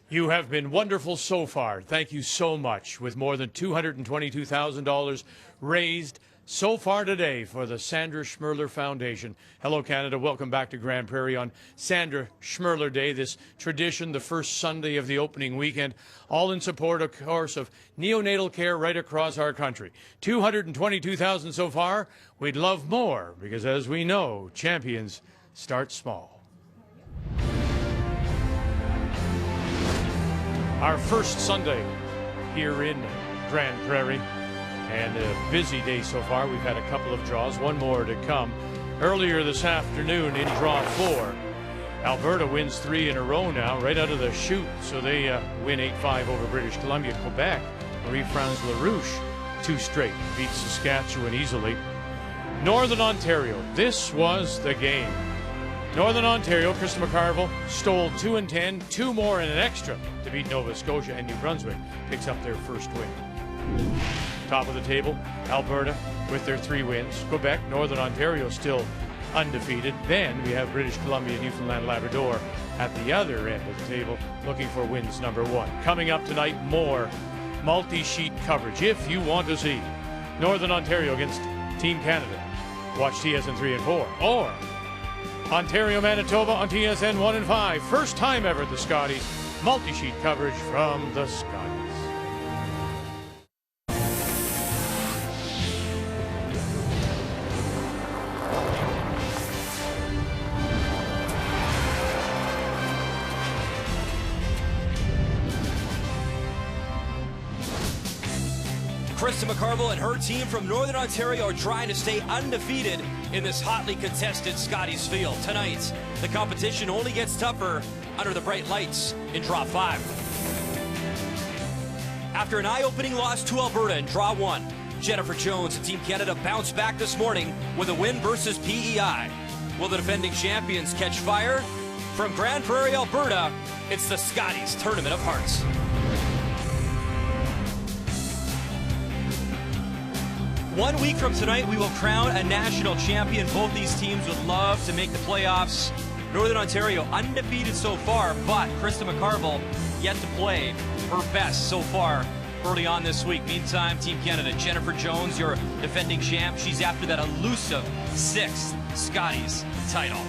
You have been wonderful so far. Thank you so much. With more than $222,000 raised so far today for the Sandra Schmerler Foundation. Hello, Canada. Welcome back to Grand Prairie on Sandra Schmerler Day, this tradition, the first Sunday of the opening weekend, all in support, of course, of neonatal care right across our country. $222,000 so far. We'd love more because, as we know, champions start small. Our first Sunday here in Grand Prairie, and a busy day so far. We've had a couple of draws, one more to come. Earlier this afternoon in draw 4, Alberta wins 3 in a row now, right out of the chute, so they win 8-5 over British Columbia. Quebec, Marie-France LaRouche, 2 straight, beats Saskatchewan easily. Northern Ontario, this was the game. Northern Ontario, Krista McCarville stole 2 and 10, 2 more and an extra to beat Nova Scotia, and New Brunswick picks up their first win. Top of the table, Alberta with their 3 wins. Quebec, Northern Ontario still undefeated. Then we have British Columbia, Newfoundland, Labrador at the other end of the table looking for wins number 1. Coming up tonight, more multi-sheet coverage if you want to see Northern Ontario against Team Canada. Watch TSN 3 and 4. Or Ontario, Manitoba on TSN 1 and 5. First time ever at the Scotties. Multi-sheet coverage from the Scotties. Krista McCarville and her team from Northern Ontario are trying to stay undefeated in this hotly contested Scotties field. Tonight, the competition only gets tougher under the bright lights in Draw 5. After an eye-opening loss to Alberta in Draw 1, Jennifer Jones and Team Canada bounced back this morning with a win versus PEI. Will the defending champions catch fire? From Grand Prairie, Alberta, it's the Scotties Tournament of Hearts. One week from tonight, we will crown a national champion. Both these teams would love to make the playoffs. Northern Ontario undefeated so far, but Krista McCarville yet to play her best so far early on this week. Meantime, Team Canada, Jennifer Jones, your defending champ. She's after that elusive 6th Scotties title.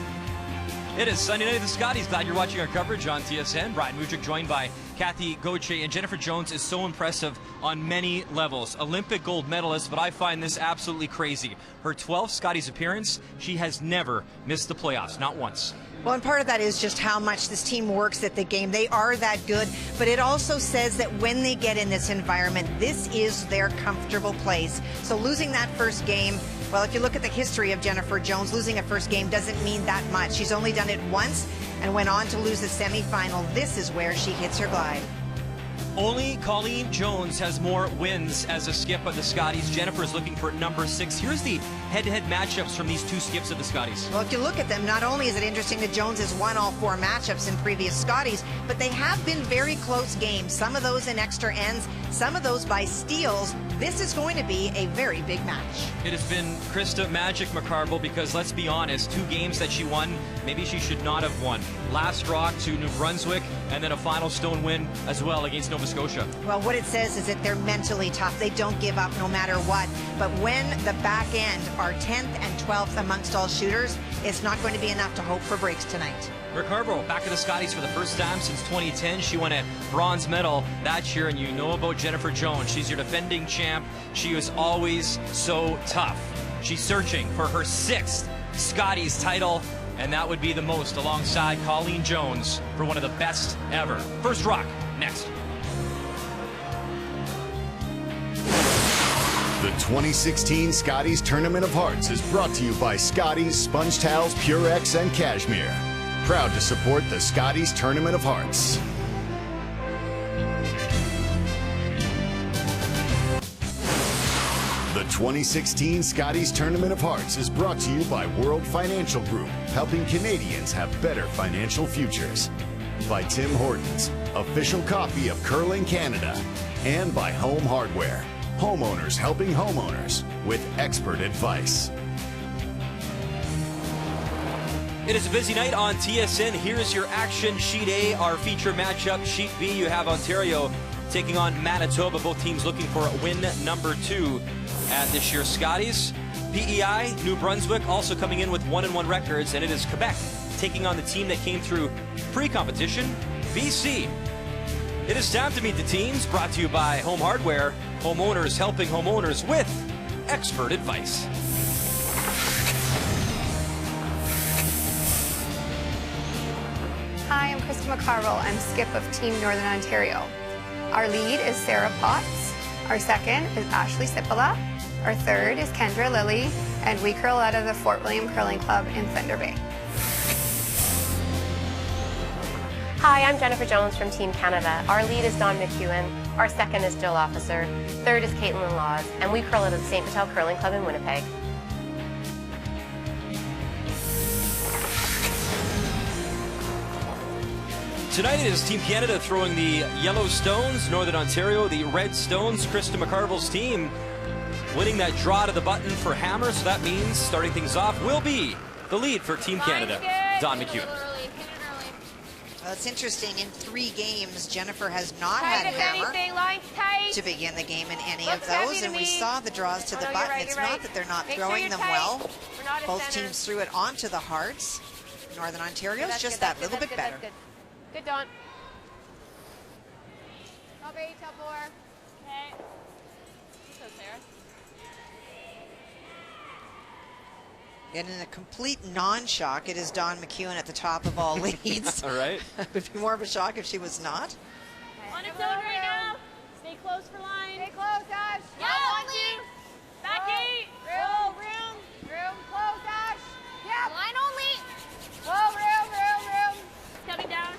It is Sunday night at the Scotties. Glad you're watching our coverage on TSN. Brian Mudrick joined by Kathy Gauthier, and Jennifer Jones is so impressive on many levels. Olympic gold medalist, but I find this absolutely crazy. Her 12th Scotties appearance, she has never missed the playoffs, not once. Well, and part of that is just how much this team works at the game. They are that good, but it also says that when they get in this environment, this is their comfortable place. So losing that first game, well, if you look at the history of Jennifer Jones, losing a first game doesn't mean that much. She's only done it once and went on to lose the semifinal. This is where she hits her glide. Only Colleen Jones has more wins as a skip of the Scotties. Jennifer is looking for number 6. Here's the head-to-head matchups from these 2 skips of the Scotties. Well, if you look at them, not only is it interesting that Jones has won all 4 matchups in previous Scotties, but they have been very close games. Some of those in extra ends, some of those by steals. This is going to be a very big match. It has been Krista Magic McCarville because, let's be honest, 2 games that she won, maybe she should not have won. Last rock to New Brunswick, and then a final stone win as well against Nova Scotia. Well, what it says is that they're mentally tough. They don't give up no matter what. But when the back end are 10th and 12th amongst all shooters, it's not going to be enough to hope for breaks tonight. McCarville back to the Scotties for the first time since 2010. She won a bronze medal that year, and you know about Jennifer Jones. She's your defending champ. She is always so tough. She's searching for her 6th Scotties title, and that would be the most alongside Colleen Jones for one of the best ever. First rock, next. The 2016 Scotties Tournament of Hearts is brought to you by Scotties, Sponge Towels, Purex, and Cashmere. Proud to support the Scotties Tournament of Hearts. The 2016 Scotties Tournament of Hearts is brought to you by World Financial Group, helping Canadians have better financial futures. By Tim Hortons, official coffee of Curling Canada. And by Home Hardware, homeowners helping homeowners with expert advice. It is a busy night on TSN. Here's your action. Sheet A, our feature matchup. Sheet B, you have Ontario taking on Manitoba. Both teams looking for win number 2 at this year's Scotties. PEI, New Brunswick, also coming in with 1-1 records, and it is Quebec taking on the team that came through pre-competition, BC. It is time to meet the teams, brought to you by Home Hardware, homeowners helping homeowners with expert advice. Hi, I'm Krista McCarville. I'm skip of Team Northern Ontario. Our lead is Sarah Potts. Our second is Ashley Sipola. Our third is Kendra Lilly, and we curl out of the Fort William Curling Club in Thunder Bay. Hi, I'm Jennifer Jones from Team Canada. Our lead is Don McEwen. Our second is Jill Officer. Third is Caitlin Laws, and we curl out of the St. Vital Curling Club in Winnipeg. Tonight it is Team Canada throwing the yellow stones, Northern Ontario the red stones. Krista McCarville's team winning that draw to the button for hammer, so that means starting things off will be the lead for Team Canada, Don McEwen. Well, it's interesting. In 3 games, Jennifer has not had hammer to begin the game in any of those, and we saw the draws to the button. It's not that they're not throwing them well. Both teams threw it onto the hearts. Northern Ontario's just that little bit better. Good, Don. Top 8, top 4. Okay. So, Sarah. And in a complete non-shock, it is Don McEwen at the top of all leads. All right. It would be more of a shock if she was not. On its own right now. Stay close for line. Stay close, Ash. Yeah, 1, 2. Back 8. Room. Close, Ash. Yeah. Line only. Oh, room. Coming down.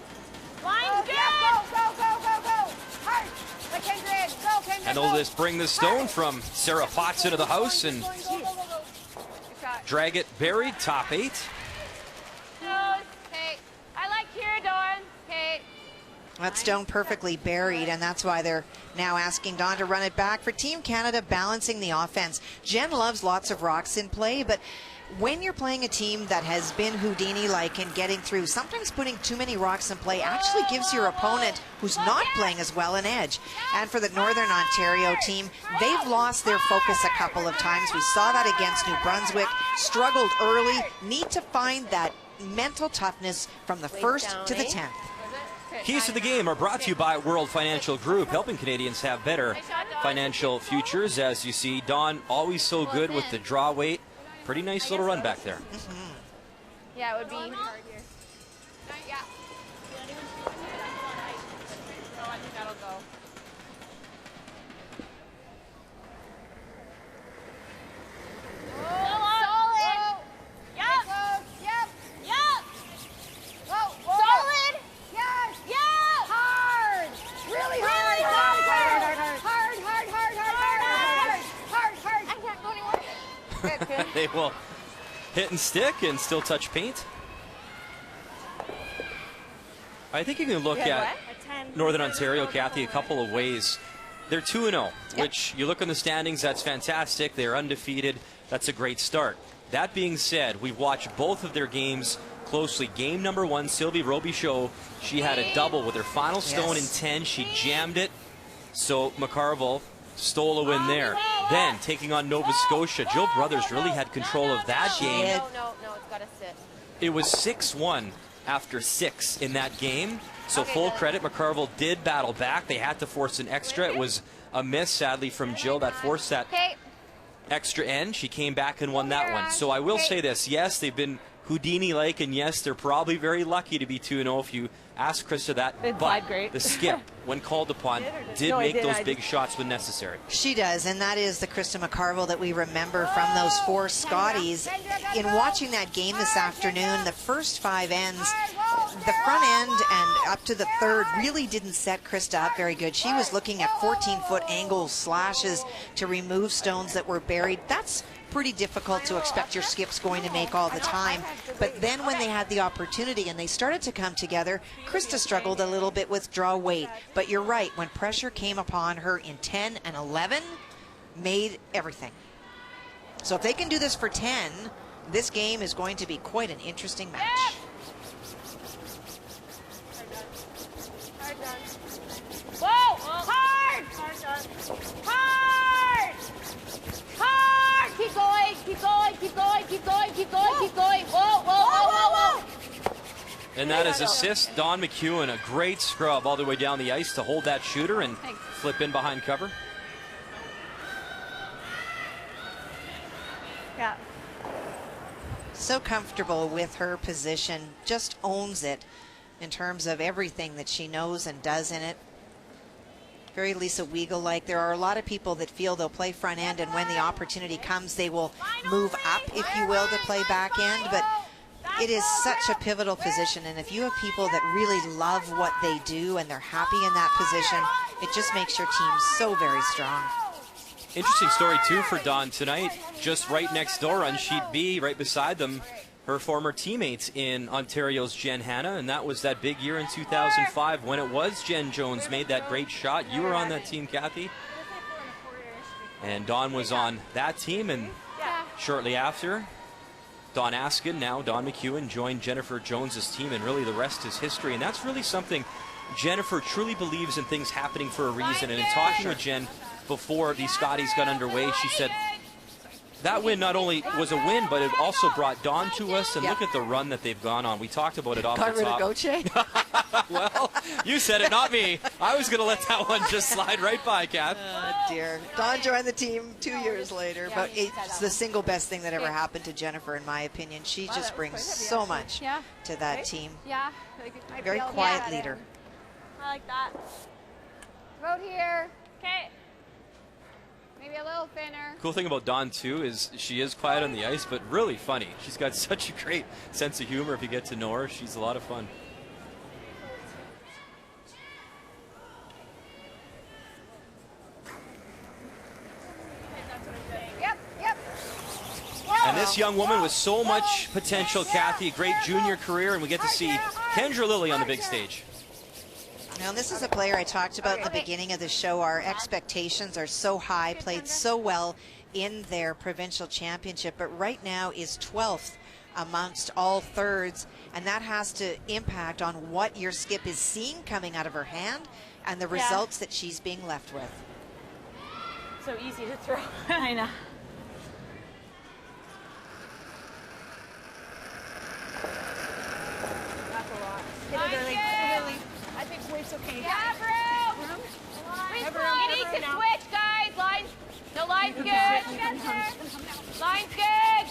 Line's good. Yeah, go. Hard. Let Kendra in. Go, Kendra. And they'll just bring the stone from Sarah Potts into the house and drag it buried, top 8. Okay. I like here, Dawn. Okay. That stone perfectly buried, and that's why they're now asking Don to run it back for Team Canada, balancing the offense. Jen loves lots of rocks in play, but when you're playing a team that has been Houdini-like and getting through, sometimes putting too many rocks in play actually gives your opponent who's not playing as well an edge. And for the Northern Ontario team, they've lost their focus a couple of times. We saw that against New Brunswick, struggled early, need to find that mental toughness from the 1st to the 10th. Keys to the game are brought to you by World Financial Group, helping Canadians have better financial futures. As you see, Don always so good with the draw weight. Pretty nice little run back there. Yeah, it would be hard here. Yeah. I think that'll go. Solid. Yep. Solid. Yes. Yeah. Hard. Really hard. Hard. I can't go anymore. Good. They will hit and stick and still touch paint. I think you can look at Northern Ontario, Kathy, a couple of ways. They're 2-0, which you look in the standings, that's fantastic. They're undefeated. That's a great start. That being said, we've watched both of their games closely. Game number 1, Sylvie Robichaud, she had a double with her final stone in 10. She jammed it, so McCarville stole a win there. Then, taking on Nova Scotia, Jill Brothers really had control of that game. No, it's got to sit. It was 6-1 after 6 in that game. So full credit, McCarville did battle back. They had to force an extra. It was a miss, sadly, from Jill that forced that extra end. She came back and won that one. So I will say this. Yes, they've been Houdini-like, and yes, they're probably very lucky to be 2-0 if you ask Krista that. But the skip, when called upon, did make those big shots when necessary. She does, and that is the Krista McCarville that we remember from those 4 Scotties. In watching that game this afternoon, the first 5 ends, the front end and up to the 3rd really didn't set Krista up very good. She was looking at 14-foot angle slashes to remove stones that were buried. That's pretty difficult to expect your skips going to make all the time. But then when they had the opportunity and they started to come together, Krista struggled a little bit with draw weight. But you're right, when pressure came upon her in 10 and 11, made everything. So if they can do this for 10, this game is going to be quite an interesting match. Whoa! Hard! Hard! Hard! Keep going, keep going, keep going, keep going, keep going, keep going. Whoa, whoa, whoa, whoa, whoa. And that is assist Don McEwen, a great scrub all the way down the ice to hold that shooter and flip in behind cover. Yeah. So comfortable with her position, just owns it in terms of everything that she knows and does in it. Very Lisa Weigel-like. There are a lot of people that feel they'll play front end, and when the opportunity comes, they will move up, if you will, to play back end. But it is such a pivotal position, and if you have people that really love what they do and they're happy in that position, it just makes your team so very strong. Interesting story, too, for Dawn tonight. Just right next door on sheet B, right beside them, her former teammates in Ontario's Jen Hanna, and that was that big year in 2005 when it was Jen Jones made that great shot. You were on that team, Kathy. And Dawn was on that team, and shortly after, Dawn Askin, now Don McEwen, joined Jennifer Jones's team, and really the rest is history. And that's really something Jennifer truly believes in, things happening for a reason. And in talking with Jen before these Scotties got underway, she said that win not only was a win, but it also brought Dawn to us, and look at the run that they've gone on. We talked about it off the top. Well, you said it, not me. I was going to let that one just slide right by, Kath. Oh, dear. Dawn joined the team 2 years later, but it's the single best thing that ever happened to Jennifer, in my opinion. She just brings so much to that team. Yeah. Very quiet leader. I like that. Road here. Okay. Maybe a little thinner. Cool thing about Dawn, too, is she is quiet on the ice, but really funny. She's got such a great sense of humor. If you get to know her, she's a lot of fun. Yep. And this young woman with so much potential, Kathy, a great junior career, and we get to see Kendra Lilly on the big stage. Now, this is a player I talked about at the beginning of the show. Our expectations are so high, played so well in their provincial championship, but right now is 12th amongst all thirds, and that has to impact on what your skip is seeing coming out of her hand and the results that she's being left with. So easy to throw. I know. That's a lot. I think wave's okay. Yeah, room. You need to switch, guys. Lines. No, line's good. Line's good.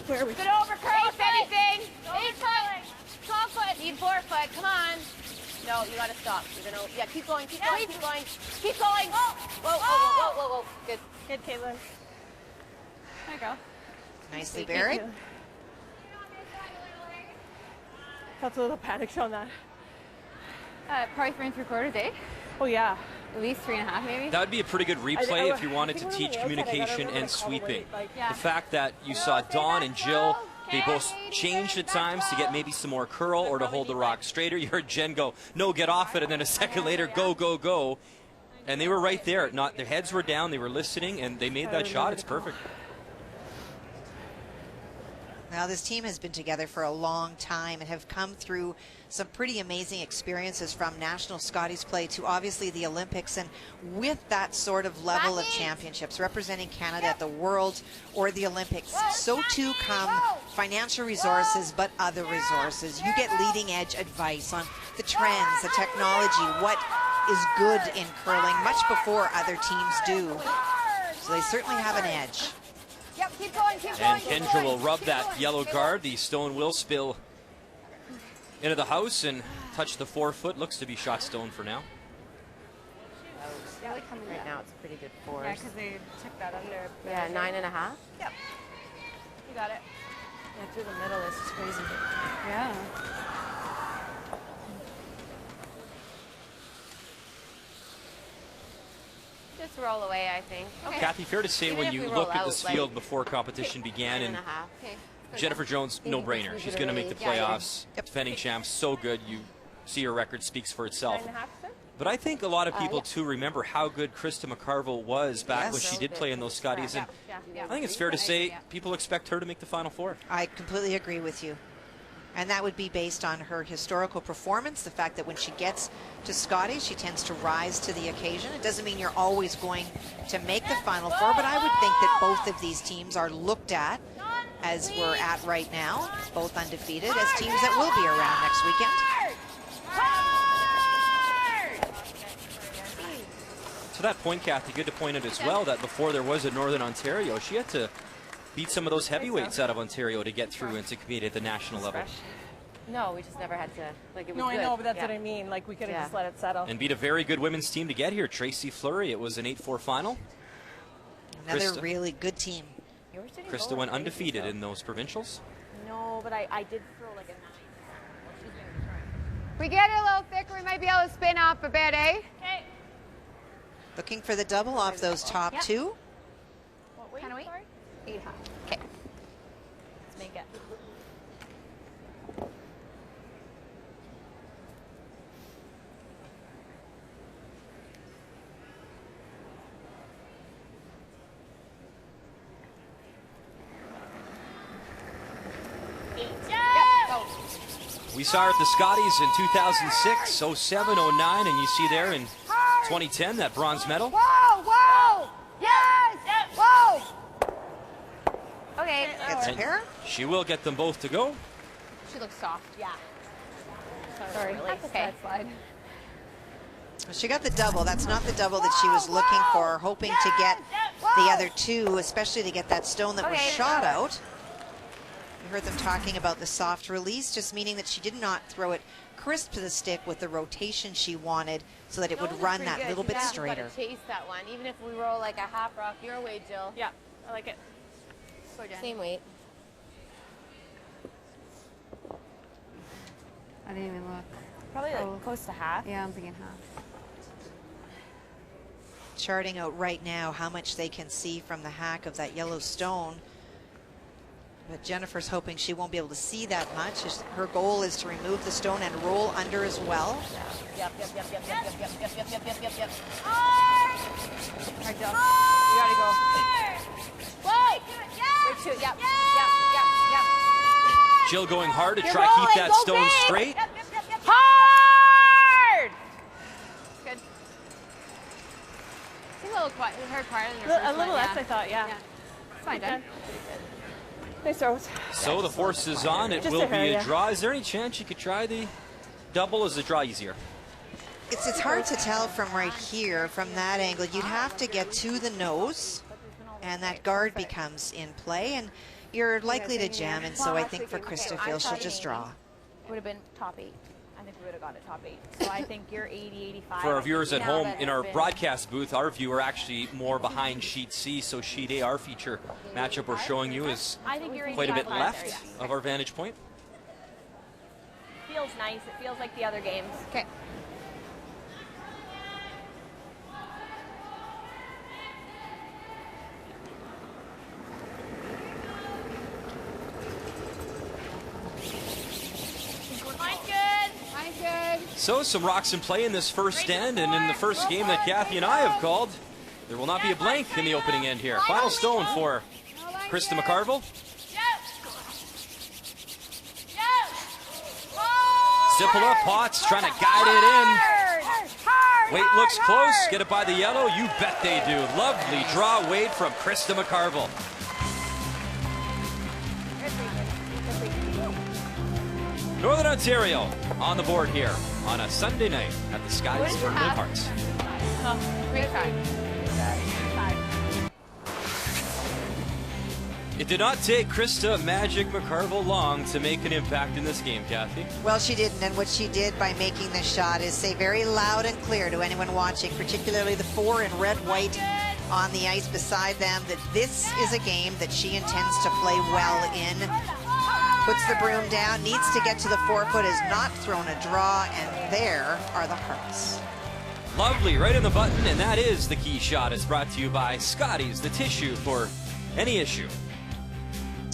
Where are we? Good over crease, anything. 8 foot. 12 foot. Need 4 foot. Come on. No, you gotta stop. You're gonna. Yeah, keep going. Keep going. Keep going. Keep going. Whoa. Good. Good, Caitlin. There you go. Nicely buried. Felt a little panic on that. Probably 3 3/4 day. Oh yeah. At least 3.5 maybe. That would be a pretty good replay if you wanted to teach communication and sweeping. The fact that you saw Dawn and Jill, they both changed at times to get maybe some more curl or to hold the rock straighter. You heard Jen go, no, get off it, and then a second later, go, go, go. And they were right there. Their heads were down, they were listening, and they made that shot. It's perfect. Now, this team has been together for a long time and have come through some pretty amazing experiences, from national Scotties play to obviously the Olympics, and with that sort of level of championships representing Canada at the World or the Olympics, so too come financial resources, but other resources. You get leading edge advice on the trends, the technology, what is good in curling much before other teams do. So they certainly have an edge. Yep, keep going, And Kendra will rub that yellow guard. The stone will spill into the house and touch the 4 foot. Looks to be shot stone for now. Right now it's a pretty good force. Yeah, because they took that under. Yeah, 9.5. Yep. You got it. Yeah, through the middle is just crazy. Yeah. Just roll away, I think. Okay. Kathy, fair to say, Even when if you we look roll at this out, field before competition began, and 9.5. Okay. Jennifer Jones, no-brainer. She's going to make the playoffs. Defending champs, so good. You see her record speaks for itself. 9.5, sir? But I think a lot of people, too, remember how good Krista McCarville was back when she did play in those Scotties. And I think it's fair to say people expect her to make the Final Four. I completely agree with you. And that would be based on her historical performance, the fact that when she gets to Scotties, she tends to rise to the occasion. It doesn't mean you're always going to make the Final Four, but I would think that both of these teams are looked at, as we're at right now, both undefeated, as teams that will be around next weekend. To that point, Kathy, good to point out as well that before there was a Northern Ontario, she had to beat some of those heavyweights out of Ontario to get through and to compete at the national level. No, we just never had to. Like, it was no, good. I know, but that's what I mean. Like, we could have just let it settle. And beat a very good women's team to get here. Tracy Fleury, it was an 8-4 final. Another really good team. Krista went undefeated in those provincials. No, but I did throw like a 9. We get it a little thicker, we might be able to spin off a bit, eh? Okay. Looking for the double off those top two. What weight? Can we? 8 high. Okay. Let's make it. We saw her at the Scotties in 2006, 07, 09, and you see there in 2010 that bronze medal. Whoa, whoa! Yes! Whoa! Okay. Gets a pair. She will get them both to go. She looks soft. Yeah. Sorry. That's okay. Slide. She got the double. That's not the double that she was looking for, hoping to get the other two, especially to get that stone that was shot out. You heard them talking about the soft release, just meaning that she did not throw it crisp to the stick with the rotation she wanted so that it would run that little bit straighter. Chase that one, even if we roll like a half rock your way, Jill. Yeah, I like it. Same weight. I didn't even look. Probably like close to half. Yeah, I'm thinking half. Charting out right now how much they can see from the hack of that yellow stone. But Jennifer's hoping she won't be able to see that much. Her goal is to remove the stone and roll under as well. Yep. Hard job. You gotta go. Whoa! Good shoot. Yep. Jill going hard to try keep that stone straight. Hard! Good. Seems a little quiet. We heard quieter than A little less, I thought, yeah. It's fine, done. Nice throws. So the force is on. It will be a draw. Is there any chance you could try the double? Is the draw easier? It's hard to tell from right here, from that angle. You'd have to get to the nose, and that guard becomes in play, and you're likely to jam, and so I think for Krista Phil, she'll just draw. Would have been top 8. I think we would have got it top 8. So I think you're 80, 85. For our viewers at home, in our broadcast booth, our viewer actually more behind sheet C, so sheet A, our feature matchup we're showing you, is quite a bit left of our vantage point. Feels nice. It feels like the other games. Okay. So some rocks in play in this first end, and in the first game that Kathy and I have called, there will not be a blank in the opening end here. Final stone for Krista McCarville. Sipola, Potts trying to guide it in. Wade looks close, get it by the yellow. You bet they do. Lovely draw, Wade, from Krista McCarville. Northern Ontario on the board here on a Sunday night at the Scotties Tournament of Hearts. Great time. It did not take Krista Magic McCarville long to make an impact in this game, Kathy. Well, she didn't, and what she did by making this shot is say very loud and clear to anyone watching, particularly the 4 in red-white on the ice beside them, that this is a game that she intends to play well in. Puts the broom down, needs to get to the 4-foot, has not thrown a draw, and there are the hearts. Lovely, right in the button, and that is the key shot. It's brought to you by Scotties, the tissue for any issue.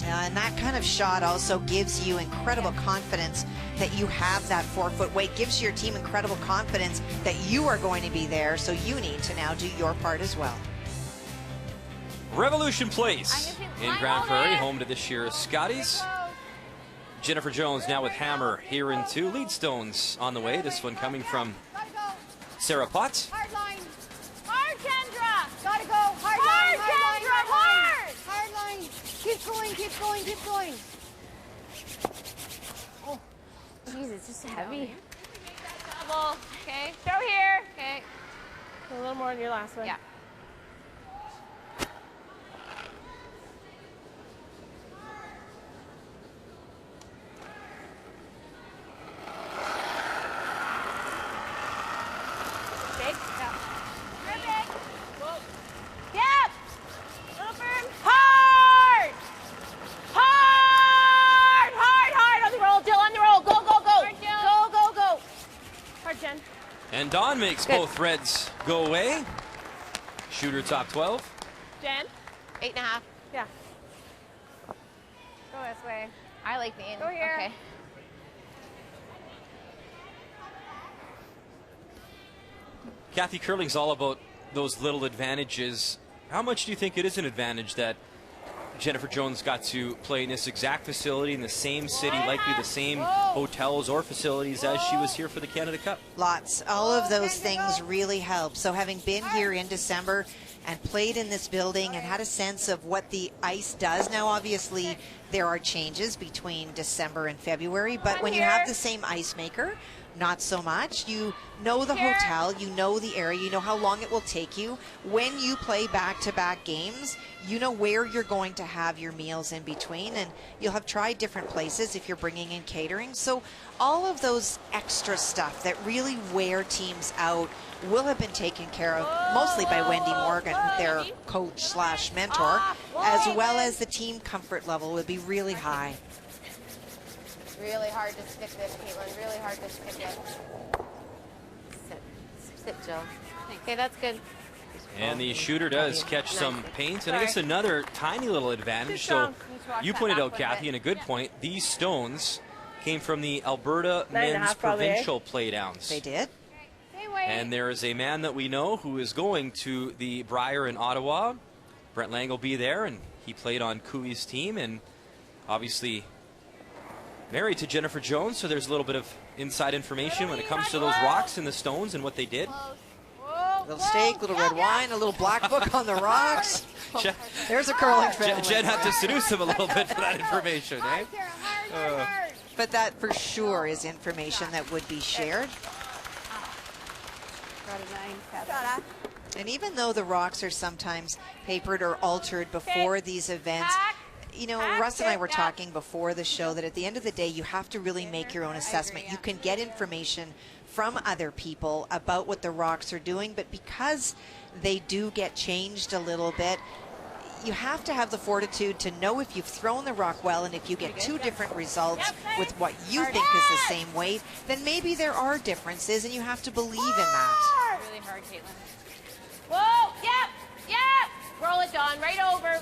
And that kind of shot also gives you incredible confidence that you have that 4-foot weight, gives your team incredible confidence that you are going to be there, so you need to now do your part as well. Revolution Place in Grand Prairie, home to this year's Scotties. Jennifer Jones now with hammer here in 2. Lead stones on the way. This one coming from Sarah Potts. Hard line. Hard, Kendra. Gotta go. Hard line. Kendra. Hard. Hard line. Keep going. Keep going. Keep going. Oh, jeez, it's just heavy. Double. Okay. Throw here. Okay. A little more than your last one. Yeah. And Dawn makes both reds go away. Shooter top 12. Jen? 8.5. Yeah. Go this way. I like the end. Go here. Okay. Kathy, curling's all about those little advantages. How much do you think it is an advantage that Jennifer Jones got to play in this exact facility in the same city, likely the same hotels or facilities as she was here for the Canada Cup? Lots. All of those things really help. So having been here in December and played in this building and had a sense of what the ice does now, obviously there are changes between December and February, but when you have the same ice maker, not so much. You know the hotel, you know the area, you know how long it will take you. When you play back-to-back games, you know where you're going to have your meals in between, and you'll have tried different places if you're bringing in catering. So all of those extra stuff that really wear teams out will have been taken care of mostly by Wendy Morgan, their coach/mentor, as well as the team comfort level would be really high. Really hard to stick this, Caitlin. Really hard to stick it. Sit, Jill. Okay, that's good. And the shooter does catch some paint, and I guess another tiny little advantage. So you pointed out, Kathy, and a good point, these stones came from the Alberta men's provincial playdowns. They did. And there is a man that we know who is going to the Brier in Ottawa. Brent Lang will be there, and he played on Cooey's team, and obviously married to Jennifer Jones, so there's a little bit of inside information when it comes to those rocks and the stones and what they did. Little steak, little red wine, a little black book on the rocks. There's a curling family. Jen had to seduce him a little bit for that information, eh? But that for sure is information that would be shared. And even though the rocks are sometimes papered or altered before these events, you know, Russ and I were talking before the show that at the end of the day, you have to really make your own assessment. You can get information from other people about what the rocks are doing, but because they do get changed a little bit, you have to have the fortitude to know if you've thrown the rock well, and if you get two different results with what you think is the same weight, then maybe there are differences, and you have to believe in that. Really hard, Caitlin. Whoa, yep. Roll it, Dawn. Right over.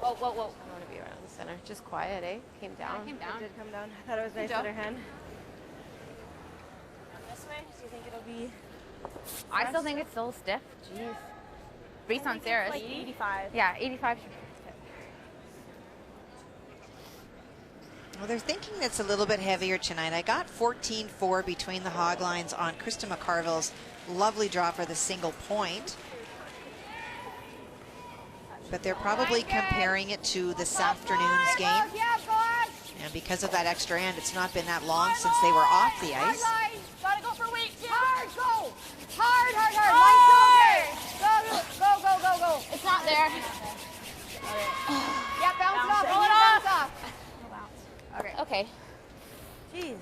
Whoa. I want to be around the center. Just quiet, eh? Came down. It did come down. I thought it was nice with her hand. This way? Do you think it'll be? I still think it's still stiff. Jeez. Based on Sarah's. Like 85. Yeah, 85 should be stiff. Well, they're thinking it's a little bit heavier tonight. I got 14-4 between the hog lines on Krista McCarville's lovely draw for the single point. But they're probably comparing it to this afternoon's game. And because of that extra end, it's not been that long since they were off the ice. Gotta go for weight, too. Hard, go. Hard. Go. It's not there. Yeah, bounce it off. Roll it off. Okay. Jeez.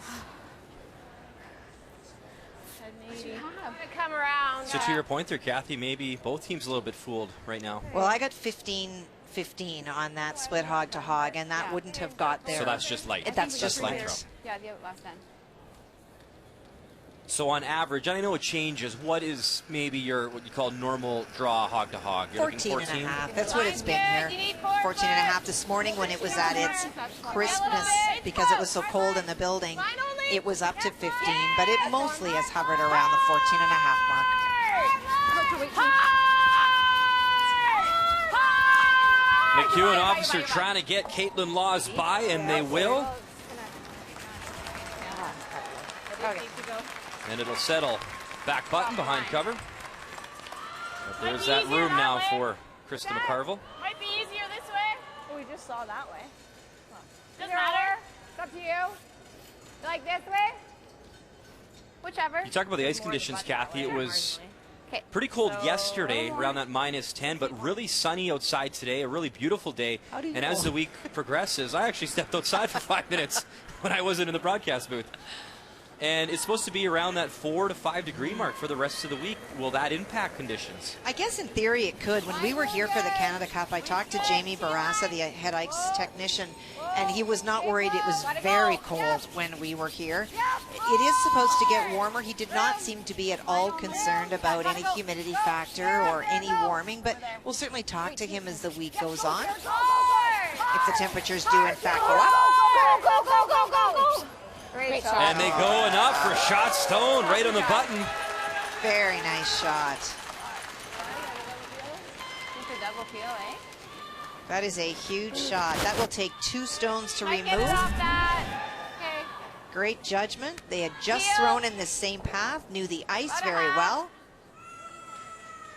Come around. So to your point there, Kathy, maybe both teams a little bit fooled right now. Well, I got 15-15 on that split hog to hog, and that wouldn't have got there. So that's just light. That's just light light. throw. Yeah, the last end. So on average, and I know it changes, what is maybe your, what you call normal draw hog to hog? You're 14 and a half. That's what it's been here. 14 and a half this morning when it was at its crispness because it was so cold in the building. It was up to 15, but it mostly has hovered around the 14 and a half mark. McEwen officer trying to get Caitlin Laws by, and they will. And it'll settle. Back button behind cover. But there's that room now for Krista McCarville. Might be easier this way. Oh, we just saw that way. Doesn't matter. It's up to you. You like this way? Whichever. You talk about the ice conditions, Kathy. It was pretty cold yesterday, around that -10, but really sunny outside today. A really beautiful day. And as the week progresses, I actually stepped outside for 5 minutes when I wasn't in the broadcast booth. And it's supposed to be around that 4 to 5 degree mark for the rest of the week. Will that impact conditions? I guess in theory it could. When we were here for the Canada Cup, I talked to Jamie Barassa, the head ice technician, and he was not worried. It was very cold when we were here. It is supposed to get warmer. He did not seem to be at all concerned about any humidity factor or any warming, but we'll certainly talk to him as the week goes on. If the temperatures do in fact go up. Great shot. And they go enough for shot stone right on the button. Very nice shot. Double peel, eh? That is a huge shot. That will take 2 stones to Might get remove. it off that. Okay. Great judgment. They had just thrown in the same path, knew the ice very well.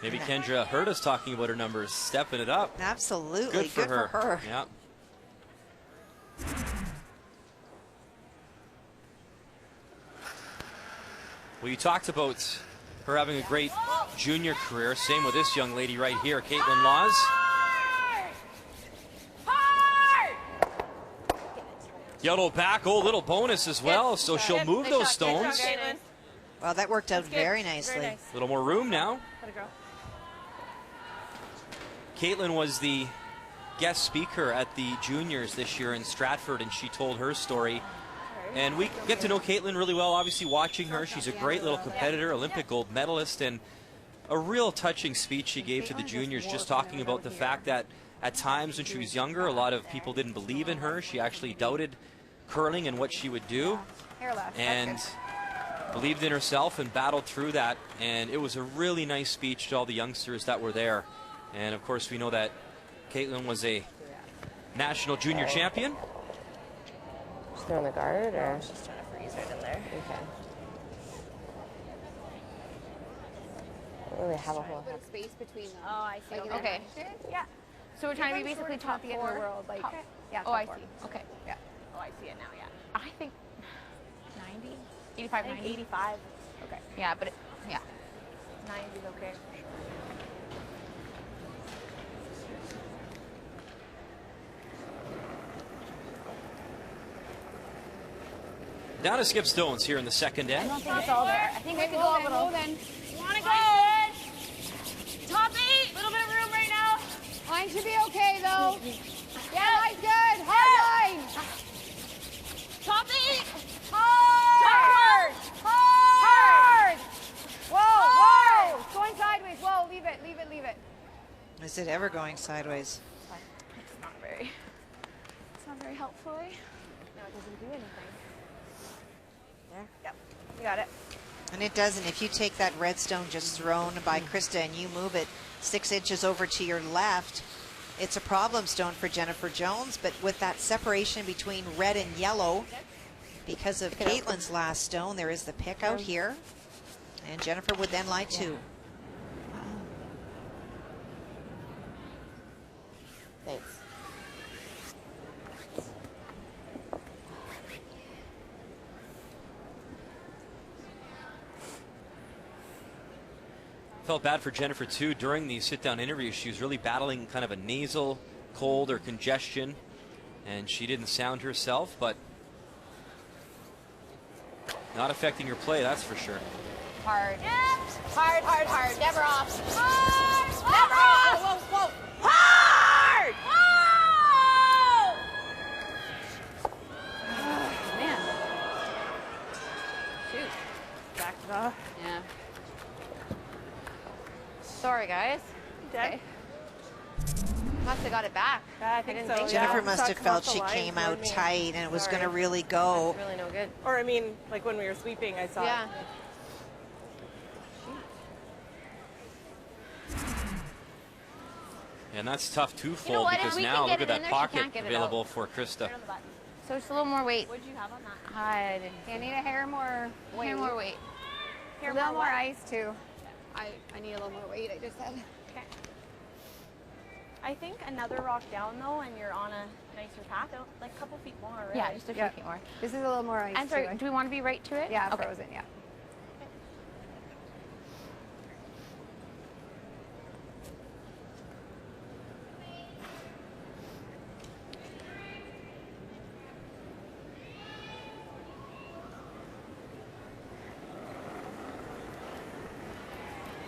Maybe Kendra heard us talking about her numbers, stepping it up. Absolutely. Good for her. Yeah. Well, you talked about her having a great junior career. Same with this young lady right here, Caitlin Laws. Yellow back, oh, little bonus as well, so she'll move those stones. Well, that worked out very nicely. A little more room now. Caitlin was the guest speaker at the juniors this year in Stratford, and she told her story. And we get to know Caitlin really well, obviously watching her. She's a great little competitor, Olympic gold medalist, and a real touching speech she gave to the juniors, just talking about the fact that at times when she was younger, a lot of people didn't believe in her. She actually doubted curling and what she would do, and believed in herself and battled through that. And it was a really nice speech to all the youngsters that were there. And of course, we know that Caitlin was a national junior champion. She's throwing the guard, or? She's trying to freeze right in there. Okay. Don't really have a whole Put space between them. Oh, I see. Like, Okay. Yeah. So we're trying to be basically top champion 4 in the world. Like, yeah. Oh, I top see. 4. Okay. Yeah. Oh, I see it now. Yeah. I think 90, 85, I think 90. 85. Okay. Yeah, but yeah, 90 is okay. Down to skip stones here in the second end. I don't think it's all there. I think we could go a little. You want to go? Top 8. Little bit of room right now. Line should be okay though. Yeah, line's good. Hard line. Top 8. Hard. Hard. Whoa, whoa. It's going sideways. Whoa, leave it, leave it, leave it. Is it ever going sideways? It's not very helpful. No, it doesn't do anything. There. Yep. You got it. And it doesn't. If you take that red stone just thrown by Krista and you move it 6 inches over to your left, it's a problem stone for Jennifer Jones. But with that separation between red and yellow, because of Caitlin's last stone, there is the pick out here. And Jennifer would then lie 2. Thanks. Felt bad for Jennifer too during the sit-down interview. She was really battling kind of a nasal cold or congestion, and she didn't sound herself, but not affecting her play, that's for sure. Hard. Hard, hard, hard. Never off. Hard. Never off. Whoa, whoa. Hard. Whoa. Man. Shoot. backed it off. Yeah. Sorry, guys. Okay. Must have got it back. I think so. Jennifer Yeah. must have felt she came out tight and it was going to really go. That's really no good. Or I mean, like when we were sweeping, I saw Yeah. it. And that's tough twofold You know what, if because we now can look get at it that in there, she pocket can't get it available out. for Krista. Right on the button. So just a little more weight. What did you have on that? I didn't. You need a hair more weight. Hair more weight. A little more ice too. I need a little more weight, I just said. Okay. I think another rock down though, and you're on a nicer path, like a couple feet more. Right? Yeah, just a few feet more. This is a little more ice And sorry, too. do we want to be right to it? Yeah, Okay. frozen, yeah.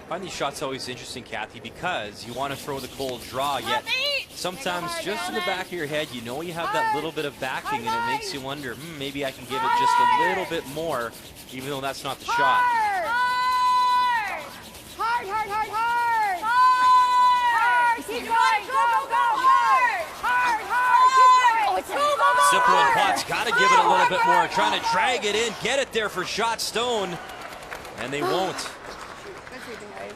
I find these shots always interesting, Kathy, because you want to throw the cold draw, yet sometimes just in the back of your head, you know you have that little bit of backing, and it makes you wonder, maybe I can give it just a little bit more, even though that's not the shot. Hard, hard, hard, hard. Hard. Keep going. Go, go, go. Hard, hard, hard. Keep going. Go, go, go. Sipple and Potts got to give it a little bit more, trying to drag it in, get it there for shot stone, and they won't. Good sweeping, guys.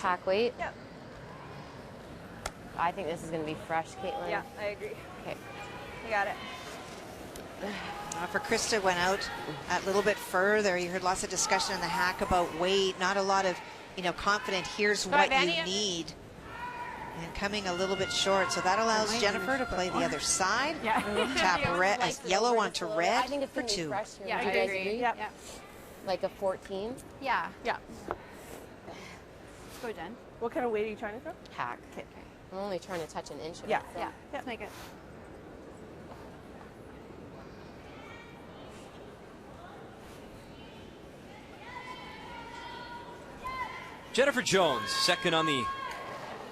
Pack weight. Yep. I think this is going to be fresh, Caitlin. Yeah, I agree. Okay. You got it. For Krista went out a little bit further. You heard lots of discussion in the hack about weight, not a lot of, confident, here's what you need. And coming a little bit short, so that allows Jennifer to play the other side. Yeah. Tap red, yellow onto red I think it's for going to be 2. fresh here. Yeah, Would I you guys agree. Yep. Yeah. Like a 14 Yeah. Yeah. Go, Jen. What kind of weight are you trying to throw? hack. I'm only trying to touch an inch of Yeah. it. so- Yeah. Let's make it. Jennifer Jones, second on the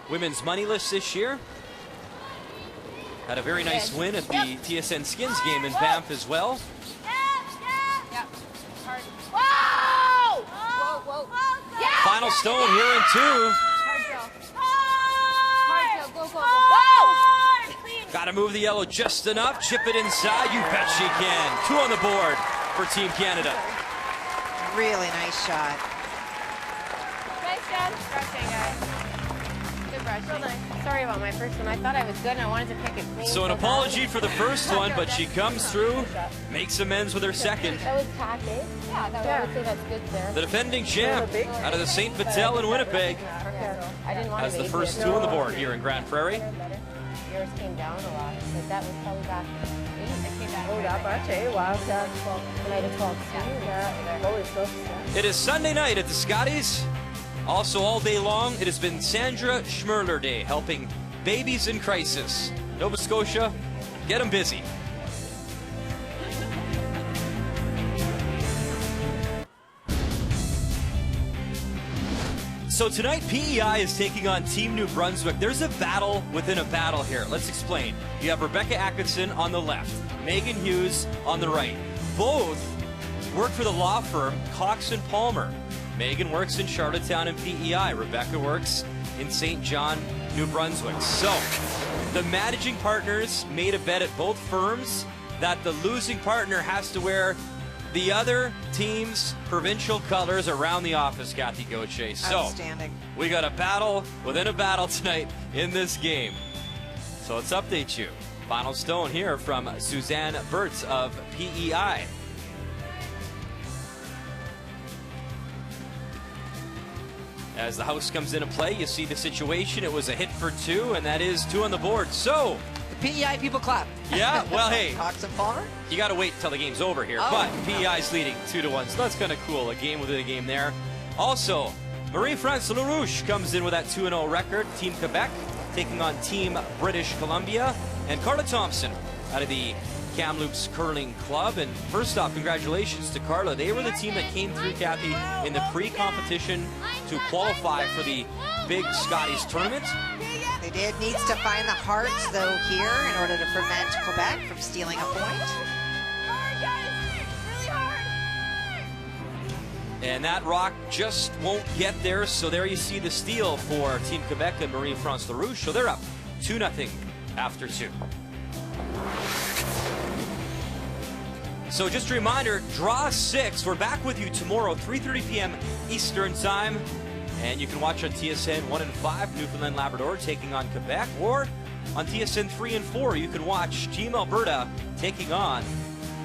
women's money list this year. Had a very nice win at the TSN Skins game in Banff as well. Yeah. Hard. Whoa! Whoa, whoa. Yeah! Final stone here in 2. Hard drill. Hard drill. Go, go, go. Whoa! Got to move the yellow just enough. Chip it inside. You bet she can. 2 on the board for Team Canada. Really nice shot. Nice, Jen. Brushing, guys. Good brush. Real nice. Sorry about my first one. I thought I was good and I wanted to pick it clean. So an bad. apology for the first one, but she comes through, makes amends with her second. That was pack, eh? Yeah, that I would say that's good, Sarah. The defending champ out of the St. Vital in Winnipeg I didn't want has to the first 2 on the board here in Grand Prairie. Yours came down a lot. So that was probably back 8. It came down. Oh, that much, eh? Wow, that's 12. Night of 12. yeah. Holy stuff. It is Sunday night at the Scotties. Also all day long, it has been Sandra Schmerler Day, helping babies in crisis. Nova Scotia, get them busy. So tonight, PEI is taking on Team New Brunswick. There's a battle within a battle here. Let's explain. You have Rebecca Atkinson on the left, Megan Hughes on the right. Both work for the law firm Cox & Palmer. Megan works in Charlottetown and PEI. Rebecca works in St. John, New Brunswick. So, the managing partners made a bet at both firms that the losing partner has to wear the other team's provincial colors around the office, Kathy Gauthier. So, Outstanding. we got a battle within a battle tonight in this game. So let's update you. Final stone here from Suzanne Bertz of PEI. As the house comes into play, you see the situation. It was a hit for 2, and that is 2 on the board. So, PEI people clap. yeah, well, hey, Cox and Palmer. you got to wait until the game's over here. Oh. But PEI's leading 2-1, so that's kind of cool. A game within a game there. Also, Marie-France LaRouche comes in with that 2-0 record. Team Quebec taking on Team British Columbia. And Carla Thompson out of the Kamloops Curling Club. And first off, congratulations to Carla. They were the team that came through, Kathy, in the pre-competition to qualify for the big Scotties tournament. They did. Needs to find the hearts, though, here in order to prevent Quebec from stealing a point. And that rock just won't get there, so there you see the steal for Team Quebec and Marie-France LaRouche. So they're up 2-0 after 2. So just a reminder, draw 6. We're back with you tomorrow, 3:30 p.m. Eastern Time. And you can watch on TSN 1 and 5, Newfoundland Labrador taking on Quebec, or on TSN 3 and 4, you can watch Team Alberta taking on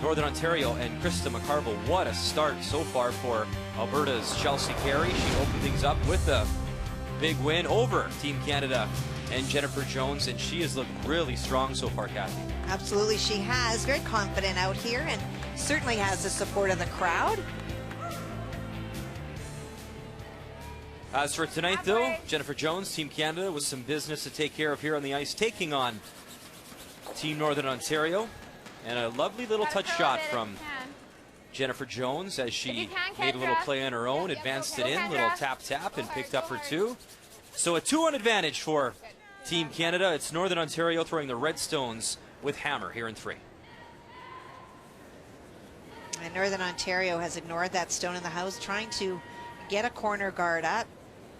Northern Ontario. And Krista McCarville, what a start so far for Alberta's Chelsea Carey. She opened things up with a big win over Team Canada and Jennifer Jones, and she has looked really strong so far, Kathy. Absolutely, she has. Very confident out here, and certainly has the support of the crowd. As for tonight, though, Jennifer Jones, Team Canada, with some business to take care of here on the ice, taking on Team Northern Ontario. And a lovely little touch shot from Jennifer Jones as she made a little play on her own, advanced it in, little tap, and picked up her 2. So a 2-1 advantage for Team Canada. It's Northern Ontario throwing the Redstones with hammer here in 3. And Northern Ontario has ignored that stone in the house, trying to get a corner guard up.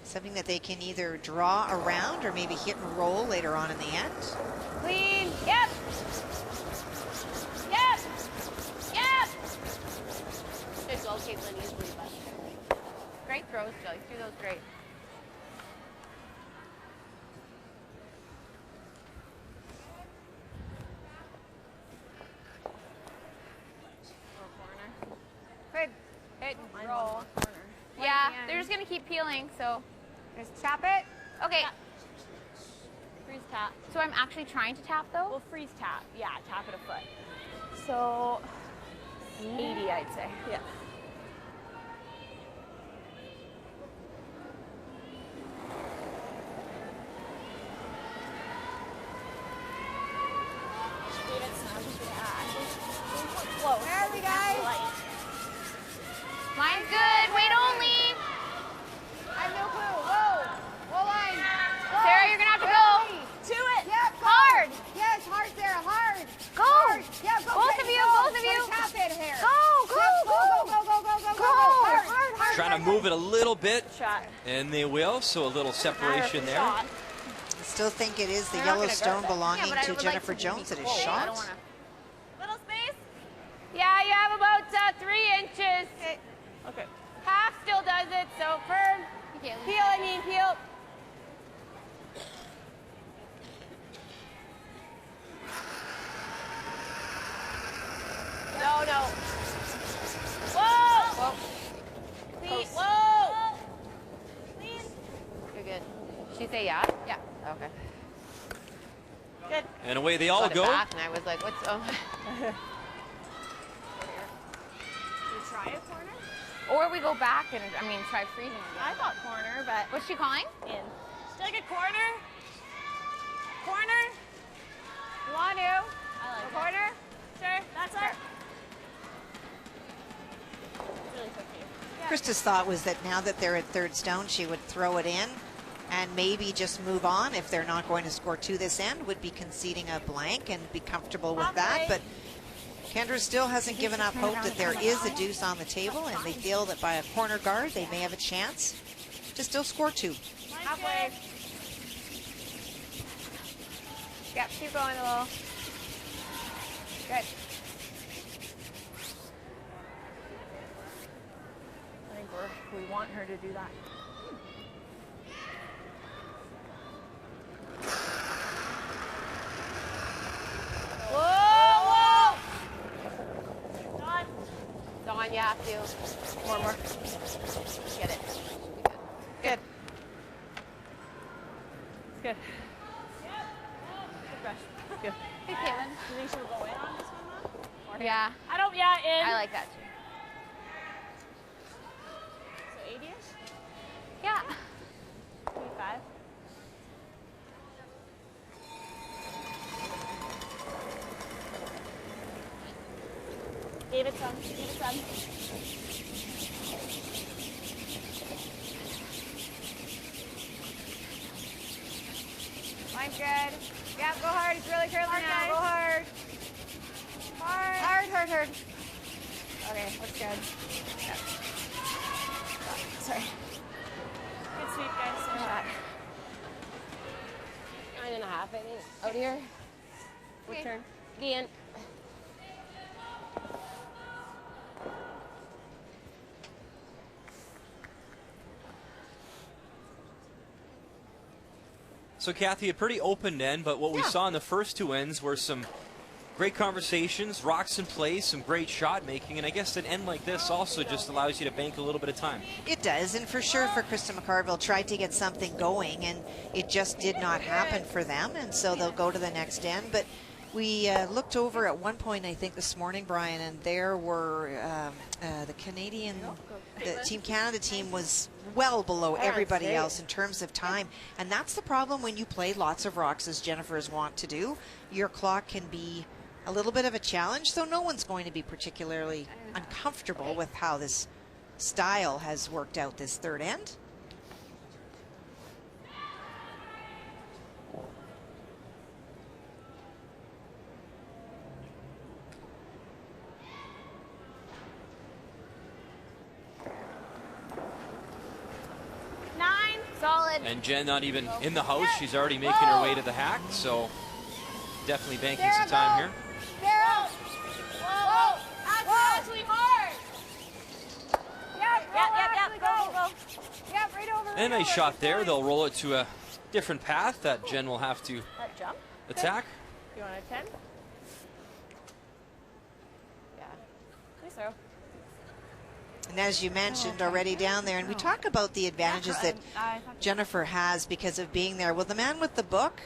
Something that they can either draw around or maybe hit and roll later on in the end. Clean. Yep. Yep. Yep. Good goal, Caitlin, easily, but great throws, Jill. You threw those great. Quick. Hit and roll. Yeah, they're just gonna keep peeling, so Just tap it. okay. Freeze tap. So I'm actually trying to tap though. Well, freeze tap. Yeah, tap it a foot. So 80, I'd say. Yeah. Where are we, guys? Mine's good. Wait only. I have no clue. Whoa. Whoa line. Whoa. Sarah, you're gonna have to go. To it. Yep. Go. Hard. Yes, hard, Sarah. Hard. Go. Hard. Yeah, go. Both Kate, of you, go. both of you. Tap it here. Go, go, Yep, go. Go. Go. Hard, hard. Trying to move it a little bit, Shot. and they will, so a little separation there. I still think it is the They're not yellow gonna stone guard that. belonging Yeah, but I to would Jennifer like to Jones that is close. I shot. don't wanna. Little space. Yeah, you have about 3 inches. Okay. Half still does it, so firm. Peel, peel. No. Whoa! Clean. Whoa! Clean. You're good. She say yeah? Yeah. Okay. Good. And away they all Got it go. back, and I was like, what's... Oh. You try a corner? Or we go back and, try freezing I again. thought corner, but What's she calling? in. Still like a corner? Corner? You want to? I like it. Corner? Sure, that's our... Really quickly. Krista's thought was that now that they're at third stone, she would throw it in and maybe just move on if they're not going to score 2 this end, would be conceding a blank and be comfortable with that. But Kendra still hasn't given up hope that there is a deuce on the table, and they feel that by a corner guard, they may have a chance to still score 2. Halfway. Yep, keep going a little. Good. I think we want her to do that. Whoa! Done. Dawn, you have to. More. Get it. Good. Good. Good rush. Good. Hey, Caitlin. You think she'll go in on this one, though? Yeah, I don't, yeah, in. I like that too. So 80-ish? Yeah. 25. David's on. Mine's good. Yeah, go hard. It's really curling now. Go hard. Hard. Okay, that's good. Yep. Sorry. Good sweep, guys. Good shot. 9.5, I think. Out here. Return. Again. So, Kathy, a pretty open end, but what we saw in the first two ends were some great conversations, rocks in place, some great shot making, and I guess an end like this also just allows you to bank a little bit of time. It does, and for sure for Krista McCarville tried to get something going, and it just did not happen for them, and so they'll go to the next end. But we looked over at one point, I think, this morning, Brian, and there were the Team Canada team was well below everybody else in terms of time. And that's the problem when you play lots of rocks, as Jennifer is wont to do. Your clock can be a little bit of a challenge, so no one's going to be particularly uncomfortable with how this style has worked out this third end. Solid. And Jen not even in the house. She's already making her way to the hack, so definitely banking some time here. Whoa. Actually hard. Yep. Go. Yep, right over. And a nice shot there. They'll roll it to a different path that Jen will have to Jump. attack. You want a 10? Yeah. Please throw. And as you mentioned already down there, and we talk about the advantages that Jennifer has because of being there. Well, the man with the book,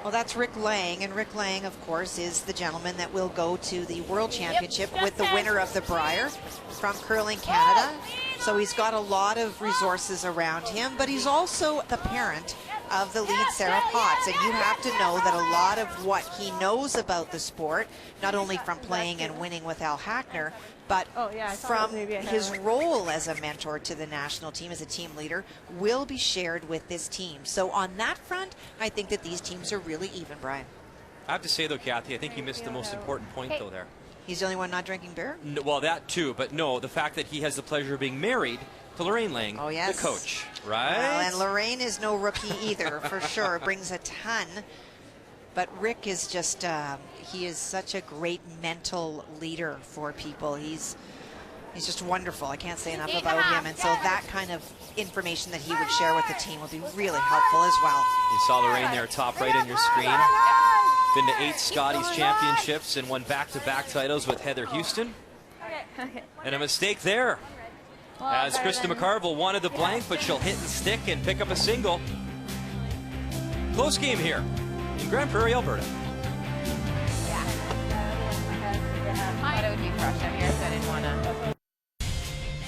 well, that's Rick Lang, and Rick Lang, of course, is the gentleman that will go to the World Championship with the winner of the Brier from Curling Canada. So he's got a lot of resources around him, but he's also the parent of the lead Sarah Potts, and you have to know that a lot of what he knows about the sport, not only from playing and winning with Al Hackner, but from his role as a mentor to the national team, as a team leader, will be shared with this team. So on that front, I think that these teams are really even, Brian. I have to say, though, Kathy, I think you missed the most important point, though, there. He's the only one not drinking beer? No, well, that too, but no, the fact that he has the pleasure of being married to Lorraine Lang, the coach, right? Well, and Lorraine is no rookie either, for sure. Brings a ton. But Rick is just, he is such a great mental leader for people. He's just wonderful. I can't say enough about him. And so that kind of information that he would share with the team would be really helpful as well. You saw Lorraine there, top right on your screen. Been to 8 Scotties championships and won back-to-back titles with Heather Houston. And a mistake there, as Krista McCarville wanted the blank, but she'll hit and stick and pick up a single. Close game here in Grand Prairie, Alberta. I thought it would be crushed out here, so I didn't want to.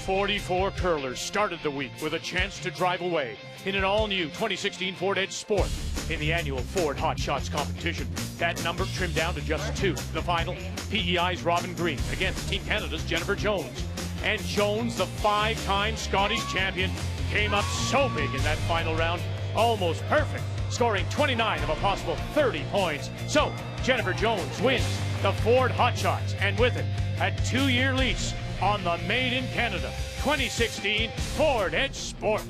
44 curlers started the week with a chance to drive away in an all-new 2016 Ford Edge Sport in the annual Ford Hot Shots competition. That number trimmed down to just 2. The final, PEI's Robin Green against Team Canada's Jennifer Jones. And Jones, the 5-time Scotties champion, came up so big in that final round, almost perfect, scoring 29 of a possible 30 points. So Jennifer Jones wins the Ford Hot Shots, and with it, a 2-year lease on the Made in Canada 2016 Ford Edge Sport.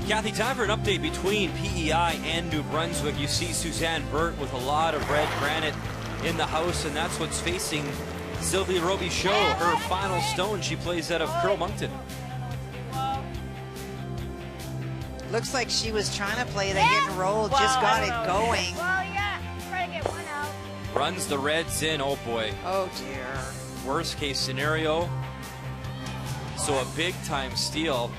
Kathy, time for an update between PEI and New Brunswick. You see Suzanne Burt with a lot of red granite in the house, and that's what's facing Sylvia Robichaud, her final stone. She plays out of Curl Moncton. Looks like she was trying to play the hit and roll, just got it going. Well, yeah, try to get one out. Runs the Reds in, oh boy. Oh dear. Worst case scenario. So a big time steal.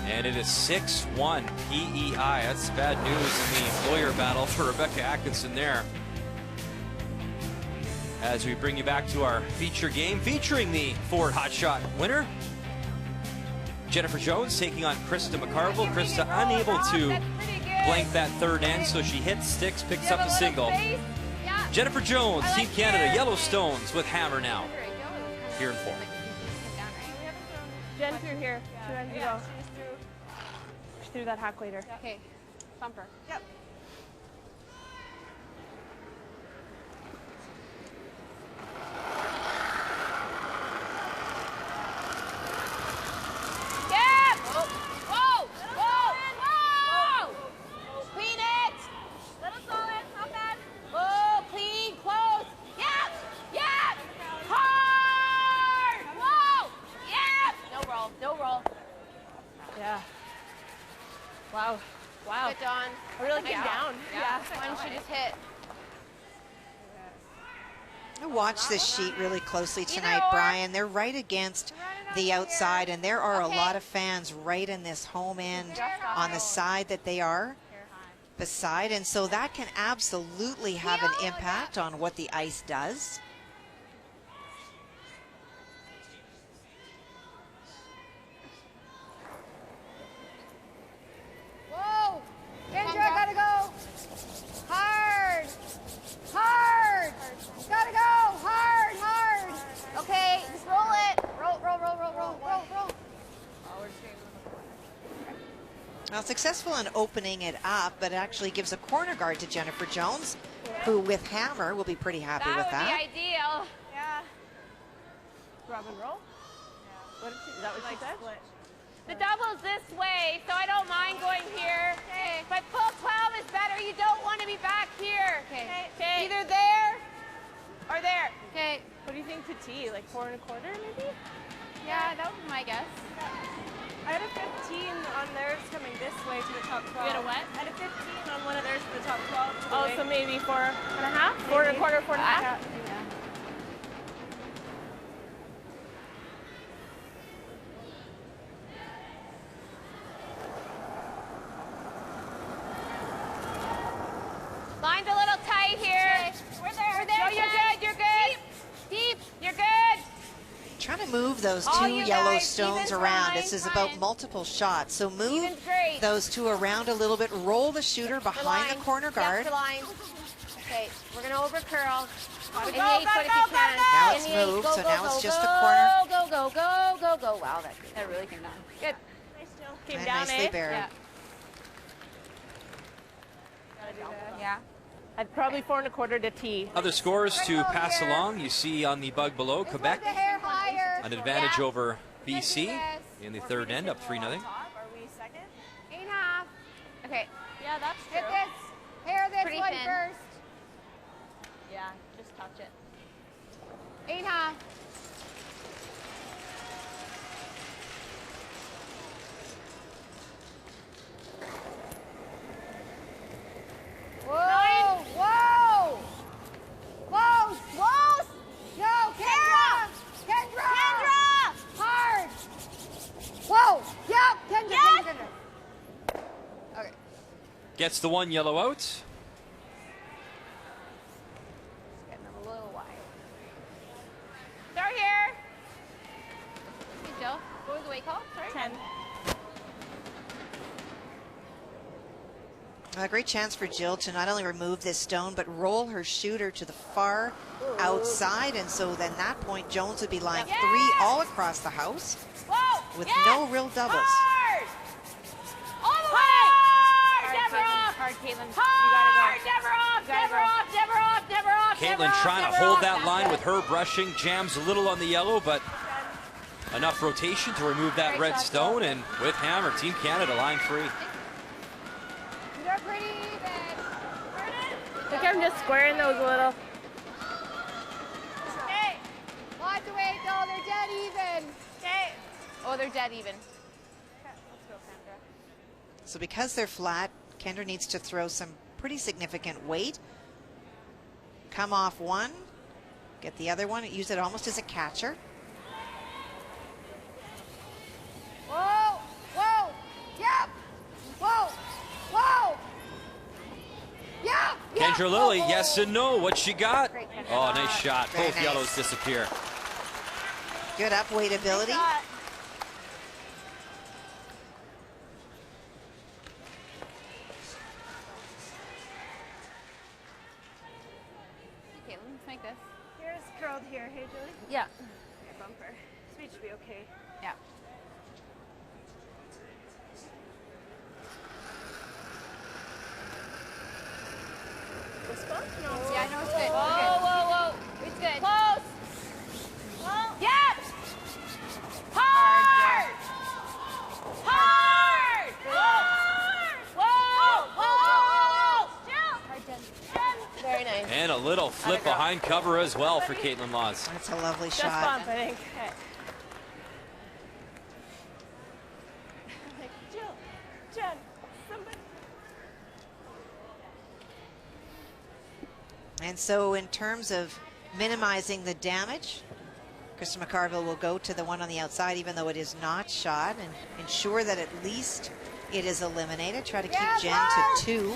And it is 6-1 PEI. That's bad news in the lawyer battle for Rebecca Atkinson there. As we bring you back to our feature game featuring the Ford Hot Shot winner, Jennifer Jones taking on Krista McCarville. Krista unable to blank that third end, so she hits, sticks, picks up the single. Jennifer Jones, Team Canada, Yellowstones with hammer now. Here in 4. Jen through here. 2 ends to go. She's through that hack later. Okay. Thumper. Yep. one. We're looking down. Yeah. One should just hit. I watched this sheet really closely tonight, Brian. They're right against the outside, and there are a lot of fans right in this home end on the side that they are beside, and so that can absolutely have an impact on what the ice does. Whoa! Kendra, gotta go! Hard! Hard! Gotta go! Hard, hard! Okay, just roll it. Roll, roll, roll, roll, roll, roll, roll. Well, successful in opening it up, but it actually gives a corner guard to Jennifer Jones, who with hammer will be pretty happy with that. That would be ideal. Yeah. Robin roll? Yeah. Is that what she said? The double's this way, so I don't mind going here. Okay. But full 12 is better. You don't want to be back here. Okay. Okay. Either there Or there. Okay. What do you think to tee? Like 4 1/4 maybe? Yeah, that would be my guess. I had a 15 on theirs coming this way to the top 12. You had a what? I had a 15 on one of theirs to the top 12. Oh, so maybe 4 1/2? 4 1/4, 4 1/2? Yeah. Line's a little tight here. We're there. We're there. No, you're good. You're good. Deep. You're good. Trying to move those All two you yellow guys, stones even around. line, This is line. about multiple shots. So move Even's great. those two around a little bit. Roll the shooter behind the corner guard. Yep, the line. Okay, we're going to over curl. In the go, 8 go, foot if go, you go, can. go. Now In it's the 8. moved, Go, so go, now go, it's just go, a corner. Go, go, go, go, go. Wow, that really came down. Good. Nice Jill. Came And down, nicely eh? buried. Yeah. Yeah. I'd probably 4 1/4 to tee. Other scores to pass along. You see on the bug below, Quebec, The hair higher. an advantage Yeah. over BC in the third end, up 3-0. Are we second? 8 1/2. Okay. Yeah, that's true. Hit this. Hair this Pretty one thin. first. Yeah, just touch it. 8 1/2. Whoa! Whoa! Close! Close! Go, Kendra! Kendra! Kendra! Hard! Whoa! Yep! Kendra! Yes! Kendra. Okay. Gets the one yellow out. Getting them a little wide. They're here. Hey, Joe. What was the weight call? Sorry. 10. A great chance for Jill to not only remove this stone, but roll her shooter to the far outside. And so then that point, Jones would be lying 3 all across the house Whoa! with Yes! no real doubles. Hard! All the way! Hard, Never Caitlin. off! Hard, Caitlin. Hard! You Never off! gotta Never go. off! Never off! Never off! Never Caitlin off! trying to Never hold off. that line That's with her brushing, jams a little on the yellow, but enough rotation to remove that red stone. And with hammer, Team Canada line 3. You're pretty even. I think I'm just squaring those a little. Hey! Lots of weight though, they're dead even. Okay. Oh, they're dead even. So because they're flat, Kendra needs to throw some pretty significant weight. Come off one, get the other one, use it almost as a catcher. Whoa! Whoa! Yep! Whoa! Whoa! Yep! Yep! Kendra Lilly, Whoa, whoa. yes and no. What she got? Great, Kendra. Oh, nice shot. Very Both nice. yellows disappear. Good up weight ability. Okay, let's make this. Here's curled here. Hey, Julie. Yeah. Okay, bumper. Speed should be okay. Yeah. This spot? No. Yeah, I know it's good. Whoa, It's good. whoa, whoa. It's good. Close. Whoa. Yep! Hard! Hard! Whoa. Whoa! Jill. Very nice. And a little flip behind cover as well for Caitlin Laws. That's a lovely Just shot. bump, I think. Okay. Like, Jill, Jen, somebody. And so in terms of minimizing the damage, Krista McCarville will go to the one on the outside, even though it is not shot, and ensure that at least it is eliminated. Try to keep Jen to 2,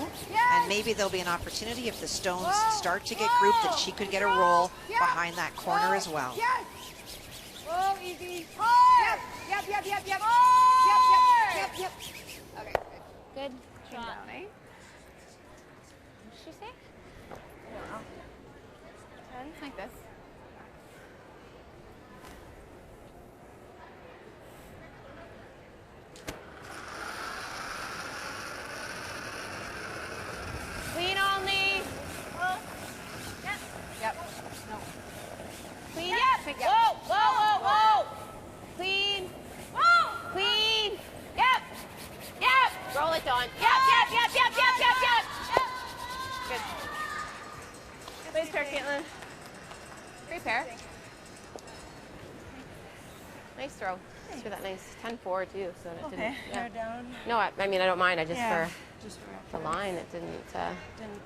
and maybe there'll be an opportunity if the stones start to get grouped that she could get a roll behind that corner as well. Whoa, easy. Yep. Okay, Good shot. down, eh? What did she say? Like this. Clean only. Yep. No. Clean. Yep. Whoa. Clean. Whoa. Clean. Yep. Roll it, Dawn. Yep. Good. Nice pair, Caitlin. Great pair. Nice throw. Let's do that nice 10-4 too, so it didn't. Yeah. Down. No, I mean I don't mind. I just Just for the line it didn't. Didn't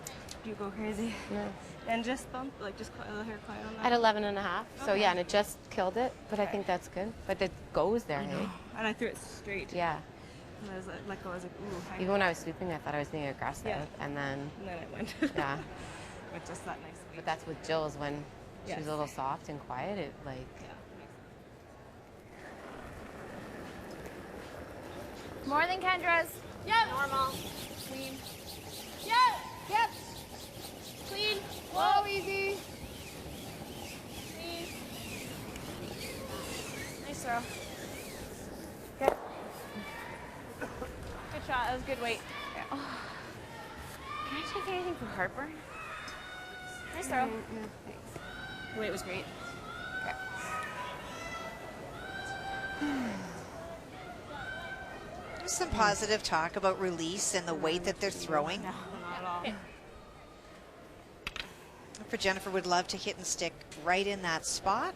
you go crazy? No. And just thump, like just let her climb on that. At 11.5. So yeah, and it just killed it, but I think that's good. But it goes there, hey? And I threw it straight. Yeah. And I was like, I was like, ooh. Even when I was sweeping, I thought I was being aggressive, Yeah. and then And then I went. yeah. With just that nice But that's with Jill's when she was Yes. a little soft and quiet. It like. More than Kendra's. Yep. Normal. Clean. Yep. Clean. Whoa, easy. Clean. Nice throw. Good. Good shot. That was good weight. Yeah. Oh. Can I take anything for heartburn? Nice throw. No, thanks. The weight was great. There's some positive talk about release and the weight that they're throwing. No, not at all. For Jennifer, would love to hit and stick right in that spot.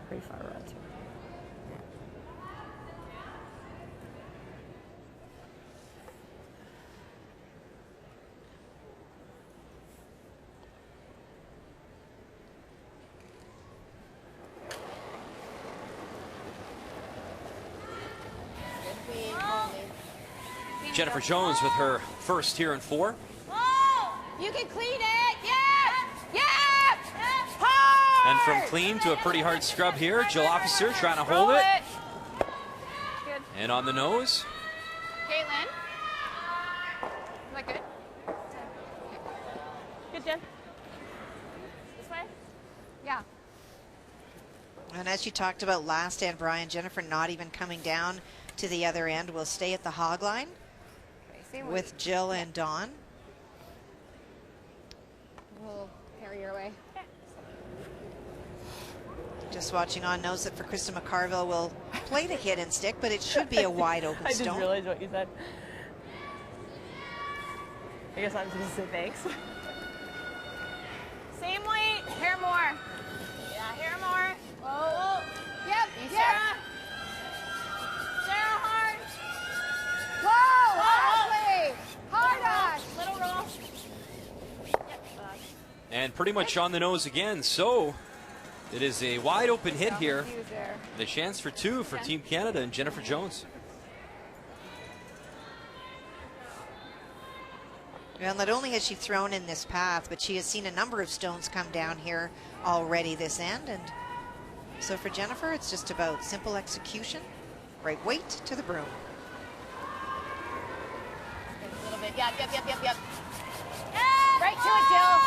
Pretty far right too. Jennifer Jones with her first here in 4. You can clean it. Yep. And from clean to a pretty hard scrub here. Jill Officer trying to hold it. Good. And on the nose. Caitlin. Is that good? Good, Jen. This way? Yeah. And as you talked about last end, Brian, Jennifer not even coming down to the other end, will stay at the hog line with Jill and Dawn. We'll carry your way. Just watching on knows that for Krista McCarville will play the hit and stick, but it should be a wide open I stone. didn't realize what you said. I guess I'm supposed to say thanks. Same weight. Hair more. Yeah, hair more. Oh. Yep. Sarah. Sarah, hard. Whoa, Whoa. Ashley. Hard Ash. Little roll. And pretty much on the nose again. So it is a wide open hit here. He was there. The chance for 2 for Team Canada and Jennifer Jones. Well, not only has she thrown in this path, but she has seen a number of stones come down here already this end. And so for Jennifer, it's just about simple execution, right weight to the broom. A little bit. Yep. Right to it, Jill.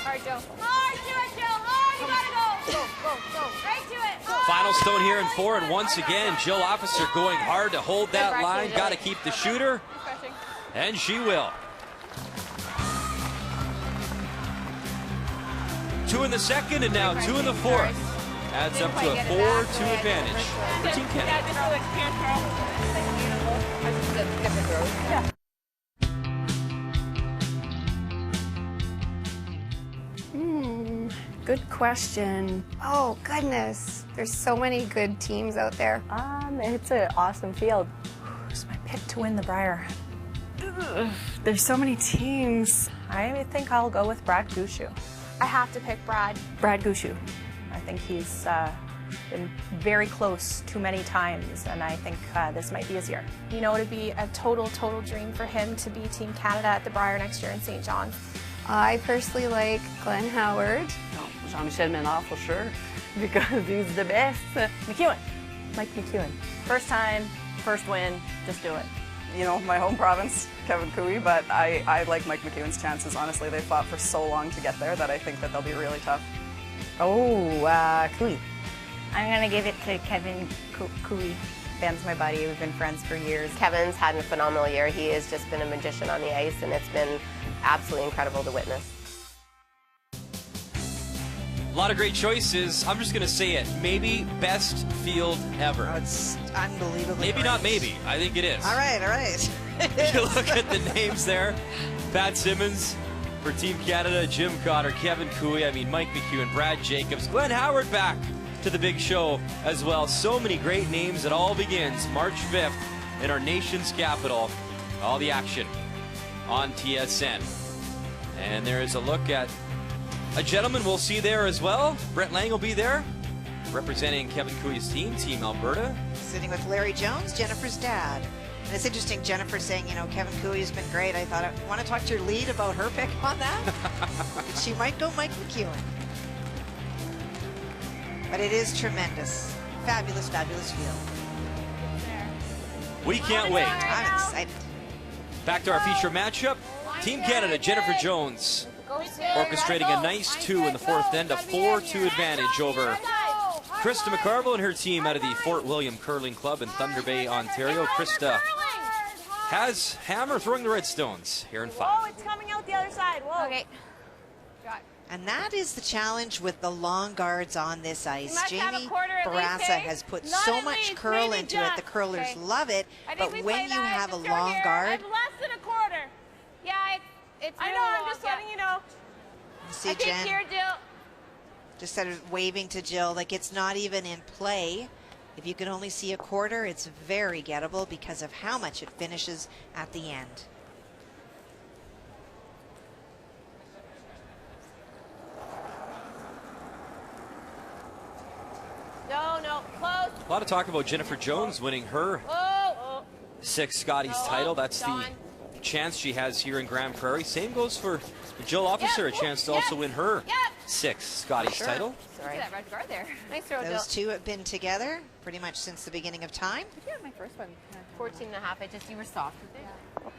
Hard, Joe. Hard to it, Jill. Hard. You gotta go. Go. Right to it. Final stone here in 4, and once again, Jill Officer going hard to hold that line. Got to keep the shooter, and she will. 2 in the second, and now 2 in the fourth. Adds up to a 4-2 advantage for Team Canada. Good question. Oh, goodness. There's so many good teams out there. It's an awesome field. Who's my pick to win the Brier? Ugh, there's so many teams. I think I'll go with Brad Gushu. I have to pick Brad. Brad Gushu. I think he's been very close too many times, and I think this might be his year. You know, it'd be a total dream for him to be Team Canada at the Brier next year in St. John's. I personally like Glenn Howard. Oh, Jean-Michel Ménard for sure, because he's the best. McEwen. Mike McEwen. First time, first win, just do it. You know, my home province, Kevin Cooey, but I like Mike McEwen's chances. Honestly, they fought for so long to get there that I think that they'll be really tough. Oh, Cooey. I'm going to give it to Kevin Cooey. Ben's my buddy. We've been friends for years. Kevin's had a phenomenal year. He has just been a magician on the ice, and it's been absolutely incredible to witness. A lot of great choices. I'm just going to say it. Maybe best field ever. Oh, it's unbelievable. Maybe not maybe. I think it is. All right, all right. You look at the names there. Pat Simmons for Team Canada, Jim Cotter, Kevin Cooey, Mike McEwen, Brad Jacobs, Glenn Howard back to the big show as well. So many great names. It all begins March 5th in our nation's capital. All the action on TSN. And there is a look at a gentleman we'll see there as well. Brett Lang will be there, representing Kevin Cooey's team, Team Alberta. Sitting with Larry Jones, Jennifer's dad. And it's interesting, Jennifer saying, you know, Kevin Cooey's been great. I thought, I want to talk to your lead about her pick on that. But she might go Mike McEwen. But it is tremendous. Fabulous, fabulous field. We can't wait. I'm excited. Back to our feature matchup. Team Canada, Jennifer Jones, orchestrating a nice 2 in the fourth end, a 4-2 advantage over Krista McCarville and her team out of the Fort William Curling Club in Thunder Bay, Ontario. Krista has Hammer throwing the Redstones here in 5. Oh, it's coming out the other side. Whoa. Okay. And that is the challenge with the long guards on this ice. Jamie quarter at least, Barassa eh? has put Not so at much least, curl maybe into it. just. The curlers Okay. love it. I think But we when play you that. have a It's long here. guard, It's less than a quarter. Yeah, it's I really know, I'm long, just yeah. letting you know. see I think Jen here, Jill. just started waving to Jill like it's not even in play. If you can only see a quarter, it's very gettable because of how much it finishes at the end. No, close. A lot of talk about Jennifer Jones winning her Whoa. 6th Scotties title. That's the chance she has here in Grand Prairie. Same goes for Jill Officer, a chance to also win her 6th Scotties title. Sorry. That red guard there. Nice throw, Jill. Those two have been together pretty much since the beginning of time. Yeah, my first one. 14 and a half. You were soft with it.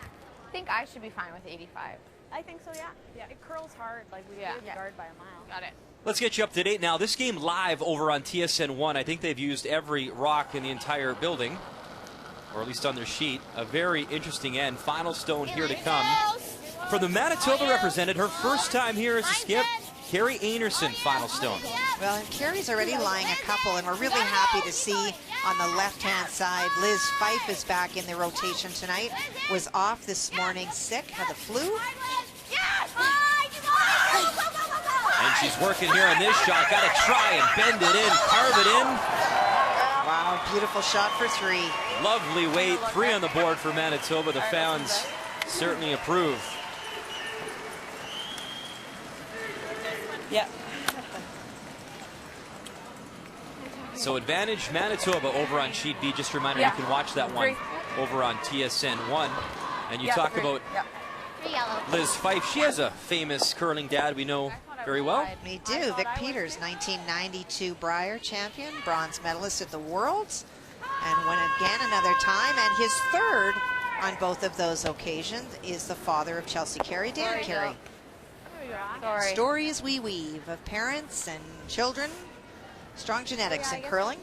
I think I should be fine with 85. I think so, yeah. It curls hard. Like we did the guard by a mile. Got it. Let's get you up to date now. This game live over on TSN 1. I think they've used every rock in the entire building, or at least on their sheet. A very interesting end. Final stone here to come. For the Manitoba represented, her first time here as a skip, Carrie Anerson, final stone. Well, and Carrie's already lying a couple, and we're really happy to see on the left-hand side, Liz Fife is back in the rotation tonight. Was off this morning, sick, had the flu. And she's working here on this shot. Got to try and bend it in, carve it in. Wow, beautiful shot for 3. Lovely weight, 3 on the board for Manitoba. The fans certainly approve. Yeah. So advantage Manitoba over on sheet B. Just a reminder, you can watch that one over on TSN 1. And you talk about Liz Fife. She has a famous curling dad we know very well. We do. Vic Peters, 1992 Brier champion, bronze medalist at the Worlds, and won again another time. And his third on both of those occasions is the father of Chelsea Carey, Dan Carey. Stories we weave of parents and children, strong genetics in curling.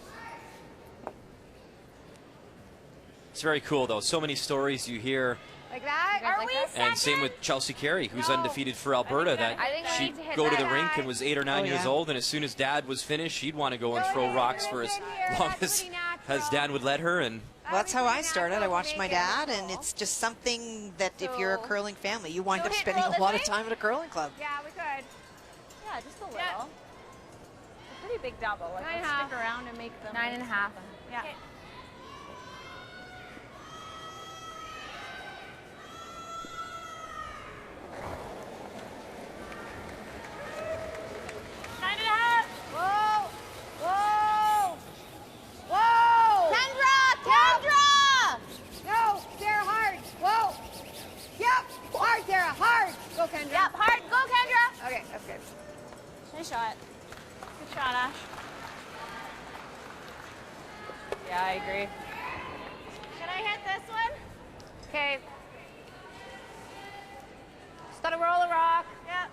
It's very cool, though. So many stories you hear. Like that? Are we And same with Chelsea Carey, who's undefeated for Alberta. That she'd go to the rink and was 8 or 9 years old, and as soon as Dad was finished, she'd want to go and throw rocks for as long as Dad would let her. And well, that's how I started. I watched my dad, and it's just something that if you're a curling family, you wind up spending a lot of time at a curling club. Yeah, we could. Yeah, just a little. It's a pretty big double. Like, 9.5. stick around and make them. 9.5. Yeah. a shot. Good shot, Ash. Yeah, I agree. Can I hit this one? Okay. Just gotta roll a rock. Yep.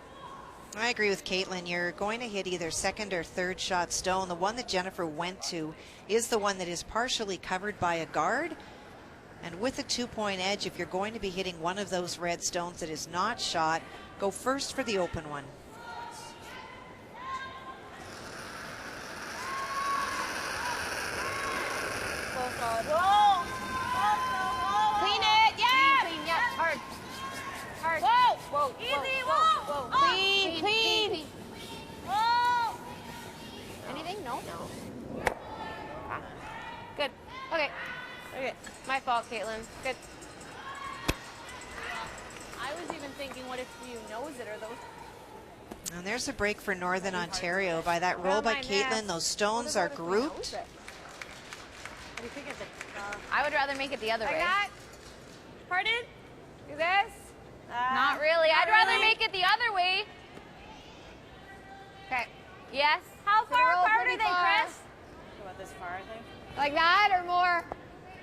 I agree with Caitlin. You're going to hit either second or third shot stone. The one that Jennifer went to is the one that is partially covered by a guard. And with a 2-point edge, if you're going to be hitting one of those red stones that is not shot, go first for the open one. Whoa! Clean it, yeah! Clean, yeah, hard. Hard. Whoa! Whoa, Easy, whoa, whoa! whoa. Clean, clean. Whoa! Anything? No? Ah. Good. Okay. Okay. My fault, Caitlin. Good. I was even thinking, what if you nose it or those? And there's a break for Northern Ontario by that roll by Caitlin. Those stones are grouped. What do you think of it? I would rather make it the other way. Pardon? Do this? Not really. I'd rather make it the other way. Okay. Yes. How So far roll apart pretty are they, far. Chris? About this far, I think. Like that or more?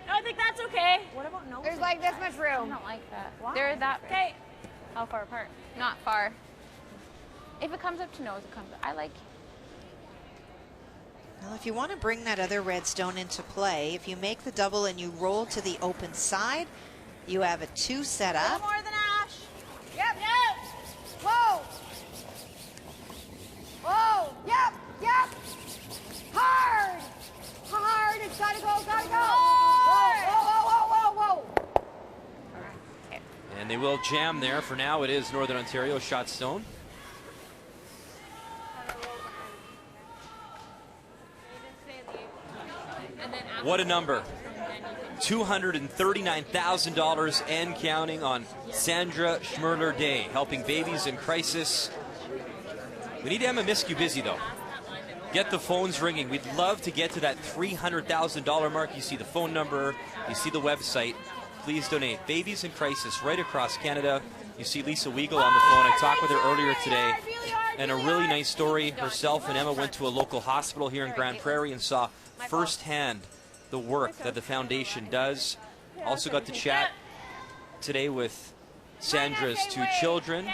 No, I think that's okay. What about nose? There's like this much room. I don't like that. Why? They're that. Okay. How far apart? Not far. If it comes up to nose, it comes up. I like. Well, if you want to bring that other red stone into play, if you make the double and you roll to the open side, you have a 2 set A up. little more than Ash. Yep. Yep. Whoa. Whoa. Yep. Yep. Hard. Hard. It's gotta go. Gotta go. Hard. Whoa. Whoa. Whoa. Whoa. Whoa. Okay. And they will jam there. For now, it is Northern Ontario shot stone. What a number. $239,000 and counting on Sandra Schmerler Day, helping babies in crisis. We need Emma Miskew busy, though. Get the phones ringing. We'd love to get to that $300,000 mark. You see the phone number. You see the website. Please donate. Babies in crisis right across Canada. You see Lisa Weigel on the phone. I talked with her earlier today. And a really nice story. Herself and Emma went to a local hospital here in Grand Prairie and saw firsthand the work that the foundation does. Also got to chat today with Sandra's 2 children,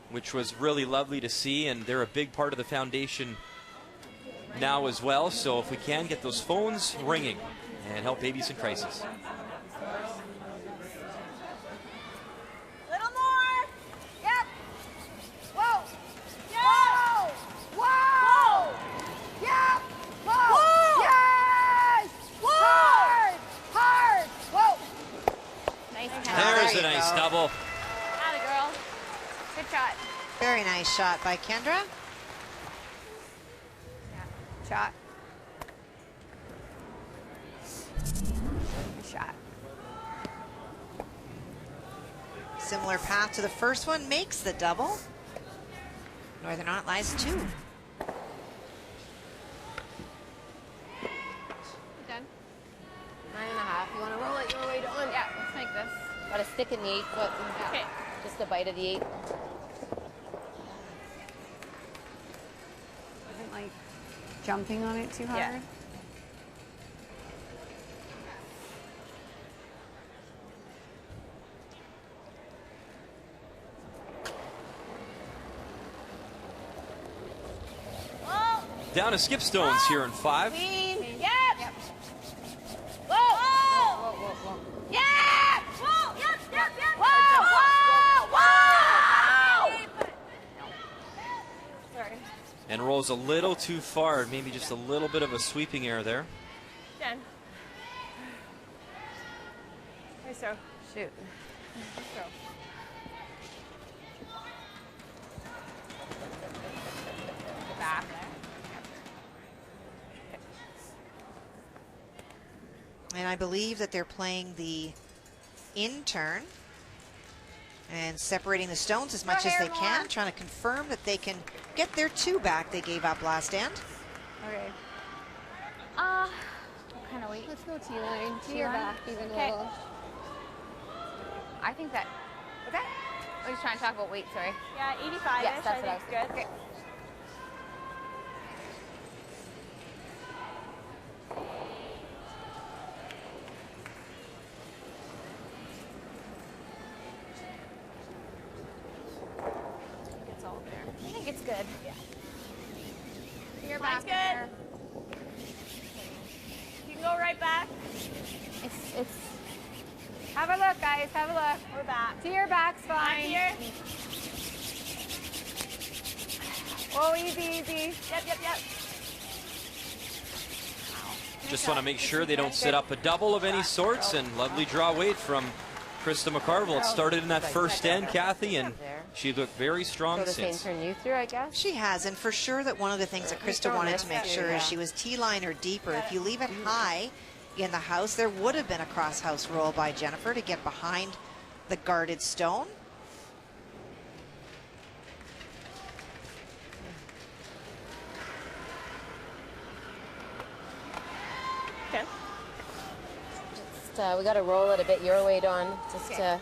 which was really lovely to see, and they're a big part of the foundation now as well. So if we can get those phones ringing and help babies in crisis. Little more. Yep. Whoa. Yeah. Whoa. Whoa. Yep. Whoa. Whoa. Yes. Whoa. Hard. Hard. Whoa. Nice There catch. There's you a nice go. double. Atta girl. Good shot. Very nice shot by Kendra. Shot. Good shot. Similar path to the first one, makes the double. Northern Ont lies 2. Done. 9.5. You want to roll it your way on? Yeah, let's make this. Got to stick in the 8 foot. Okay. Just a bite of the 8. Isn't like jumping on it too hard? Yeah. Down to skip stones here in 5. Clean. Yep. Yep. Whoa. Whoa. Whoa, whoa, whoa. Yep. Whoa. Yep. Yep. Yep. Whoa. Whoa. Whoa. Sorry. And rolls a little too far. Maybe just a little bit of a sweeping error there. Jen. Nice throw. Shoot. Nice throw. Back. And I believe that they're playing the in turn and separating the stones as much as they can, trying to confirm that they can get their 2 back they gave up last end. Okay. Kind of wait. Let's go T-line. To your back even a little. I think that. Okay. I was trying to talk about weight, sorry. Yeah, 85-ish. Yes, that's I what I think was good. okay. good. Yeah. You're Line's back. good. You can go right back. It's. Have a look, guys. Have a look. We're back. To your back's Back fine. here. Oh, easy, easy. Yep. Just want to make sure they don't set up a double of any sorts, and lovely draw weight from Krista McCarville. It started in that first end, Kathy, and she looked very strong So the same since. turn you threw, I guess? She has, and for sure that one of the things that Krista wanted to make sure is she was T-line or deeper. If you leave it high in the house, there would have been a cross-house roll by Jennifer to get behind the guarded stone. Okay. We got to roll it a bit your way, Dawn. Just to get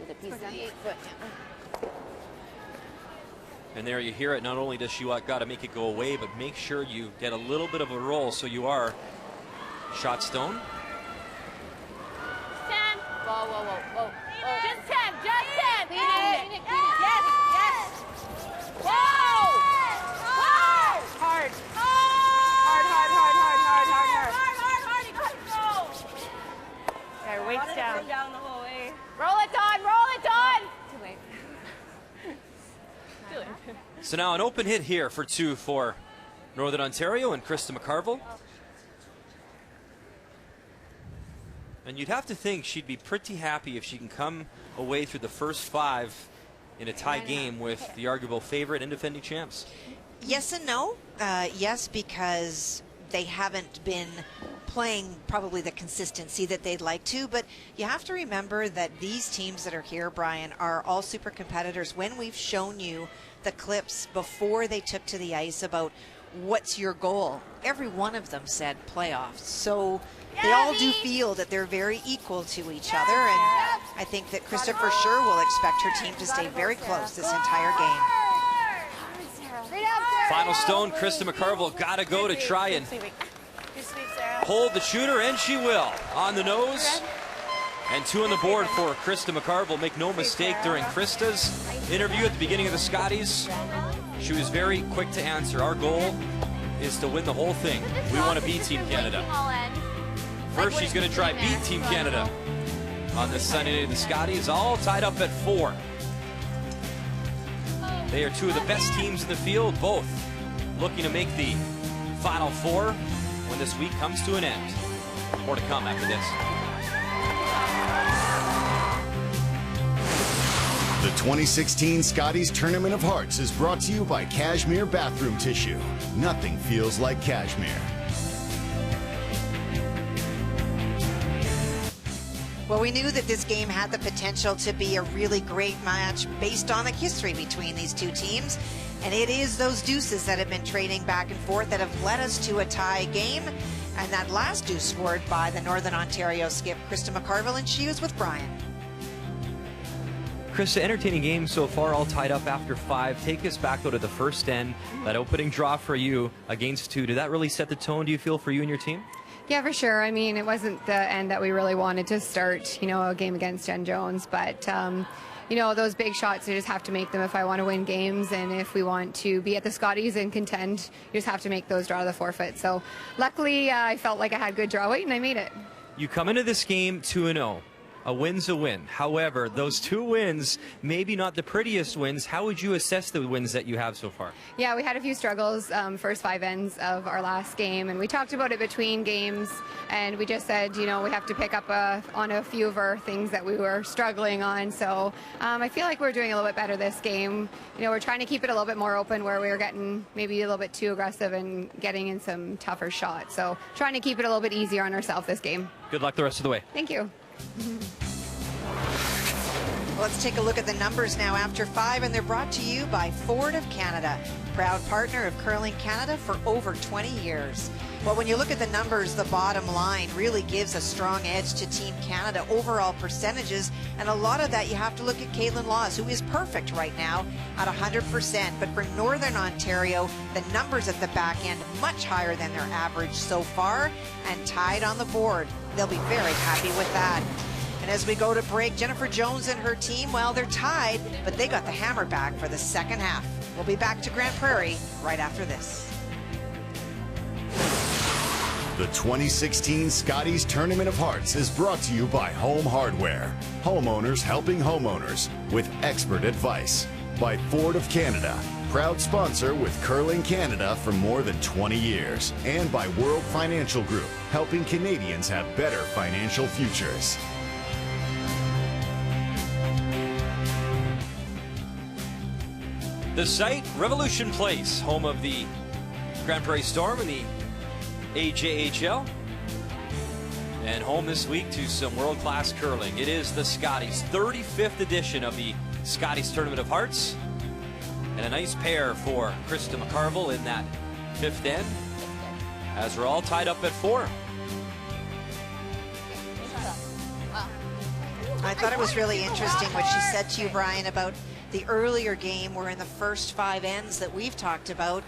a piece of the 8-foot. And there you hear it. Not only does she got to make it go away, but make sure you get a little bit of a roll so you are shot stone. 10. Whoa. Just 10. Clean it. Yes. Whoa. Hard. There, weight's down. Down the whole way. Roll it, Dawn. Too late. Too late. So now an open hit here for 2 for Northern Ontario and Krista McCarville. And you'd have to think she'd be pretty happy if she can come away through the first 5 in a tie game with the arguable favorite and defending champs. Yes and no. Yes, because they haven't been playing probably the consistency that they'd like to, but you have to remember that these teams that are here, Brian, are all super competitors. When we've shown you the clips before they took to the ice about what's your goal, every one of them said playoffs. So they all do feel that they're very equal to each other, and I think that Krista for sure will expect her team to stay very close this entire game. Final stone, Krista McCarville got to go to try and hold the shooter, and she will. On the nose, and 2 on the board for Krista McCarville. Make no mistake, during Krista's interview at the beginning of the Scotties, she was very quick to answer. Our goal is to win the whole thing. We want to beat Team Canada. First, she's going to try beat Team Canada on this Sunday night of the Scotties, all tied up at 4. They are 2 of the best teams in the field, both looking to make the Final 4 when this week comes to an end. More to come after this. The 2016 Scotties Tournament of Hearts is brought to you by Cashmere Bathroom Tissue. Nothing feels like cashmere. Well, we knew that this game had the potential to be a really great match based on the history between these two teams. And it is those deuces that have been trading back and forth that have led us to a tie game. And that last deuce scored by the Northern Ontario skip, Krista McCarville, and she was with Brian. Krista, entertaining game so far, all tied up after 5. Take us back, though, to the first end. That opening draw for you against 2. Did that really set the tone, do you feel, for you and your team? Yeah, for sure. I mean, it wasn't the end that we really wanted to start, a game against Jen Jones. But, those big shots, you just have to make them if I want to win games. And if we want to be at the Scotties and contend, you just have to make those draw the forfeit. So luckily, I felt like I had good draw weight and I made it. You come into this game 2-0. A win's a win. However, those 2 wins, maybe not the prettiest wins. How would you assess the wins that you have so far? Yeah, we had a few struggles first 5 ends of our last game, and we talked about it between games, and we just said, we have to pick up on a few of our things that we were struggling on. So I feel like we're doing a little bit better this game. We're trying to keep it a little bit more open where we were getting maybe a little bit too aggressive and getting in some tougher shots. So trying to keep it a little bit easier on ourselves this game. Good luck the rest of the way. Thank you. Let's take a look at the numbers now after 5, and they're brought to you by Ford of Canada, proud partner of Curling Canada for over 20 years. Well, when you look at the numbers, the bottom line really gives a strong edge to Team Canada overall percentages, and a lot of that you have to look at Caitlin Laws, who is perfect right now at 100%. But for Northern Ontario, the numbers at the back end much higher than their average so far, and tied on the board. They'll be very happy with that. And And as we go to break, Jennifer Jones and her team, well, they're tied, but they got the hammer back for the second half. We'll be back to Grande Prairie right after this. The 2016 Scotties Tournament of Hearts is brought to you by Home Hardware. Homeowners helping homeowners with expert advice. By Ford of Canada, proud sponsor with Curling Canada for more than 20 years. And by World Financial Group, helping Canadians have better financial futures. The site, Revolution Place, home of the Grande Prairie Storm and the AJHL. And home this week to some world-class curling. It is the Scotties' 35th edition of the Scotties Tournament of Hearts. And a nice pair for Krista McCarville in that fifth end, as we're all tied up at 4. I thought it was really interesting what she said to you, Brian, about the earlier game where in the first 5 ends that we've talked about,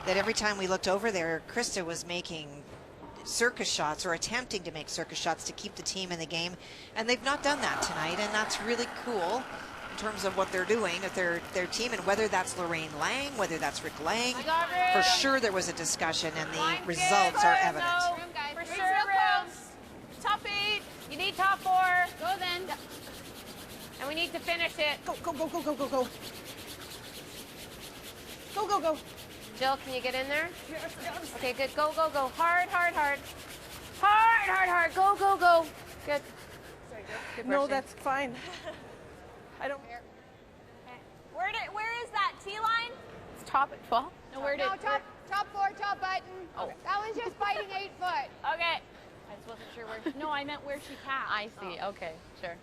that every time we looked over there, Krista was making circus shots or attempting to make circus shots to keep the team in the game. And they've not done that tonight, and that's really cool in terms of what they're doing with their team, and whether that's Lorraine Lang, whether that's Rick Lang. For sure there was a discussion, and the results are evident. For sure, top 8. You need top 4. Go then. And we need to finish it. Go, go, go, go, go, go, go. Go, go, go. Jill, can you get in there? Yes. Okay, good. Go, go, go. Hard, hard, hard. Hard, hard, hard. Go, go, go. Good. Sorry, Good no, brushing. that's fine. I don't. Where is that T-line? It's top at 12. No, top 4, top button. Oh. That was just biting 8 foot. Okay. I just wasn't sure where. No, I meant where she tapped. I see. Okay, sure.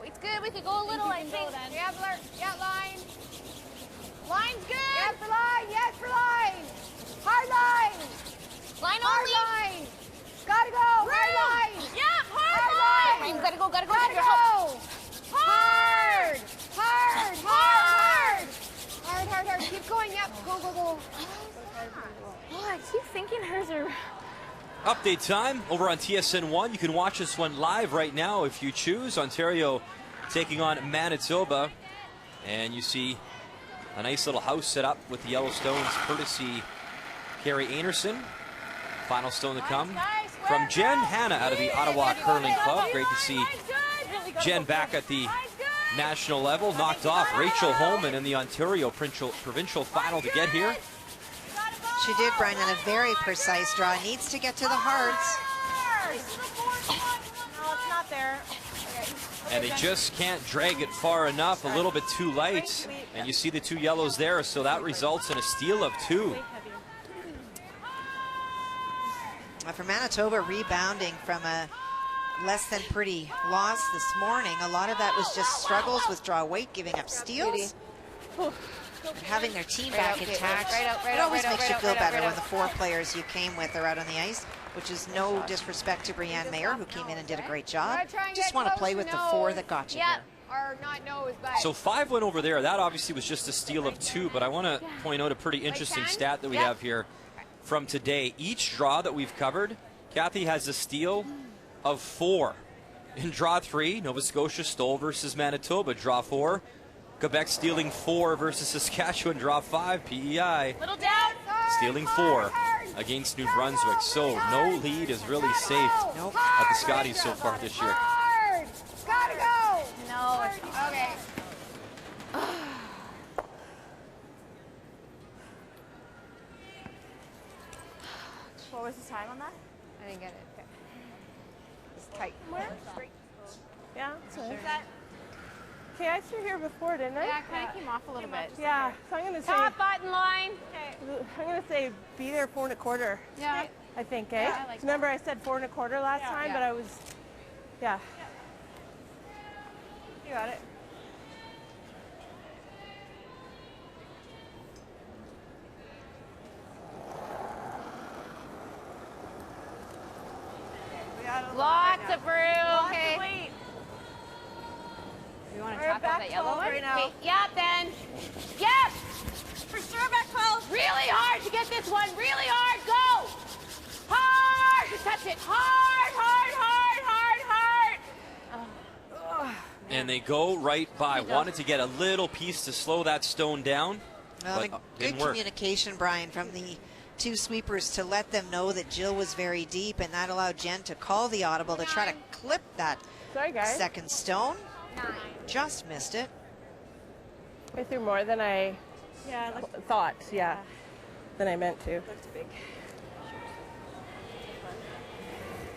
It's good. We could go a little, I think. Yeah, Blur. Yeah, line. Line's good. Yes for line. Yes for line. Hard line. Line Hard only. line. Gotta go. Hard line. Yep, hard line. Gotta go. Gotta go. Gotta go. Hard. Hard. Hard. Hard. Hard. Hard. Keep going. Yep. Go. Go. Go. Oh, I keep thinking hers are. Update time over on TSN1. You can watch this one live right now if you choose. Ontario taking on Manitoba. And you see a nice little house set up with the yellow stones, courtesy Carrie Anderson. Final stone to come from Jen Hanna out of the Ottawa Curling Club. Great to see Jen back at the national level. Knocked off Rachel Holman in the Ontario provincial final to get here. She did, Brian, in a very precise draw. Needs to get to the hearts. No, it's not there. And they just can't drag it far enough, a little bit too light. And you see the 2 yellows there, so that results in a steal of 2. For Manitoba, rebounding from a less than pretty loss this morning, a lot of that was just struggles with draw weight, giving up steals. Having their team back intact, it always makes you feel better when the 4 players you came with are out on the ice, which is no disrespect to Brianne Mayer, who came in and did a great job. Just want to play with the 4 that got you here. Or not nose, but. So 5 went over there. That obviously was just a steal of 2, but I want to point out a pretty interesting stat that we have here from today. Each draw that we've covered, Kathy has a steal of 4. In draw 3, Nova Scotia stole versus Manitoba. Draw 4, Quebec stealing 4 versus Saskatchewan. Draw 5, PEI Little down. stealing 4 against New Brunswick. So no lead is really safe at the Scotties so far this year. Hard. Gotta go. No, okay. What was the time on that? I didn't get it. Okay. It's tight. Where? Yeah. Okay, I threw here before, didn't I? Yeah, kind of came off a little bit. Yeah. So I'm gonna say. Top button line. I'm gonna say be there 4 1/4. Yeah. I think, eh? Yeah, I like Remember I said 4 1/4 last time, but I was, yeah. You got it. Lots of room. Okay. We want to We're tap back out that yellow 12 one? right now. Okay, yep, then. Yep! For sure, back 12. Really hard to get this one. Really hard. Go! Hard to touch it. Hard, hard, hard, hard, hard. And they go right by. Wanted to get a little piece to slow that stone down, Well, but good didn't work. communication, Brian, from the two sweepers to let them know that Jill was very deep, and that allowed Jen to call the audible to try to clip that second stone. Just missed it. I threw more than I thought, than I meant to. Big.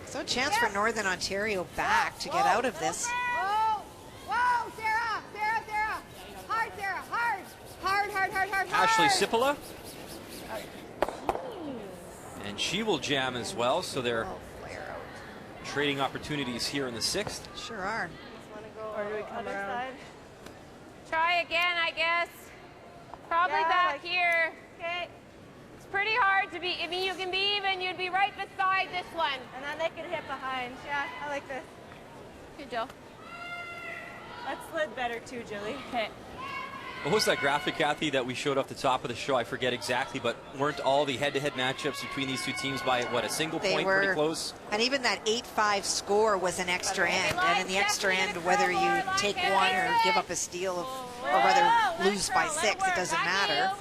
So a chance for Northern Ontario back to get out of this. Whoa! Whoa, Sarah! Sarah, Sarah! Hard, Sarah! Hard! Hard, hard, hard, hard, Ashley hard! Sipola. And she will jam as well, so they're trading opportunities here in the 6th. Sure are. Or do we come around? Try again, I guess. Probably Yeah, back like- here. Okay. It's pretty hard to be, I mean, you can be even. You'd be right beside this one. And then they can hit behind. Yeah, I like this. Good, Jill. That slid better too, Jilly. Okay. What was that graphic, Kathy, that we showed off the top of the show? I forget exactly, but weren't all the head-to-head matchups between these two teams by, what, a single They point, were, pretty close? And even that 8-5 score was an extra end. And in the extra end, whether you take one or give up a steal, or whether lose by 6, it doesn't matter.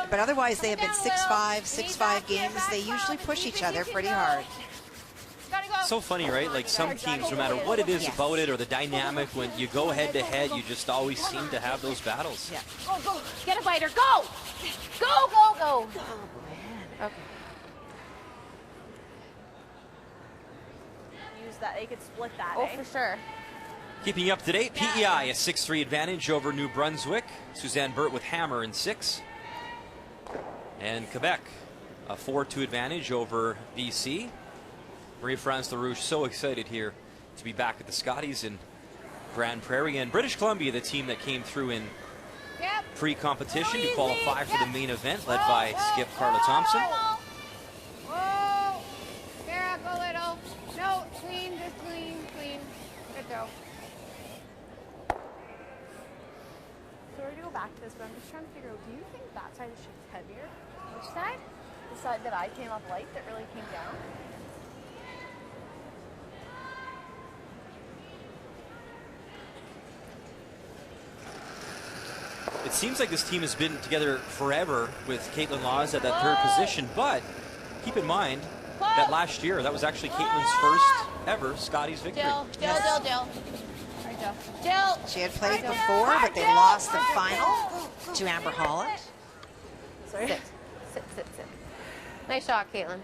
But otherwise, they have been 6-5, 6-5 games. They usually push each other pretty hard. So funny, right? Like some teams, no matter what it is about it or the dynamic, when you go head-to-head, you just always seem to have those battles. Yeah. Go, go. Get a biter. Go! Go, go, go. Okay. Use that. They could split that. Oh, for sure. Keeping you up to date, PEI a 6-3 advantage over New Brunswick. Suzanne Burt with hammer in 6. And Quebec, a 4-2 advantage over BC. Marie-France LaRouche so excited here to be back at the Scotties in Grand Prairie. And British Columbia, the team that came through in pre-competition to qualify for the main event, led by skip Carla Thompson. Whoa! Sarah, go little. No, clean, just clean, clean. Good throw. So we're gonna go back to this, but I'm just trying to figure out, do you think that side is heavier? Which side? The side that I came up light that really came down? It seems like this team has been together forever with Caitlin Laws at that 3rd position, but keep in mind that last year, that was actually Caitlin's first ever Scotties victory. Jill, Jill, Jill, Jill. Sorry, Jill. Jill. She had played before, but they lost the final to Amber Holland. Sorry. Sit, sit, sit, sit. Nice shot, Caitlin.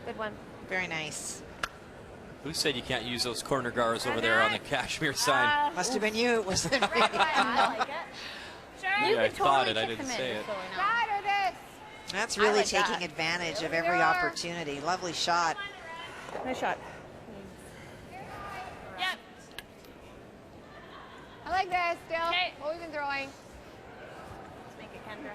Good one. Very nice. Who said you can't use those corner guards over there on the Kashmir side? Must have been you, wasn't it? I like it. Yeah, I thought it, I didn't say it. Batter this! That's really like taking that. advantage of every opportunity. Lovely shot. Nice shot. Yep. I like this still. What we've been throwing. Let's make it Kendra.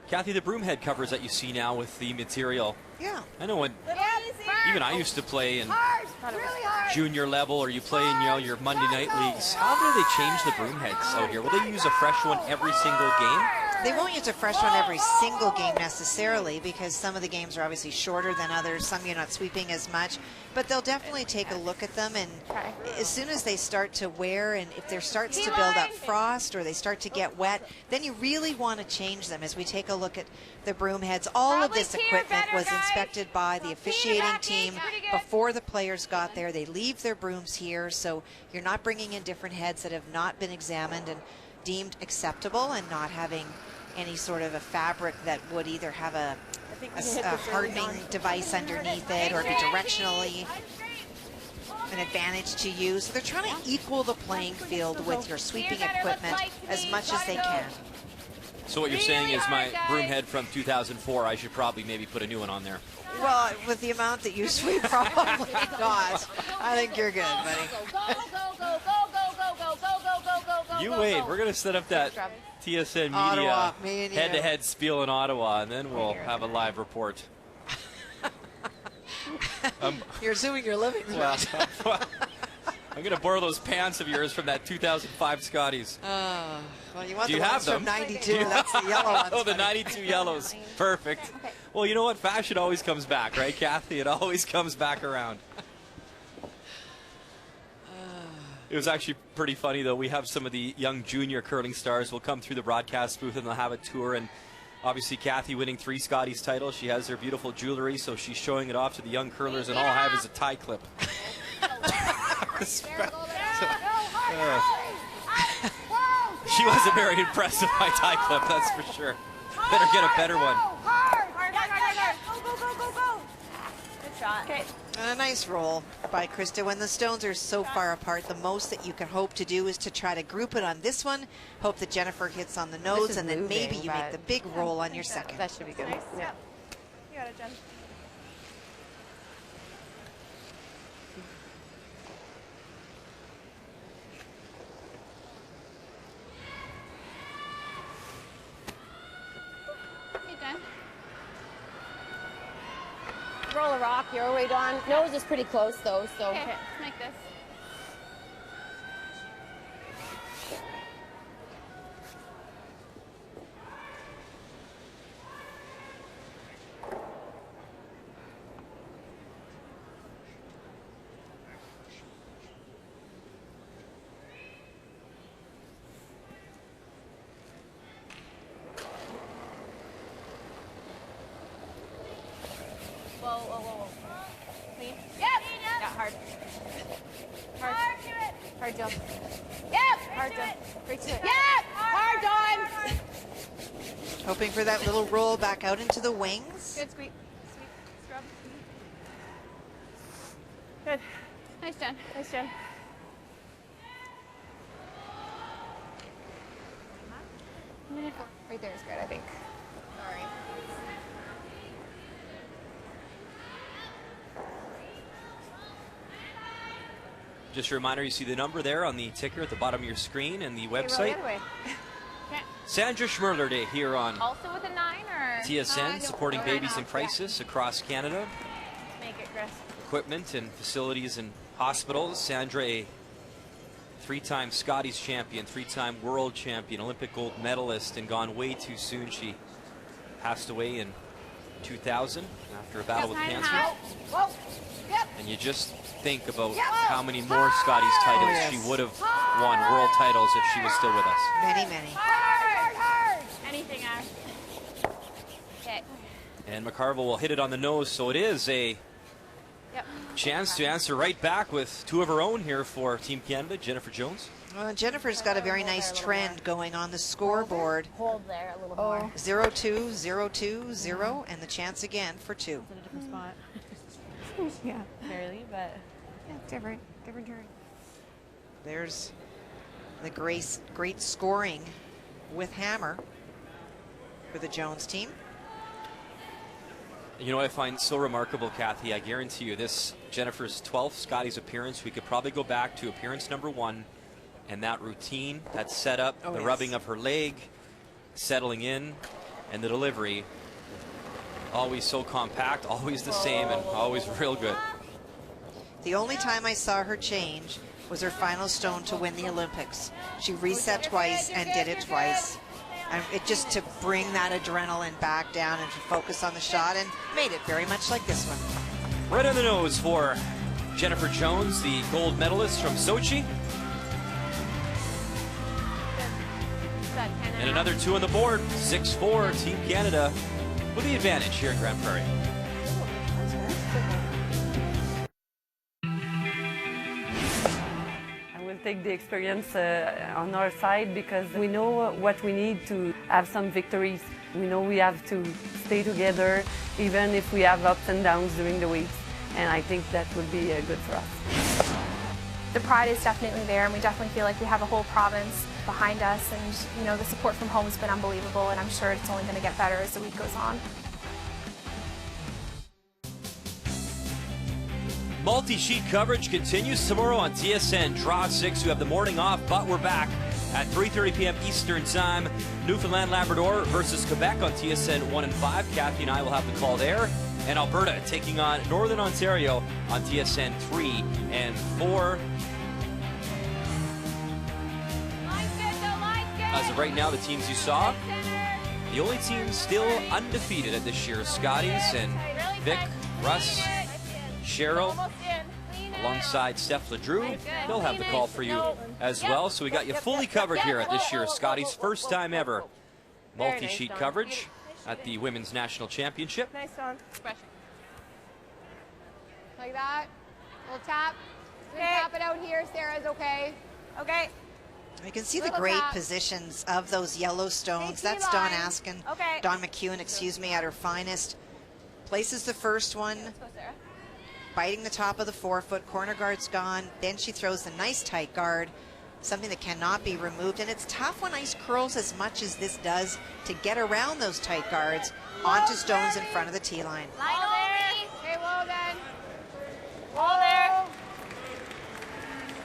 Kathy, the broomhead covers that you see now with the material. Yeah. I know when even I used to play in Hard! Really hard! junior level, or you play in your Monday night leagues. How do they change the broomheads out here? Will they use a fresh one every single game? They won't use a fresh one every single game necessarily, because some of the games are obviously shorter than others. Some you're not sweeping as much, but they'll definitely take a look at them. And as soon as they start to wear, and if there starts to build up frost or they start to get wet, then you really want to change them. As we take a look at the broom heads, all of this equipment was inspected by the officiating team before the players got there. They leave their brooms here, so you're not bringing in different heads that have not been examined and deemed acceptable, and not having any sort of a fabric that would either have a hardening device underneath it or be directionally an advantage to you. So they're trying to equal the playing field with your sweeping equipment as much as they can. So what you're saying is my broomhead from 2004, I should probably maybe put a new one on there. Well, with the amount that you sweep, probably not. I think you're good, buddy. You wait, we're going to set up that TSN Ottawa, me Media and you. head-to-head spiel in Ottawa, and then we'll have a live report. You're assuming your living room. I'm going to borrow those pants of yours from that 2005 Scotties. Well, you want Do you the have ones them? from 92. That's the yellow ones. Oh, the 92 yellows. Perfect. Well, you know what? Fashion always comes back, right, Kathy? It always comes back around. It was actually pretty funny, though. We have some of the young junior curling stars will come through the broadcast booth and they'll have a tour. And obviously, Kathy winning 3 Scotties titles. She has her beautiful jewelry, so she's showing it off to the young curlers, and all I have is a tie clip. She wasn't very impressed with my tie clip, that's for sure. Better get a better one. Good shot. Okay. A nice roll by Krista. When the stones are so far apart, the most that you can hope to do is to try to group it on this one, hope that Jennifer hits on the nose, and then maybe you make the big roll on your second. That should be good. Nice. Yeah. You got it, Jen. Roll a rock your way, Dawn. Nose is pretty close, though, so. Okay, let's make this. Whoa, whoa, whoa, whoa. Clean? Yep. Yeah, hard. Hard. Hard, Jill. Yep. Hard, Jill. Great to it. Yep. Hard, Dawn. Hoping for that little roll back out into the wings. Good squeak. Sweep. Scrub. Good. Nice, Jen. Nice, Jen. Right there is good, I think. Sorry. Just a reminder, you see the number there on the ticker at the bottom of your screen and the Roll the website. other way. Okay. Sandra Schmerler Day here on Also with a 9 or? TSN, supporting babies in crisis across Canada. Make it, Chris. Equipment and facilities and hospitals. Sandra, a 3-time Scotties champion, 3-time world champion, Olympic gold medalist, and gone way too soon. She passed away in 2000 after a battle with cancer. Whoa. Yep. And you just think about how many more Scotties titles she would have won, world titles, if she was still with us. Many, many. Hard. Anything, Ash. Okay. And McCarville will hit it on the nose, so it is a chance to answer right back with 2 of her own here for Team Canada. Jennifer Jones. Well, Jennifer's got a very nice trend going on the scoreboard. Hold there a little more. 0-2, 0-2, 0, and the chance again for 2. In a different spot. Yeah. Barely, but. Yeah, different turn. There's the great scoring with hammer for the Jones team. You know what I find so remarkable, Kathy? I guarantee you this, Jennifer's 12th Scotties appearance, we could probably go back to appearance number 1, and that routine, that setup, the rubbing of her leg, settling in, and the delivery, always so compact, always the same, and always real good. The only time I saw her change was her final stone to win the Olympics. She reset twice and did it twice. And it just to bring that adrenaline back down and to focus on the shot, and made it very much like this one. Right on the nose for Jennifer Jones, the gold medalist from Sochi. And another 2 on the board, 6-4, Team Canada with the advantage here in Grand Prairie. I will take the experience on our side because we know what we need to have some victories. We know we have to stay together even if we have ups and downs during the weeks, and I think that would be good for us. The pride is definitely there, and we definitely feel like we have a whole province behind us, and you know, the support from home has been unbelievable, and I'm sure it's only going to get better as the week goes on. Multi-sheet coverage continues tomorrow on TSN. Draw 6, you have the morning off, but we're back at 3:30 p.m. Eastern Time. Newfoundland Labrador versus Quebec on TSN 1 and 5. Kathy and I will have the call there. and Alberta taking on Northern Ontario on TSN 3 and 4. As of right now, the teams you saw, the only team still undefeated at this year's Scotties, and Vic, Russ, Cheryl, alongside Steph LeDrew, they'll have the call for you as well. So we got you fully covered here at this year's Scotties, first time ever multi-sheet coverage at the Women's National Championship. Nice on. Like that. Little tap. Tap it out here. Sarah's okay. Okay. You can see the great positions of those yellow stones. That's Dawn Askin. Okay. Dawn McEwen, excuse me, at her finest. Places the first one. Biting the top of the forefoot. Corner guard's gone. Then she throws the nice tight guard. Something that cannot be removed. And it's tough when ice curls as much as this does to get around those tight guards onto stones in front of the tee line. Line only. Okay, well then. Wall there.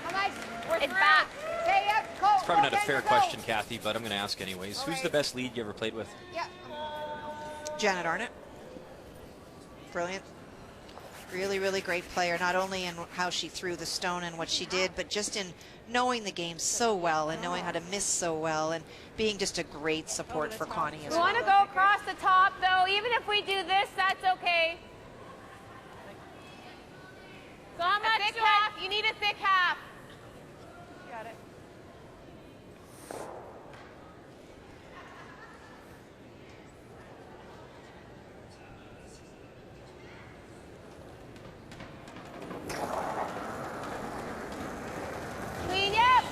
How much? It's back. Okay, yep. Go. It's probably not a fair question, Kathy, but I'm going to ask anyways. Who's the best lead you ever played with? Yeah. Janet Arnott. Brilliant. Really, really great player, not only in how she threw the stone and what she did, but just in knowing the game so well and knowing how to miss so well and being just a great support for Connie as We well. want to go across the top, though. Even if we do this, that's okay. So how much? thick half. You need a thick half. Got it. Clean up.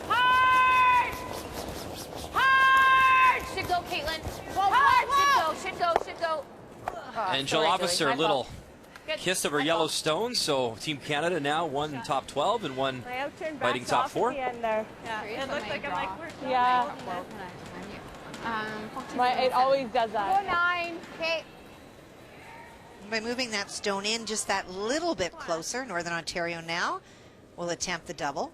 Hard. Hard. Should go, Caitlin. Hard. Should go. And Jill Officer, a little kiss of her yellow stone. So Team Canada now one top 12 and one fighting top 4. Yeah, it looks like I'm like, we're yeah. It always does that. Go 9. Okay. By moving that stone in just that little bit closer, Northern Ontario now will attempt the double.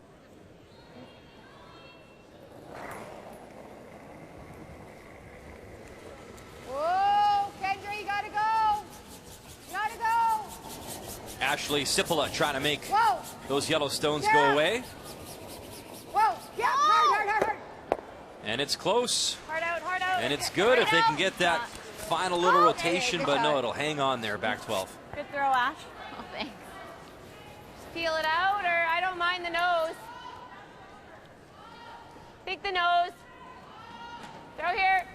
Whoa, Kendra, you gotta go. You gotta go. Ashley Sipola trying to make Whoa. those yellow stones go away. Whoa. Yeah, hard. And it's close. Hard out. And it's good if they can get that final little rotation, but no, it'll hang on there, back 12. Good throw, Ash. Oh, thanks. Feel it out, or I don't mind the nose. Take the nose. Throw here.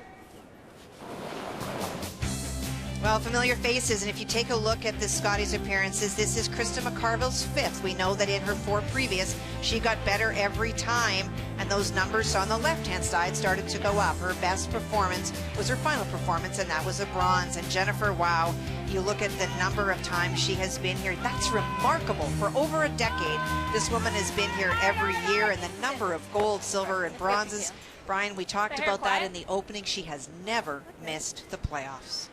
Well, familiar faces, and if you take a look at the Scotties appearances, this is Krista McCarville's 5th. We know that in her 4 previous, she got better every time, and those numbers on the left-hand side started to go up. Her best performance was her final performance, and that was a bronze. And Jennifer, wow, you look at the number of times she has been here. That's remarkable. For over a decade, this woman has been here every year, and the number of gold, silver, and bronzes. Brian, we talked about that in the opening. She has never missed the playoffs.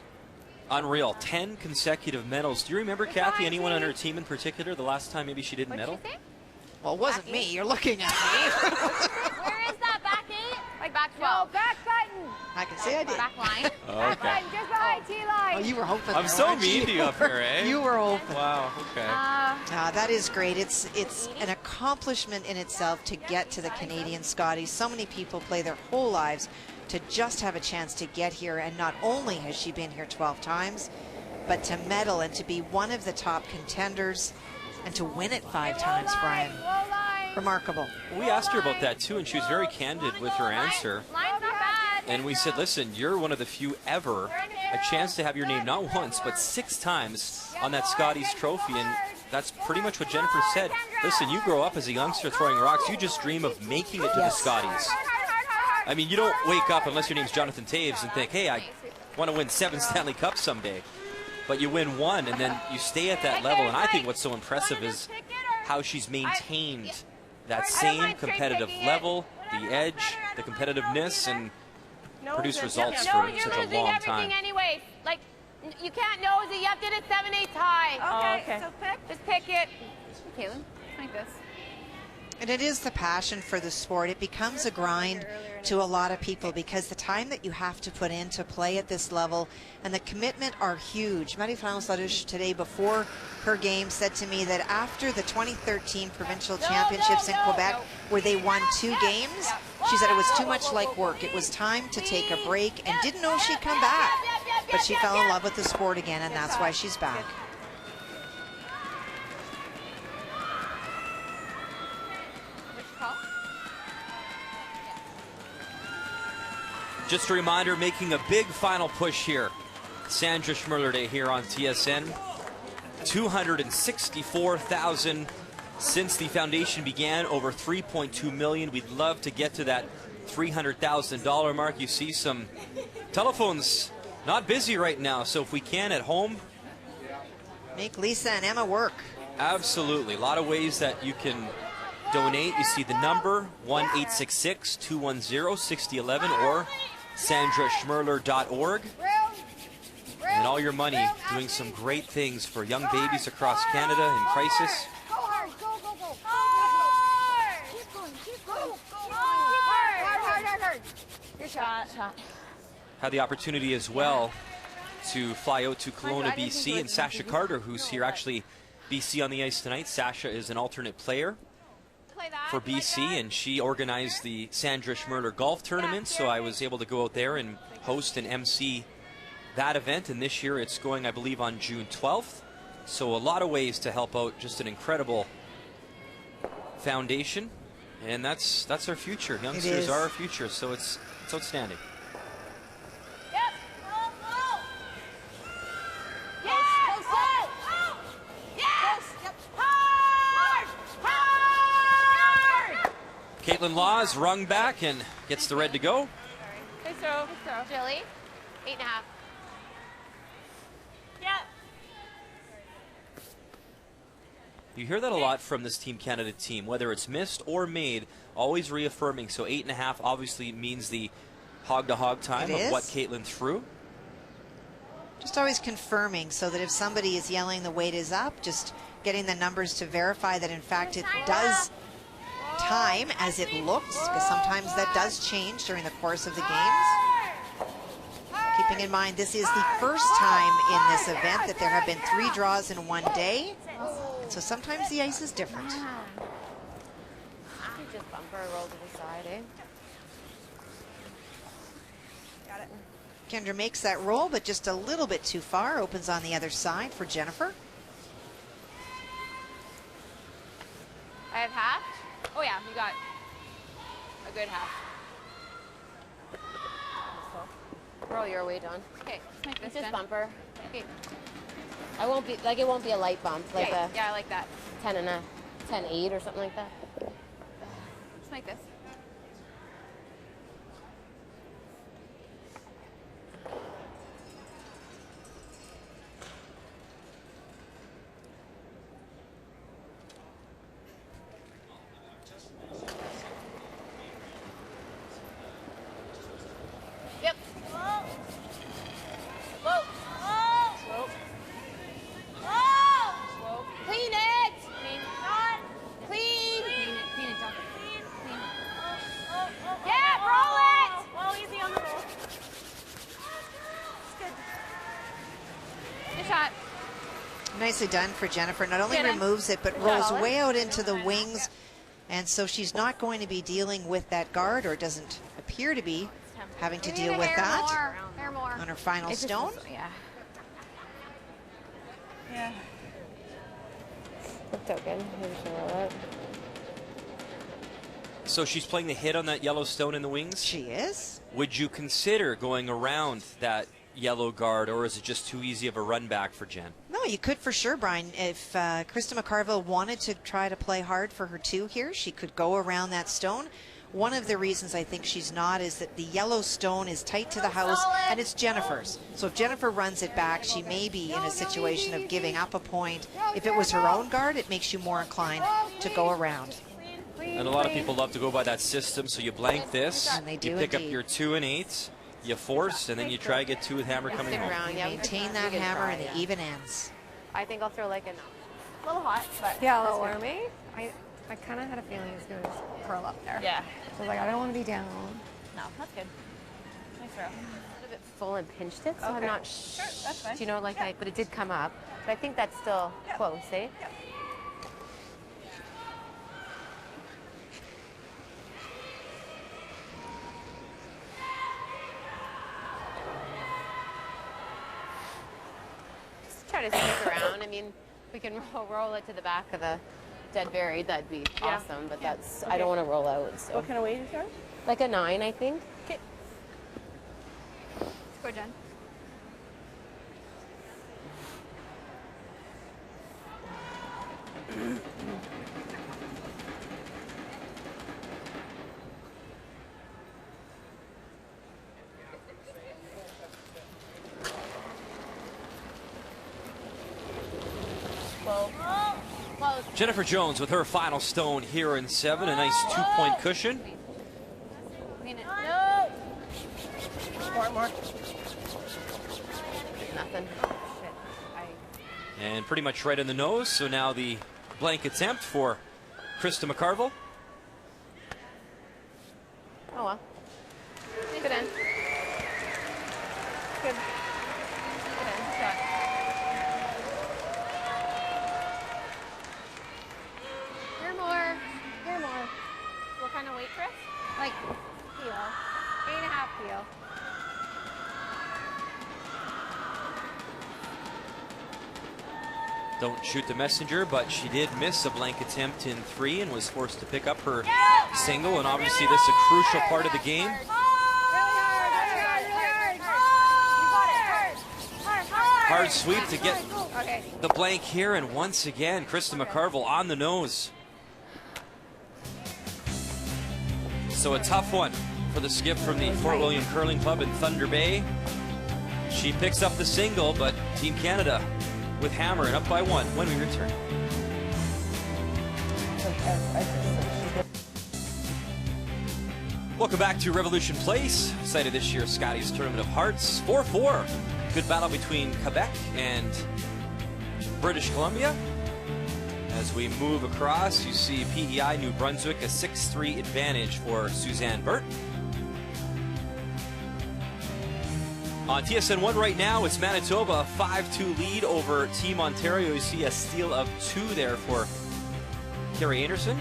Unreal, 10 consecutive medals. Do you remember, Kathy, anyone on her team in particular, the last time maybe she didn't medal? Well, it wasn't me. You're looking at me. Where is that back 8? Like back 12. No, back button. I can say I did. Back line. Back button, just behind T-line. Oh, you were hoping. I'm there, so weren't mean to you up here, eh? You were hoping. Wow, okay. That is great. It's an accomplishment in itself to get to the Canadian Scotties. So many people play their whole lives to just have a chance to get here, and not only has she been here 12 times, but to medal and to be one of the top contenders and to win it 5 times, Brian. Remarkable. We asked her about that too, and she was very candid with her answer. Line's not bad. And we said, listen, you're one of the few ever a chance to have your name not once, but 6 times on that Scotties trophy. And that's pretty much what Jennifer said. Listen, you grow up as a youngster throwing rocks, you just dream of making it to the Scotties. I mean, you don't wake up unless your name's Jonathan Taves and think, hey, I want to win 7 Stanley Cups someday. But you win 1, and then you stay at that level. And I think what's so impressive is how she's maintained that same competitive level, the edge, the competitiveness, and produce results for such a long time. Anyway, like, you can't nose it. You have to hit it 7/8 high. Okay. So pick. Just pick it. Caitlin, like this. And it is the passion for the sport. It becomes a grind to a lot of people because the time that you have to put in to play at this level and the commitment are huge. Marie-France Larouche today before her game said to me that after the 2013 provincial championships in Quebec where they won 2 games, she said it was too much like work. It was time to take a break and didn't know she'd come back. But she fell in love with the sport again, and that's why she's back. Just a reminder, making a big final push here. Sandra Schmirler Day here on TSN. 264,000 since the foundation began, over 3.2 million. We'd love to get to that $300,000 mark. You see some telephones not busy right now, so if we can at home, make Lisa and Emma work. Absolutely. A lot of ways that you can donate. You see the number 1-866-210-6011 or sandraschmirler.org. And all your money doing some great things for young babies across Canada in crisis. Go hard, go, go, go. Hard. Keep going, keep going. Go hard. Good shot. Had the opportunity as well to fly out to Kelowna, BC, and Sasha Carter, who's here actually BC on the ice tonight. Sasha is an alternate player for BC, and she organized the Sandra Schmirler Golf Tournament, so I was able to go out there and host and MC that event, and this year it's going, I believe, on June 12th. So a lot of ways to help out, just an incredible foundation, and that's our future. Youngsters are our future, so it's outstanding. Caitlin Laws rung back and gets the red to go. Hey, so Jilly, 8.5. Yeah. You hear that a lot from this Team Canada team, whether it's missed or made, always reaffirming. So 8.5 obviously means the hog-to-hog time of what Caitlin threw. Just always confirming so that if somebody is yelling the weight is up, just getting the numbers to verify that in fact it does time as it looks, because sometimes that does change during the course of the games. Keeping in mind this is the first time in this event that there have been 3 draws in one day, so sometimes the ice is different. Just bumper roll to the side, eh? Got it. Kendra makes that roll, but just a little bit too far. Opens on the other side for Jennifer. I have half. Oh yeah, you got a good half. Roll your way, Dawn. Okay, It's just bumper. Okay. I won't be like, it won't be a light bump, like yeah, I like that. 10-8 or something like that. Just like this. Yep. Whoa. Whoa. Whoa. Whoa. Whoa. Clean it. Clean. Not. Clean. Clean it. Clean it, Doc. Clean. Clean. Yeah, roll it. Well, easy on the roll. Good. Good shot. Nicely done for Jennifer. Not only Get him. removes it, but rolls way out into the wings. And so she's not going to be dealing with that guard, or doesn't appear to be having to deal with that Hair more. on her final stone. Yeah. Yeah. Token. So she's playing the hit on that yellow stone in the wings? She is. Would you consider going around that yellow guard, or is it just too easy of a run back for Jen? No, you could for sure, Brian. If Krista McCarville wanted to try to play hard for her 2 here, she could go around that stone. One of the reasons I think she's not is that the yellow stone is tight to the house, and it's Jennifer's. So if Jennifer runs it back, she may be in a situation of giving up a point. If it was her own guard, it makes you more inclined to go around. And a lot of people love to go by that system, so you blank this, And they do you pick up indeed. your 2 and 8s, you force, and then you try to get 2 with hammer coming home. You maintain that hammer and the even ends. I think I'll throw like a little hot, but Yeah, a little warmy. I kind of had a feeling it was going to just curl up there. Yeah. So I was like, I don't want to be down. No, that's good. Nice throw. A little bit full and pinched it, so I'm not sure. That's fine. Do you know, like, but it did come up. But I think that's still close, eh? Yeah. Just try to stick around. I mean, we can roll it to the back of the dead buried. That'd be awesome, but that's, I don't want to roll out. So. What kind of weight is yours? Like a 9, I think. Okay. Go, Jen. Jennifer Jones with her final stone here in 7. A nice 2-point cushion. No. More. Nothing. And pretty much right in the nose. So now the blank attempt for Krista McCarville. Oh well. Good end. Good. Here more. What kind of weight, Chris? Like Kilo. 8.5 kilo. Don't shoot the messenger, but she did miss a blank attempt in 3 and was forced to pick up her single. And obviously this is a crucial part of the game. Hard sweep to get the blank here, and once again, Krista McCarville on the nose. So a tough one for the skip from the Fort William Curling Club in Thunder Bay. She picks up the single, but Team Canada with hammer and up by 1 when we return. Welcome back to Revolution Place, site of this year's Scotties Tournament of Hearts. 4-4. Good battle between Quebec and British Columbia. As we move across, you see PEI New Brunswick, a 6-3 advantage for Suzanne Burt. On TSN 1 right now, it's Manitoba, a 5-2 lead over Team Ontario. You see a steal of 2 there for Carrie Anderson.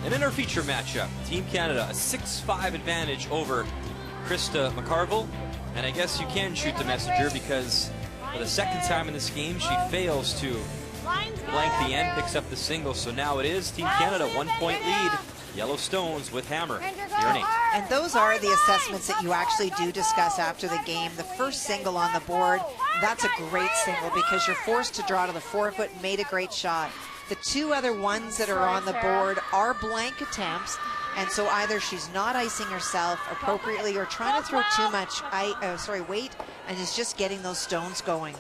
And in our feature matchup, Team Canada, a 6-5 advantage over Krista McCarville. And I guess you can shoot the messenger because for the second time in this game, she fails to blank the end, picks up the single. So now it is Team Canada, 1-point lead. Yellowstones with hammer here in 8. And those are the assessments that you actually do discuss after the game. The first single on the board, that's a great single because you're forced to draw to the forefoot, made a great shot. The 2 other ones that are on the board are blank attempts, and so either she's not icing herself appropriately or trying to throw too much weight and is just getting those stones going.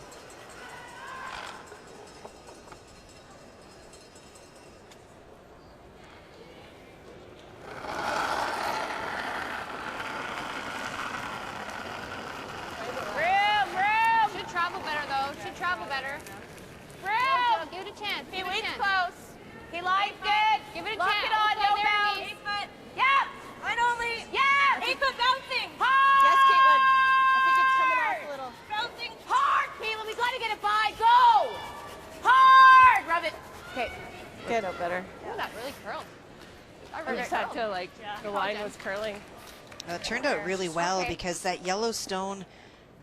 Give it a chance. He waits close. He lies good. Give it a chance. Lock it on. No bounce. 8 foot. Yep. Line only. Yeah. 8 foot bouncing. Hard. Yes, Caitlin. I think it's coming off a little. Bouncing hard, Caitlin. We got to get it by. Go. Hard. Rub it. Okay. Good. Out better. Ooh, that really curled. I just had to, like, the line was curling. It turned out really well because that Yellowstone,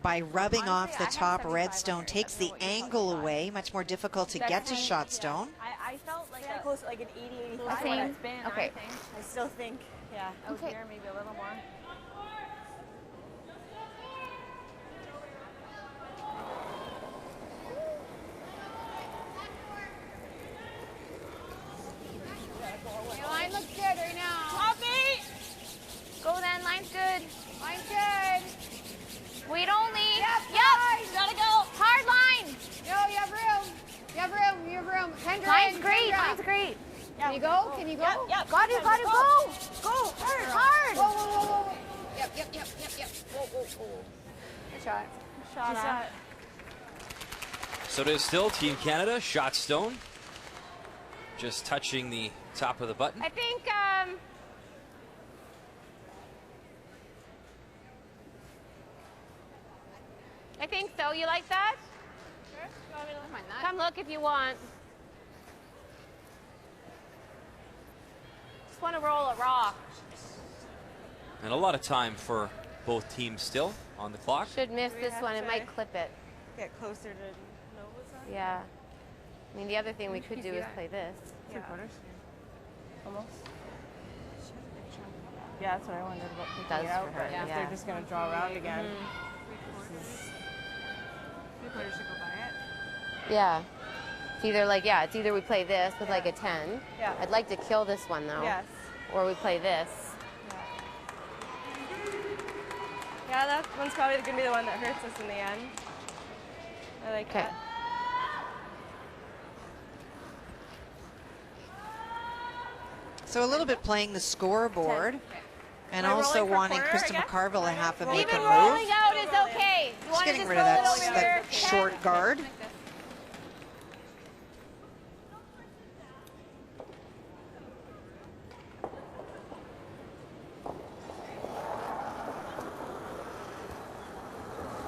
by rubbing off the top redstone, takes the angle away. Much more difficult to get to shot stone. I felt like close, like an 80, 85. Same. It's been, Okay. I still think, yeah, I was there maybe a little more. Your line looks good right now. Copy. Go then. Line's good. Line's good. Wait only. Yep. Gotta go. Hard line. No, you have room. You have room. You have room. Kendra. Line's great. Kendra. Line's great. Can you go? Can you go? Yep. Got it. Got it. Go. Go. Hard. Hard. Whoa, whoa, whoa, whoa. Yep. Whoa, whoa, whoa. Good shot. Shot at. So it is still Team Canada, shot stone. Just touching the top of the button. I think I think so. You like that? Sure. You want me to look? Come look if you want. Just want to roll a rock. And a lot of time for both teams still on the clock. Should miss this one. It might clip it. Get closer to Nova's side. Yeah. I mean, the other thing we could do is play this. Yeah. Almost. Yeah, that's what I wondered about It picking does it out, for her, but if yeah. they're just going to draw around again. Three-quarters should go by it. Yeah. It's either like, yeah, it's either we play this with like a 10. Yeah. I'd like to kill this one though. Yes. Or we play this. Yeah, that one's probably going to be the one that hurts us in the end. I like that. So a little bit playing the scoreboard and also wanting Krista McCarville a half a make a Even move. rolling out is okay. You Just want to getting just rid of roll it that, over here. that short guard.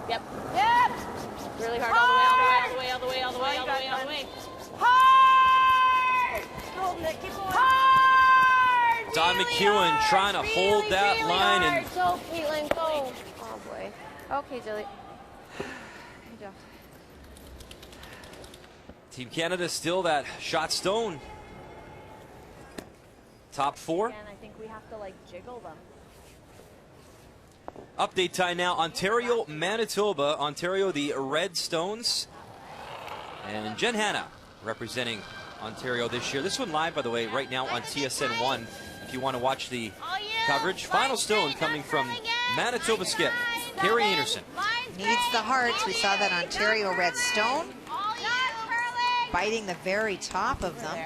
Yep. Yep. Really hard all the way, all the way, all the way, all the way, all the way, all the way. Hard! Hold it, keep going. Hard! Don McEwen trying to hold that line and Go, Caitlin, go. Oh boy. Okay, Julie. Good job. Team Canada still that shot stone. Top four. And I think we have to like jiggle them. Update time now. Ontario, Manitoba. Ontario, the Red Stones. And Jen Hanna representing Ontario this year. This one live, by the way, right now on TSN 1. If you want to watch the coverage. Final stone coming from Manitoba skip, Carrie Anderson. Needs the hearts. We saw that Ontario Red Stone biting the very top of them.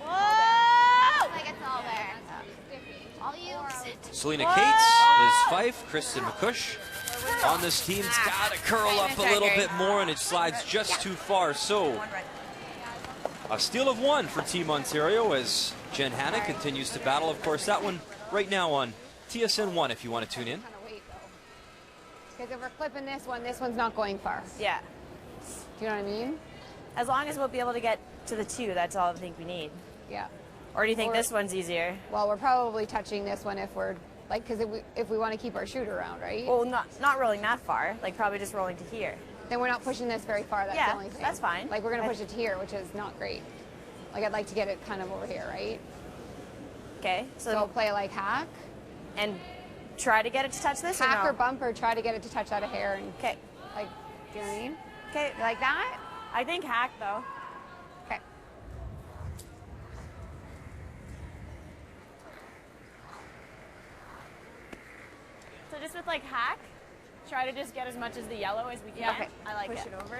Whoa! Like it's all there. All you. Selena Cates, Liz Fife, Kristen McCush on this team. It's got to curl up a little bit more, and it slides just too far. So a steal of one for Team Ontario as Jen Hanna continues to battle. Of course, that one right now on TSN 1 if you want to tune in. Because if we're clipping this one's not going far. Yeah. Do you know what I mean? As long as we'll be able to get to the 2, that's all I think we need. Yeah. Or do you think this one's easier? Well, we're probably touching this one if we're, like, because if we want to keep our shoot around, right? Well, not rolling that far. Like, probably just rolling to here. Then we're not pushing this very far, that's Yeah, the only thing. that's fine. Like, we're going to push it to here, which is not great. Like, I'd like to get it kind of over here, right? Okay. So we'll play like hack. And try to get it to touch this hack or no? or bump or try to get it to touch that hair. And okay. Like, do you know what I mean? Okay. You like that? I think hack, though. Okay. So just with like hack, try to just get as much as the yellow as we can. Okay. I like Push it over.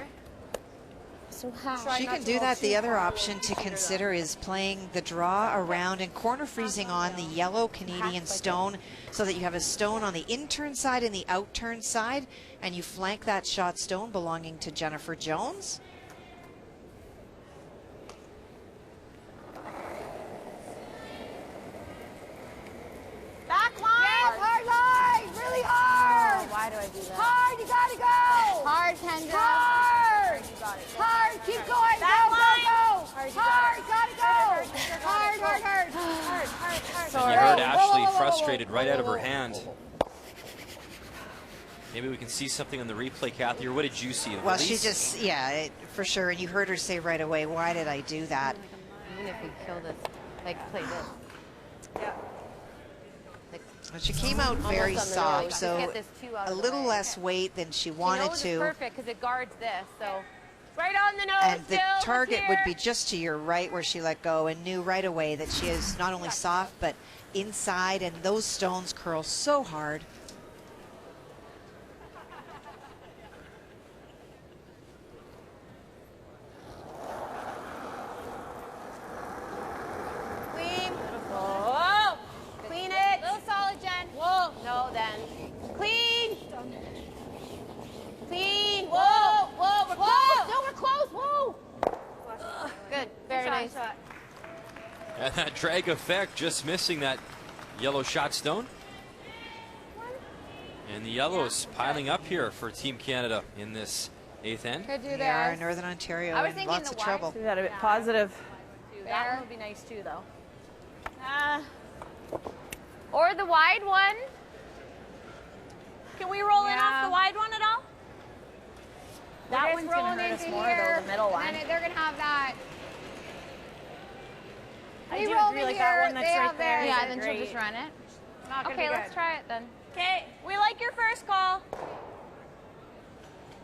So how? She can do that. The other option to consider is playing the draw around and corner freezing on the yellow Canadian stone so that you have a stone on the in-turn side and the out-turn side, and you flank that shot stone belonging to Jennifer Jones. Back line! Yes, hard line! Really hard! Why do I do that? Hard, you gotta go! Hard, Kendra. Hard! You got it. Hard, keep going! Back Go, line. go, go! Hard, Hard, gotta go! Hard, hard, hard! Hard, hard, hard. And you heard Ashley frustrated right out of her hand. Maybe we can see something on the replay, Kathy, or what did you see? Well, she just, yeah, for sure. And you heard her say right away, why did I do that? Even if we kill this, like play this. Yeah. But she came out very Almost on the soft, nose. so Just get this 2 out a of the little way. less weight than she She wanted knows to. it's perfect because it guards this. So right on the nose. And the still, target here. would be just to your right where she let go, and knew right away that she is not only soft but inside, and those stones curl so hard. Clean. Whoa. Clean it. Little solid, Jen. Whoa. No, then. Clean. Clean. Whoa. Whoa. We're close. No, we're close. Whoa. Good. Very nice. And that drag effect, just missing that yellow shot stone. And the yellows piling up here for Team Canada in this 8th end. Could do They this. are Northern Ontario I was in thinking lots the of trouble. Do that a bit positive. That one would be nice too, though. Or the wide one. Can we roll in off the wide one at all? That one's rolling gonna hurt us into more, here, though, the middle one. And then they're going to have that. I We do roll agree, in like here, that one that's they right have there. theirs. Yeah, then she'll just run it. Not gonna Okay, be let's good. try it then. Okay, we like your first call.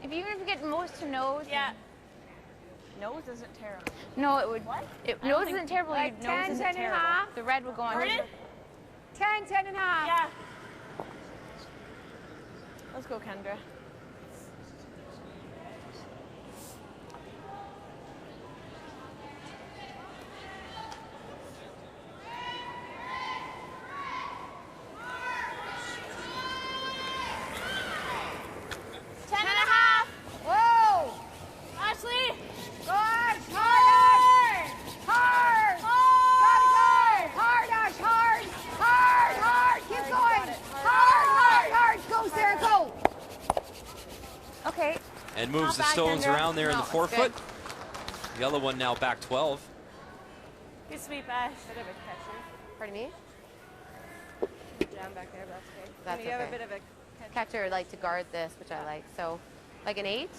If you even get nose to nose. Yeah. Nose isn't terrible. No, it would. What? Nose isn't terrible. Like Nose 10, isn't 10 and a terrible. half. The red will go on. Pardon? 10, 10 and a half. Yeah. Let's go, Kendra. Whoa! Ashley! Hard! Hard! Hard! Hard! Hard, Ash! Hard! Hard! Hard! Keep going! Hard! Hard! Hard! Go, Sarah, go! Okay. And moves the Not bad, stones Kendra. around there in No, the it's forefoot. good. The other one now back 12. Good sweep, Ash. Bit of a catcher. Pardon me? Down back there, but that's okay. That's You have a okay. bit of a catcher. Catcher like to guard this, which I like. So, like an 8?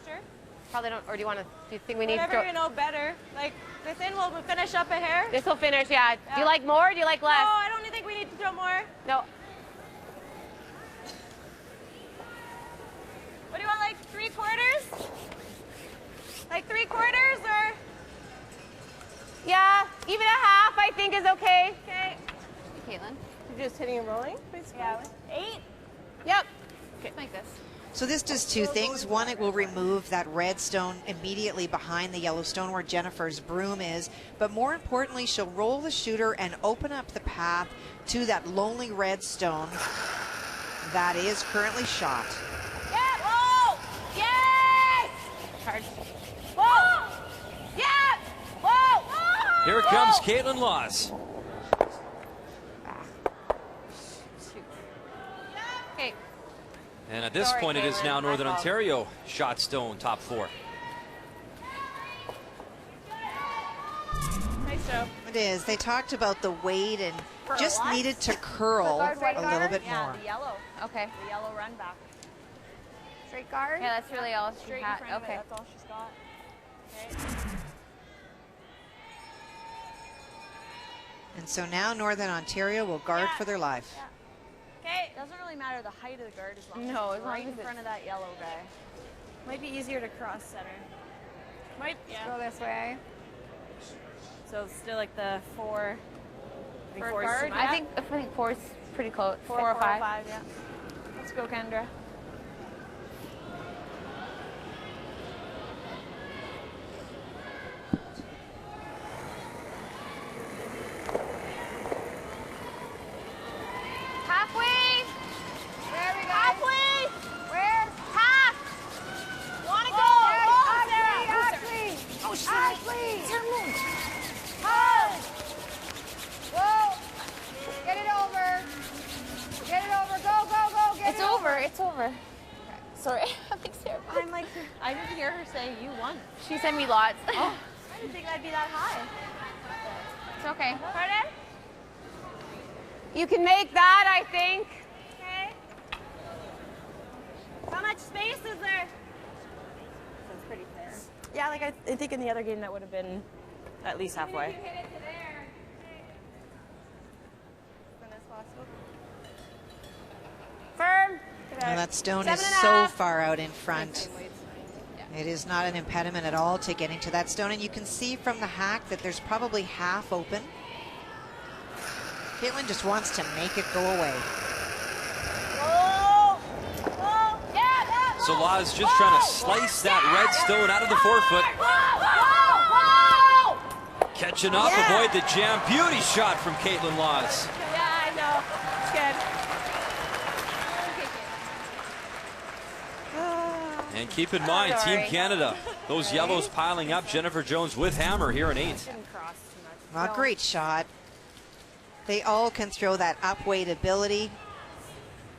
Sure. Probably don't. Or do you think we need Whatever to you know better. Like, this in will finish up a hair. This will finish, yeah. Do you like more or do you like No, less? I don't think we need to throw more. No. What do you want, like 3/4? Like 3/4 or? Yeah, even a half I think is okay. Okay. Caitlin? You're just hitting and rolling, basically? Yeah. 8? Yep. Okay. Like this. So this does two things. One, it will remove that red stone immediately behind the yellow stone where Jennifer's broom is. But more importantly, she'll roll the shooter and open up the path to that lonely red stone that is currently shot. Yeah. Whoa! Yes! Hard. Whoa! Yeah! Whoa! Here comes Caitlin Laws. Okay. And at this Sorry, point, it is Caitlin, now my Northern fault. Ontario shot stone top 4. Nice job. It is. They talked about the weight and just what? needed to curl a little bit Yeah, more. the yellow. Okay. The yellow run back. Straight guard. Yeah, that's really all she Straight in had. front of it. Okay. That's all she's got. Okay. And so now Northern Ontario will guard for their life. Okay. Doesn't really matter the height of the guard as long as No, it's as long right as in it's- front of that yellow guy. Might be easier to cross center. Might, yeah. Go this way. So still like the 4. For four is guard, too I much. think 4 is pretty close. 4 4 or 5. yeah. Let's go, Kendra. Halfway. Where we go? Halfway! Where? Half! Wanna go? Ashley! Oh, Ashley! Hard! Whoa! Get it over. Get it over. Go, go, go. Get It's it over. It's over. Sorry. I'm terrible. I'm like, I didn't hear her say you won. She sent me lots. Oh, I didn't think that'd be that high. It's okay. Pardon? You can make that, I think. Okay. How much space is there? That's pretty fair. Yeah, like I think in the other game that would have been at least halfway. Hit it to there. Firm. Well, that stone is 7.5. so far out in front. It is not an impediment at all to getting to that stone. And you can see from the hack that there's probably half open. Caitlin just wants to make it go away. Whoa! Whoa! Yeah! So Laws just trying to slice that red stone out of the forefoot. Whoa! Whoa! Whoa! Catching up, avoid the jam. Beauty shot from Caitlin Laws. Yeah, I know. It's good. And keep in mind, Sorry. Team Canada, those yellows piling up. Jennifer Jones with hammer here in 8. Didn't cross too much. Well, great shot. They all can throw that up weight ability.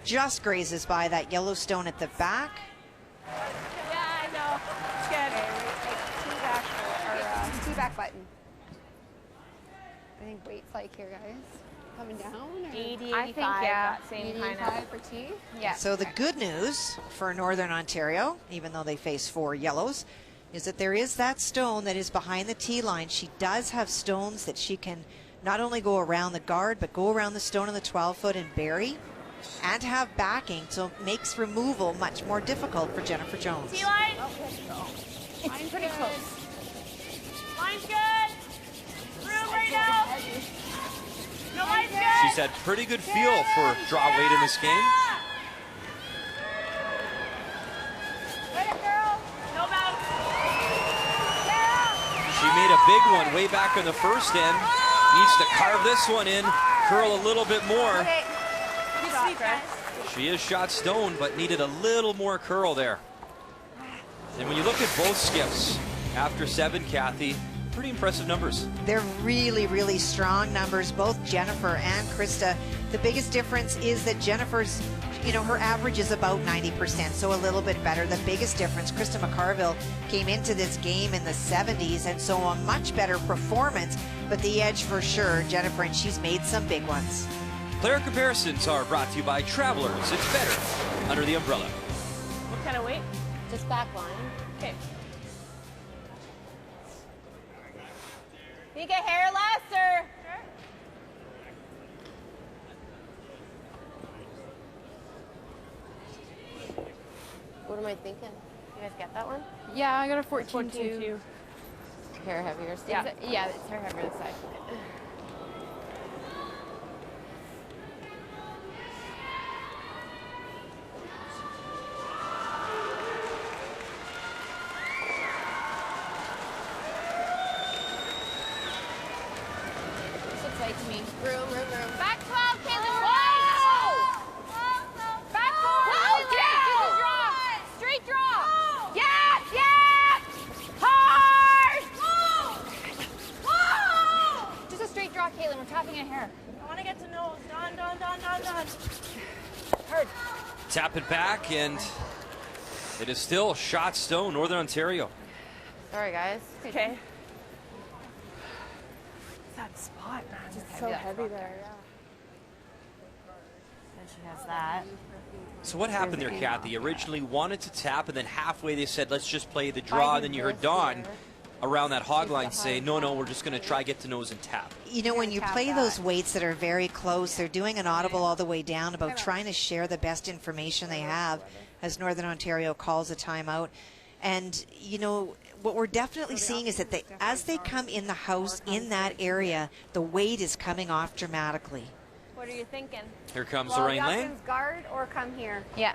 just grazes by that yellow stone at the back. Yeah, I know. It's good. Tee back button. I think weight's like here, guys. Coming down? Or? 80, I 85, think, yeah. that same 80, kind 85 of. for tee? Yeah. So the good news for Northern Ontario, even though they face 4 yellows, is that there is that stone that is behind the tee line. She does have stones that she can not only go around the guard, but go around the stone in the 12-foot and bury, and have backing, so it makes removal much more difficult for Jennifer Jones. Tee line. It's pretty close. Line's good. Room right now. No, line's good. She's had pretty good feel for draw weight in this game. Let it, girl. No bounce. She made a big one way back on the first end. Needs to carve this one in, curl a little bit more. Okay. Good sweep, guys. She is shot stone, but needed a little more curl there. And when you look at both skips after 7, Kathy, pretty impressive numbers. They're really, really strong numbers, both Jennifer and Krista. The biggest difference is that Jennifer's, her average is about 90%, so a little bit better. The biggest difference, Krista McCarville came into this game in the 70s, and so a much better performance, but the edge for sure, Jennifer, and she's made some big ones. Player comparisons are brought to you by Travelers. It's better under the umbrella. What kind of weight? Just back line. Okay. You get hair less, or? What am I thinking? You guys get that one? Yeah, I got a 14 14-2. Hair heavier. Yeah, yeah, it's her heavier this side. This looks like to me. Room. Back 12, Caitlin. Whoa! Back 12. Yeah! Straight draw. Yes, yes! Hard! Whoa! Just a straight draw, Caitlin. We're tapping a hair. I want to get to nose. Done. Hard. Tap it back, and it is still shot stone, Northern Ontario. Sorry, guys. Okay. That spot, man. It's heavy, so that heavy there, yeah. And she has that. So what happened there, Kathy? Originally wanted to tap, and then halfway they said, let's just play the draw, and then you heard Dawn around that hog line say, no, we're just going to try get to nose and tap. When you play those weights that are very close, they're doing an audible all the way down about trying to share the best information they have as Northern Ontario calls a timeout. And, what we're definitely seeing is that as they come in the house in that area, the weight is coming off dramatically. What are you thinking? Here comes Well, Lorraine the Lang. options guard or come here. Yeah.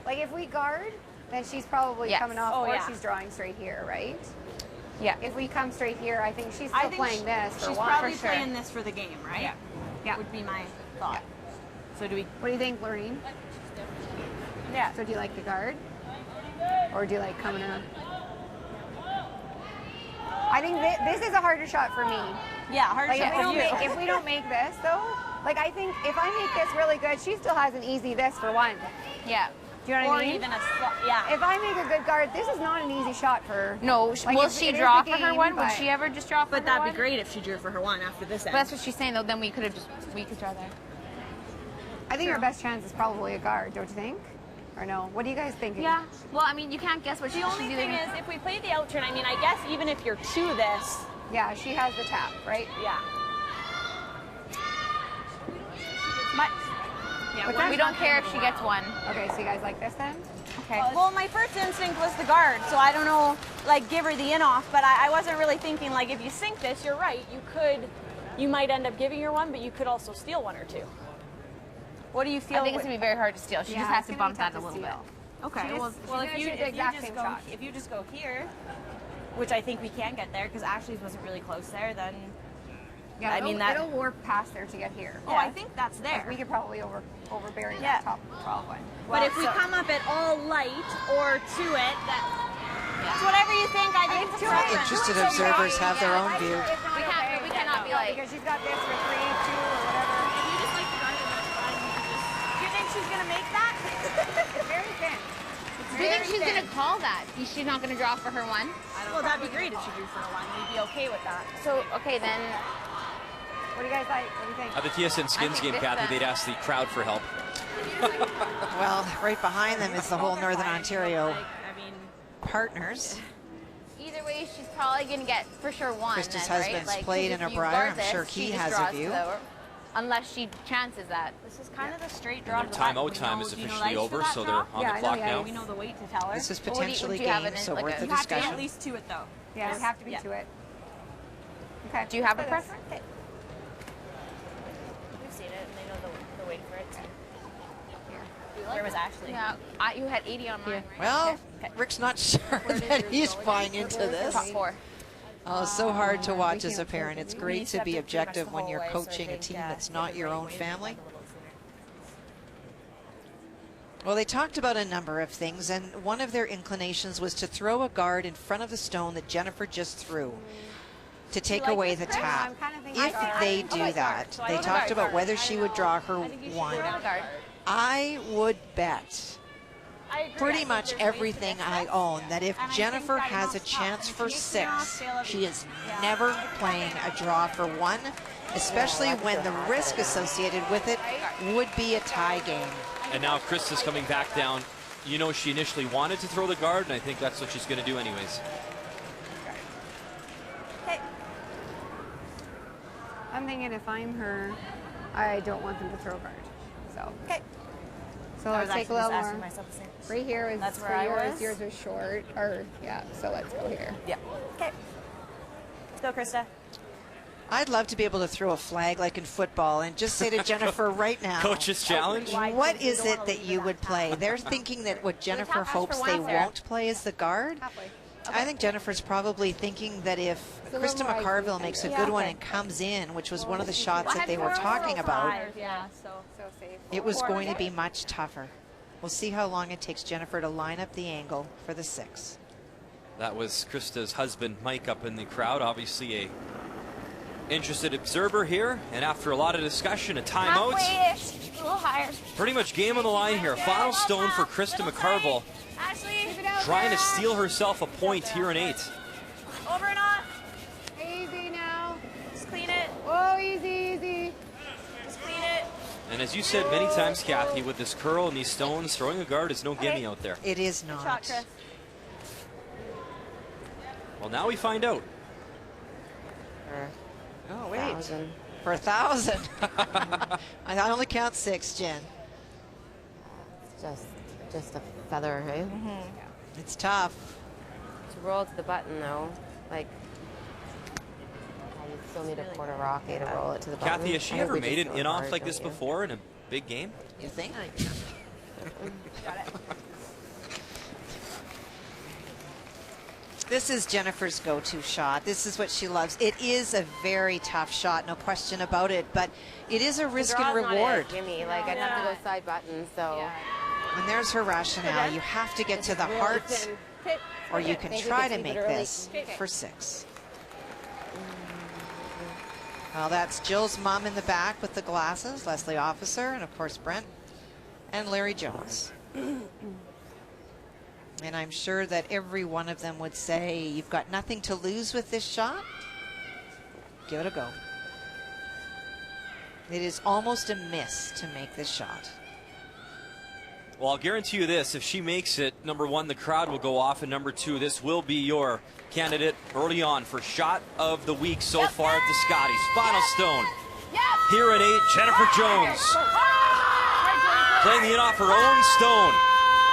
Like if we guard, then she's probably Yes. coming off, Oh, or yeah. she's drawing straight here, right? Yeah. If we come straight here, I think she's still playing this for She's one. probably for sure. playing this for the game, right? Yeah. Would be my thought. So do we? What do you think, Lorraine? Yeah. So do you like the guard, or do you like coming up? I think this is a harder shot for me. Yeah, harder Like shot for you. if we don't make this though, like I think if I make this really good, she still has an easy this for one. Yeah. Do you know what Or I mean? even a yeah. If I make a good guard, this is not an easy shot for her. No, Like, will it she is draw the for her game, one? Would but- she ever just draw for her But that'd one? be great if she drew for her one after this But end. that's what she's saying though, then we could draw there. I think our best chance is probably a guard, don't you think? Or no? What do you guys think? Yeah. Well, I mean, you can't guess what The she's only thing is, if we play the out turn, I mean, I guess even if you're to this, Yeah, she has the tap, right? yeah. But we don't care if she gets one. Okay, so you guys like this then? Okay. Well, my first instinct was the guard, so I don't know, like, give her the in off, but I wasn't really thinking, like, if you sink this, you're right, you might end up giving her one, but you could also steal one or two. What do you feel? I think it's going to be very hard to steal. She Yeah, just has it's to gonna bump be tough that a to little bit. steal. Okay, She well, just- well she's if gonna you shoot the exact same shot. if you just go here, which I think we can get there, because Ashley's wasn't really close there, then Yeah, I mean that. it'll warp past there to get here. Oh, I think that's there. Like, we could probably overbury Yeah. that top 12 one. But if we come up at all light or to it, it's whatever you think. I think it's a preference. Interested observers have their own view. We cannot be like. Because she's got this for 3, 2, or whatever. If you just like the garden, that's fine. Do you think she's gonna make Do you think she's going to call that? She's not going to draw for her one? Well, that'd be great if she drew for a one. We'd be okay with that. So, okay, then. What do you guys like? What do you think? At the TSN Skins game, Kathy, they'd ask the crowd for help. Well, right behind them is the whole Northern Ontario partners. Either way, she's probably going to get for sure one. Krista's then, husband's right? played in a Brier. I'm sure he has a view. Unless she chances that. This is kind of the straight draw. Their timeout time is officially over, so they're on the clock now. We know the weight to tell her. This is potentially game, so worth the discussion. You have to at least to it, though. Yeah, we have to be to it. Okay. Do you have a preference? We've seen it, and they know the weight for it. Where was Ashley? Yeah, you had 80 on mine, right? Well, Rick's not sure that he's buying into this. Top 4. Oh, so hard to watch as a parent. It's great to be objective when you're coaching a team that's not your own family. Well, they talked about a number of things, and one of their inclinations was to throw a guard in front of the stone that Jennifer just threw to take away the tap. If they do that, they talked about whether she would draw her one. I would bet pretty much everything I own that if Jennifer has a chance for 6, she is never playing a draw for 1, especially when the risk associated with it would be a tie game. And now Krista's coming back down. You know, she initially wanted to throw the guard, and I think that's what she's going to do anyways. Okay. I'm thinking if I'm her, I don't want them to throw a guard. So. Okay. So let's take a little more. Right here is that's where yours. Yours was short, or yeah. So let's go here. Yeah. Okay. Let's go, Krista. I'd love to be able to throw a flag like in football and just say to Jennifer right now. Coach's challenge. What is it that you would play? They're thinking that what Jennifer hopes they won't play is the guard. I think Jennifer's probably thinking that if Krista McCarville makes a good one and comes in, which was one of the shots that they were talking about, it was going to be much tougher. We'll see how long it takes Jennifer to line up the angle for the 6. That was Krista's husband, Mike, up in the crowd. Obviously a interested observer here. And after a lot of discussion, a timeout. A little higher. Pretty much game on the line here. Final stone for Krista McCarville. Trying to steal herself a point here in 8. Over and on. Easy now. Just clean it. Oh, easy, easy. Just clean it. And as you said many times, Kathy, with this curl and these stones, throwing a guard is no gimme out there. It is not. Shot, Chris. Well, now we find out. Oh, wait. For 1,000. I only count 6, Jen. It's just a feather, right? It's tough. To roll to the button, though, like, you still need a quarter rocket to roll it to the button. Kathy, has she ever made an in-off like this before in a big game? You think? Got it. This is Jennifer's go-to shot. This is what she loves. It is a very tough shot, no question about it, but it is a risk and reward. Gimme, like I'd have to go side button, so. And there's her rationale. You have to get to the heart, or you can try to make this for 6. Well, that's Jill's mom in the back with the glasses, Leslie Officer, and of course Brent and Larry Jones. And I'm sure that every one of them would say, you've got nothing to lose with this shot. Give it a go. It is almost a miss to make this shot. Well, I'll guarantee you this. If she makes it, number 1, the crowd will go off, and number 2, this will be your candidate early on for shot of the week so far at the Scotties. Final stone. Here at 8, Jennifer Jones. Playing the in-off her own stone.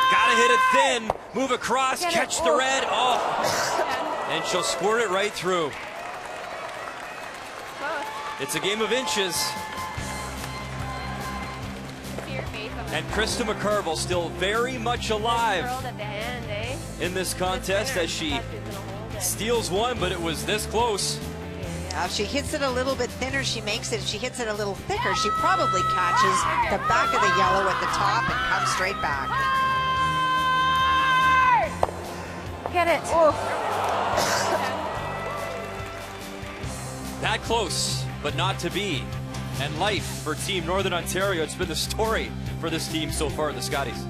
Gotta hit it thin, move across, catch the red, and she'll squirt it right through. It's a game of inches. And Krista McCarville still very much alive in this contest as she steals one, but it was this close. If she hits it a little bit thinner, she makes it. If she hits it a little thicker, she probably catches the back of the yellow at the top and comes straight back. Get it. That close, but not to be. And life for Team Northern Ontario. It's been the story for this team so far at the Scotties.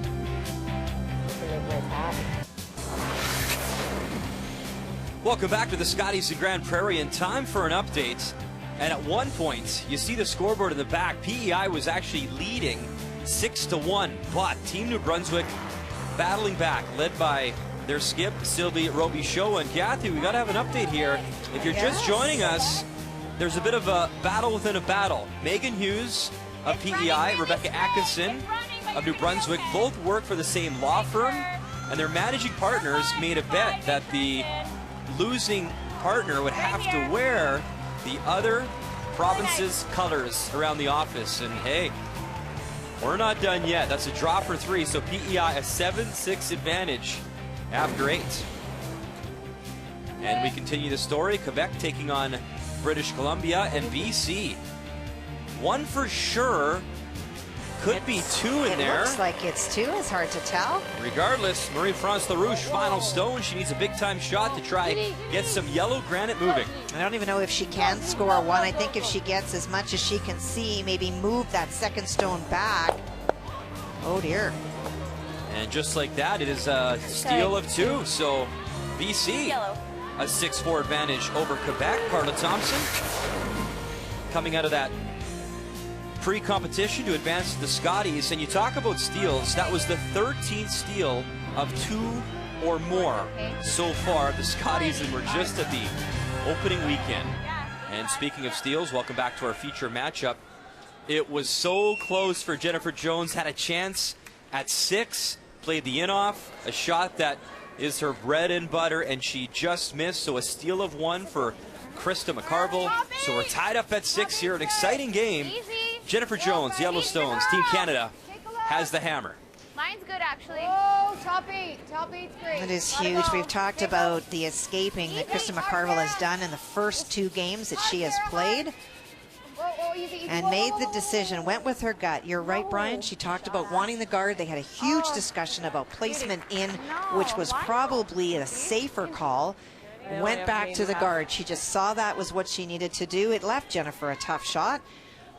Welcome back to the Scotties in Grand Prairie, and time for an update. And at one point, you see the scoreboard in the back. PEI was actually leading 6-1, but Team New Brunswick battling back, led by their skip, Sylvie Robichaud. And Kathy, we got to have an update here. If you're just joining us, there's a bit of a battle within a battle. Megan Hughes of PEI, Rebecca Atkinson of New Brunswick, both work for the same law firm, and their managing partners made a bet that the losing partner would have to wear the other province's colors around the office. And hey, we're not done yet. That's a draw for 3, so PEI a 7-6 advantage after 8. And we continue the story. Quebec taking on British Columbia, and BC. One for sure. Could be 2 in there. It looks like it's 2. It's hard to tell. Regardless, Marie-France LaRouche, final stone. She needs a big-time shot to try get some yellow granite moving. I don't even know if she can score 1. I think if she gets as much as she can see, maybe move that second stone back. Oh, dear. And just like that, it is a steal of 2. So, BC, a 6-4 advantage over Quebec. Carla Thompson coming out of that pre-competition to advance to the Scotties. And you talk about steals, that was the 13th steal of 2 or more so far the Scotties, and we're just at the opening weekend. And speaking of steals, welcome back to our feature matchup. It was so close for Jennifer Jones, had a chance at 6, played the in-off, a shot that is her bread and butter, and she just missed. So a steal of 1 for Krista McCarville. So we're tied up at 6 here, an exciting game. Jennifer Jones, Yellowstones, Team Canada has the hammer. Mine's good, actually. Oh, top 8. Top 8's great. It is huge. We've talked about the escaping that Krista McCarville has done in the first 2 games that she has played. And made the decision, went with her gut. You're right, Brian. She talked about wanting the guard. They had a huge discussion about placement in, which was probably a safer call. Went back to the guard. She just saw that was what she needed to do. It left Jennifer a tough shot.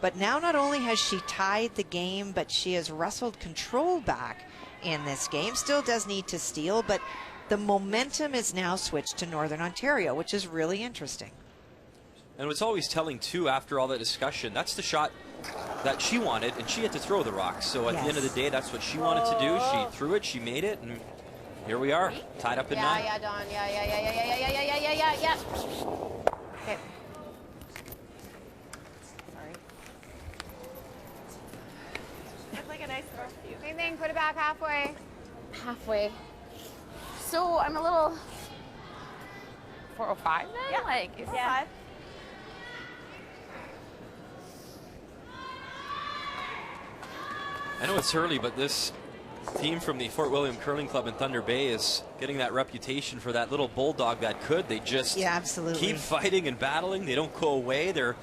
But now not only has she tied the game, but she has wrestled control back in this game. Still does need to steal, but the momentum is now switched to Northern Ontario, which is really interesting. And what's always telling, too, after all that discussion, that's the shot that she wanted, and she had to throw the rock. So at the end of the day, that's what she wanted to do. She threw it, she made it, and here we are, tied up at 9. Yeah, Don. Yeah. Okay. That's like a nice throw. Same thing, put it back halfway. Halfway. So I'm a little 405 then? Yeah. Like, Yeah. I know it's early, but this team from the Fort William Curling Club in Thunder Bay is getting that reputation for that little bulldog that could. They just keep fighting and battling. They don't go away. They're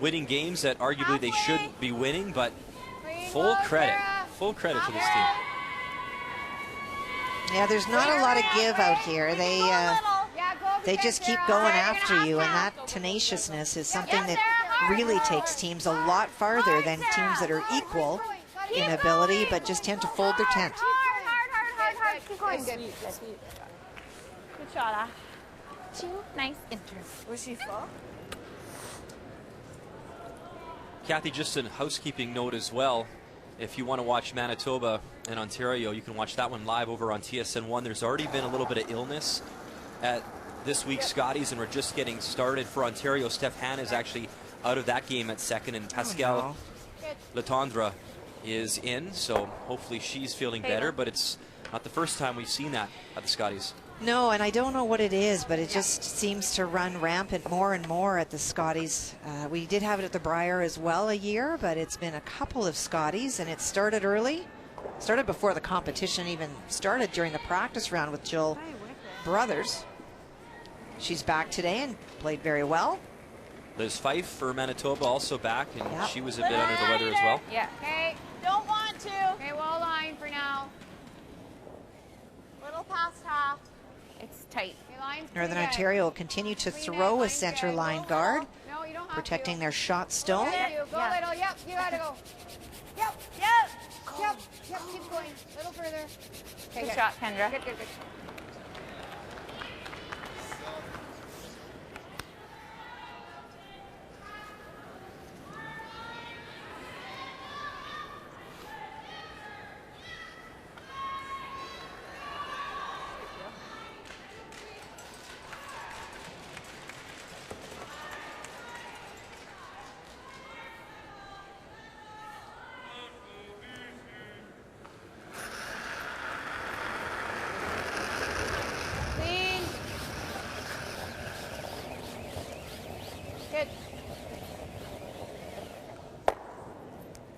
winning games that arguably they should be winning, but full credit to this team. Yeah, there's not a lot of give out here. They just keep going after you, and that tenaciousness is something that really takes teams a lot farther than teams that are equal in ability, but just tend to fold their tent. Hard. Keep going. Good. Good shot, 2 nice enters. Was she full? Kathy, just a housekeeping note as well. If you want to watch Manitoba and Ontario, you can watch that one live over on TSN1. There's already been a little bit of illness at this week's Scotties, and we're just getting started for Ontario. Steph Hanna is actually out of that game at 2nd, and Pascal Letendre is in, so hopefully she's feeling better, but it's not the first time we've seen that at the Scotties. No, and I don't know what it is, but it just seems to run rampant more and more at the Scotties. We did have it at the Brier as well a year, but it's been a couple of Scotties, and it started early. Started before the competition even started, during the practice round with Jill Brothers. She's back today and played very well. Liz Fife for Manitoba also back, and she was a bit under the weather as well. Yeah. Okay. Don't want to. Okay, wall line for now. Little past half. It's tight. Okay, Northern Ontario will continue to throw a center line guard, protecting their shot stone. Go little. Yep, you gotta go. Yep. Keep going. A little further. Okay, Good shot, Kendra. Good.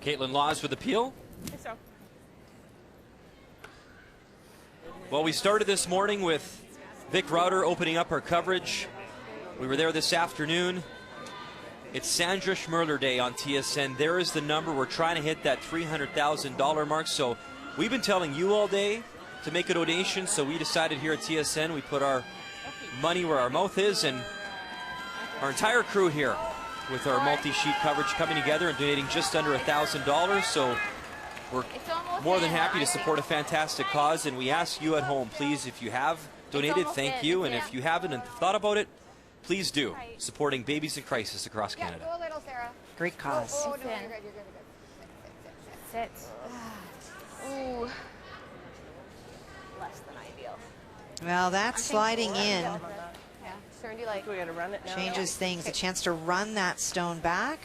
Caitlin Laws with the peel. Well, we started this morning with Vic Rauter opening up our coverage. We were there this afternoon. It's Sandra Schmerler Day on TSN. There is the number. We're trying to hit that $300,000 mark. So we've been telling you all day to make a donation. So we decided here at TSN, we put our money where our mouth is, and our entire crew here with our multi-sheet coverage coming together and donating just under $1,000. So we're more than happy to support a fantastic cause, and we ask you at home, please, if you have donated, thank you, and if you haven't and thought about it, please do. Supporting babies in crisis across Canada. Go a little, Sarah. Great cause. Oh, no, you're good, you're good, you're good. Sit. Ooh. Less than ideal. Well, that sliding in Yeah. Sharon, do you like? We gotta run it now. changes things. A chance to run that stone back.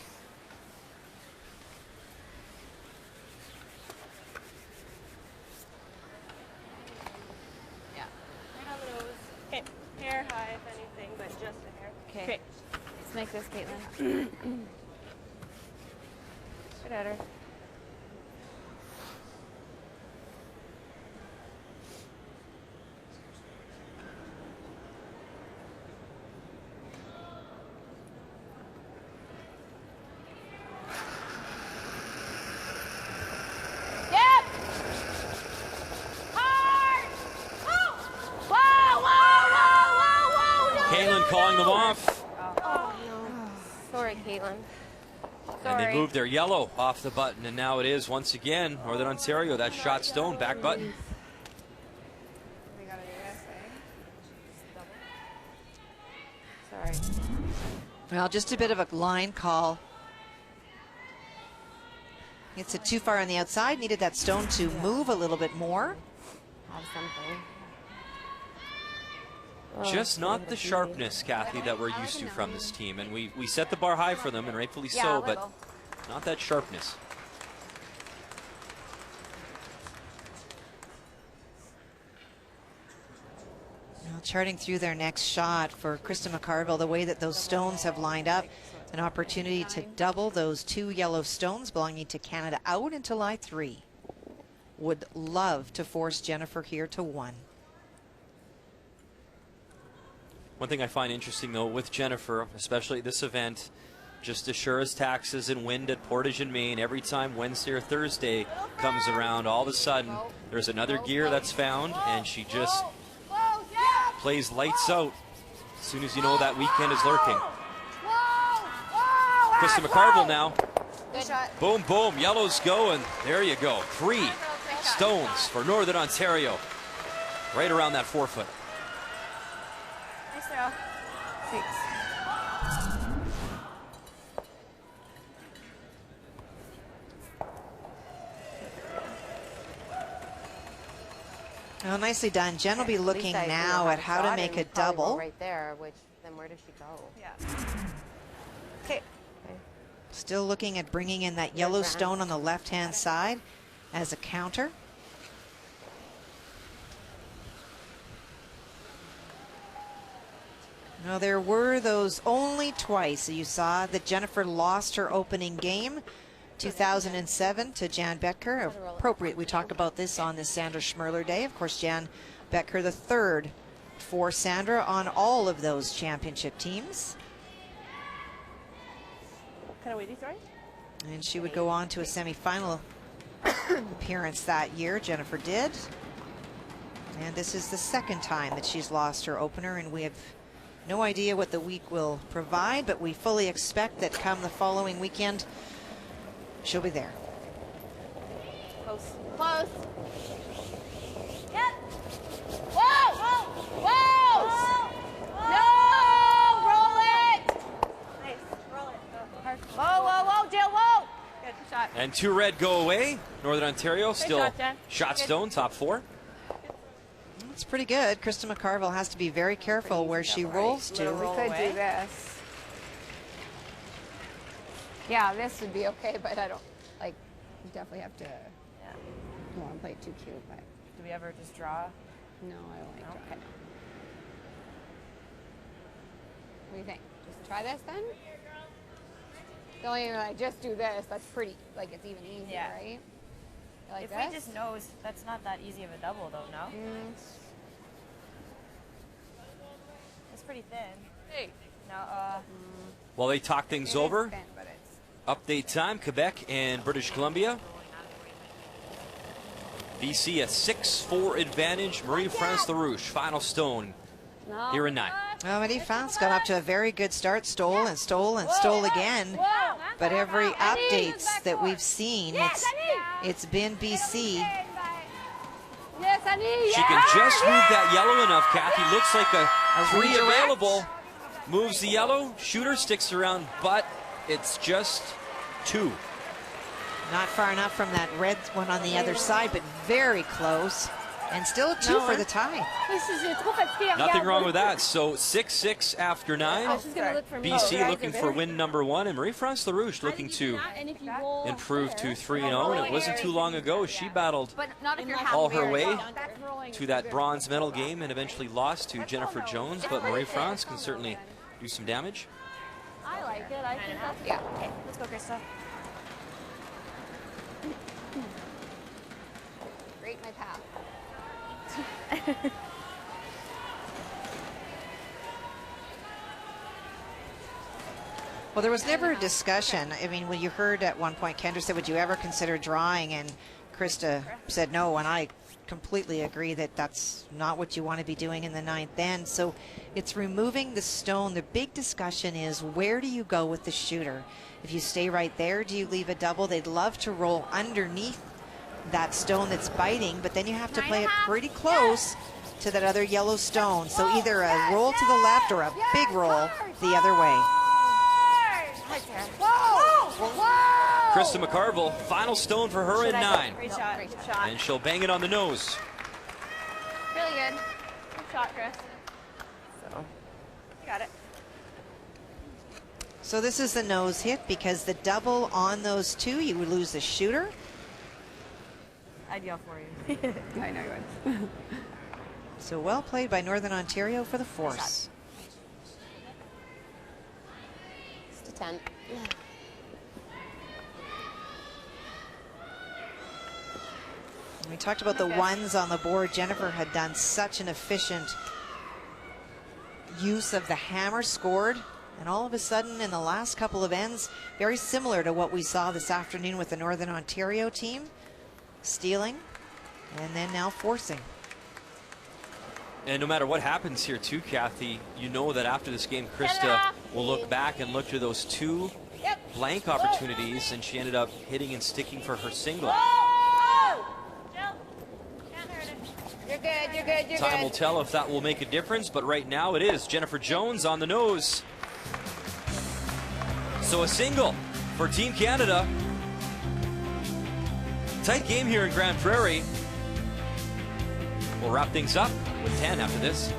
Yeah. Right on the nose. Okay. Hair high, if anything, but just a hair. Okay. Let's make this, Caitlin. Good at her. Yep. Hard. Oh. Whoa, whoa, whoa, whoa, whoa. Caitlin calling them off, Oh, no. Sorry, Caitlin. and they Sorry. moved their yellow off the button, and now it is, once again, Northern Ontario, that shot stone, back button. We gotta do this, eh? Sorry. Well, just a bit of a line call. Gets it too far on the outside. Needed that stone to move a little bit more. Have something. Just not the sharpness, Kathy, that we're used to from this team. And we set the bar high for them, and rightfully Yeah, so, a but little. not that sharpness. Well, charting through their next shot for Krista McCarville, the way that those stones have lined up, an opportunity to double those 2 yellow stones belonging to Canada out into lie 3. Would love to force Jennifer here to 1. One thing I find interesting, though, with Jennifer, especially at this event, just as sure as taxes and wind at Portage and Maine, every time Wednesday or Thursday comes around, all of a sudden, there's another gear that's found, and she just plays lights out as soon as you know that weekend is lurking. Krista McCarville now. Good shot. Boom, boom, yellows go, and there you go. 3 stones for Northern Ontario. Right around that 4-foot. Nice throw. Thanks. Well, nicely done. Jen will be looking At least I now have at how to shot make and a probably go double. right there, which then where does she go? Yeah. Okay. Still looking at bringing in that yellow stone on the left-hand side as a counter. Now, there were those only twice you saw that Jennifer lost her opening game. 2007 to Jan Betker. Appropriate we talk about this on this Sandra Schmerler Day. Of course, Jan Betker, the 3rd for Sandra on all of those championship teams. Kind of weighty, sorry. And she would go on to a semifinal appearance that year. Jennifer did. And this is the 2nd time that she's lost her opener, and we have no idea what the week will provide, but we fully expect that come the following weekend, she'll be there. Close. Close. Yep. Whoa! Whoa! No! Roll it! Nice. Roll it. Go. Whoa, whoa, whoa, Jill, whoa! Good shot. And 2 red go away. Northern Ontario still shot, Jen. shot stone, top 4. It's pretty good. Krista McCarville has to be very careful where she rolls to. We could do this. Yeah, this would be okay, but I don't, like, you definitely have to, don't want to play it too cute, but. Do we ever just draw? No, I don't like Okay. drawing. What do you think? Just try this then? Don't even like just do this. That's pretty, like it's even easier, right? Like if this? we just nose, that's not that easy of a double though, no? It's pretty thin. Hey. No, While they talk things over, thin, but it's... update time, Quebec and British Columbia. BC a 6-4 advantage. Marie-France LaRouche, final stone here in 9. Well, Marie-France got up to a very good start, stole and stole and stole again. But every updates that we've seen, it's been BC. Yes, I need. She can just move that yellow enough, Kathy. Looks like a 3 available. Moves the yellow, shooter sticks around, but it's just 2. Not far enough from that red one on the other side, but very close. And still 2 for the tie. Nothing wrong with that. So 6-6 after 9. BC looking for win number 1, and Marie-France LaRouche looking to improve to 3-0. And it wasn't too long ago she battled all her way to that bronze medal game and eventually lost to Jennifer Jones. But Marie-France can certainly do some damage. I like it. I think that's Okay, let's go, Krista. Rate my path. Well, there was never a discussion. I mean, when you heard at one point, Kendra said, would you ever consider drawing? And Krista said no, and I completely agree that that's not what you want to be doing in the 9th end. So it's removing the stone. The big discussion is, where do you go with the shooter? If you stay right there, do you leave a double? They'd love to roll underneath that stone that's biting, but then you have to play it pretty close to that other yellow stone. So either a roll to the left or a big roll the other way. Krista McCarville, final stone for her in 9. Great shot. Great shot. And she'll bang it on the nose. Really good. Good shot, Chris. So, Got it. So this is the nose hit, because the double on those 2, you would lose the shooter. I'd yell for you. I know you would. So well played by Northern Ontario for the force. It's to 10. We talked about the ones on the board. Jennifer had done such an efficient use of the hammer, scored, and all of a sudden in the last couple of ends, very similar to what we saw this afternoon with the Northern Ontario team, stealing and then now forcing. And no matter what happens here too, Kathy, you know that after this game, Krista will look back and look to those 2 blank opportunities, and she ended up hitting and sticking for her single. You're good, you're good, you're good. Time will tell if that will make a difference, but right now it is Jennifer Jones on the nose. So a single for Team Canada. Tight game here in Grand Prairie. We'll wrap things up with 10 after this.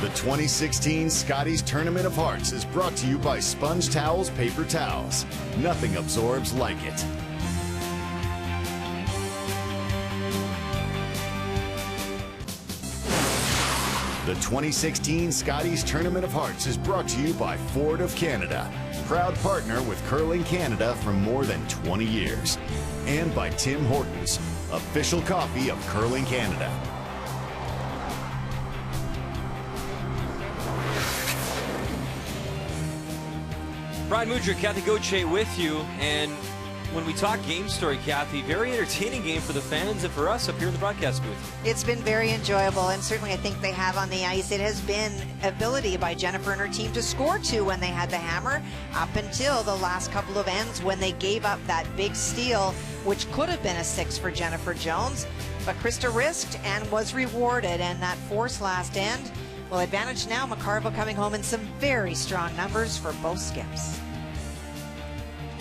The 2016 Scotties Tournament of Hearts is brought to you by Sponge Towels Paper Towels. Nothing absorbs like it. The 2016 Scotties Tournament of Hearts is brought to you by Ford of Canada, proud partner with Curling Canada for more than 20 years. And by Tim Hortons, official coffee of Curling Canada. Brian Mudryk, Kathy Gauthier with you, and when we talk game story, Kathy, very entertaining game for the fans and for us up here in the broadcast booth. It's been very enjoyable, and certainly I think they have on the ice. It has been ability by Jennifer and her team to score 2 when they had the hammer, up until the last couple of ends when they gave up that big steal, which could have been a 6 for Jennifer Jones. But Krista risked and was rewarded, and that force last end, well, advantage now. McCarville coming home in some very strong numbers for both skips.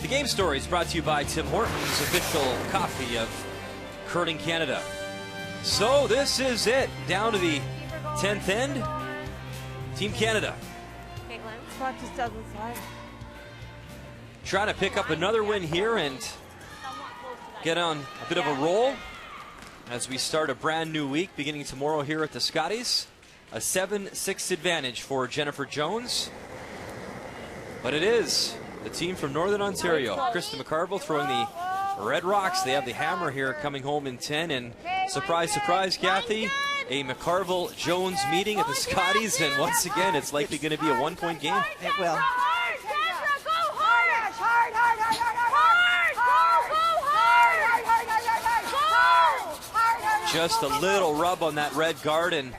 The game story is brought to you by Tim Hortons, official coffee of Curling Canada. So this is it, down to the 10th end. Team Canada Spot just doesn't slide. trying to pick up another win here and get on a bit of a roll as we start a brand new week beginning tomorrow here at the Scotties. A 7-6 advantage for Jennifer Jones. But it is the team from Northern Ontario. Krista McCarville throwing the Red Rocks. They have the hammer here coming home in 10. And surprise, surprise, Kathy, a McCarville-Jones meeting at the Scotties. And once again, it's likely going to be a one-point game. It will. Just a little rub on that red guard and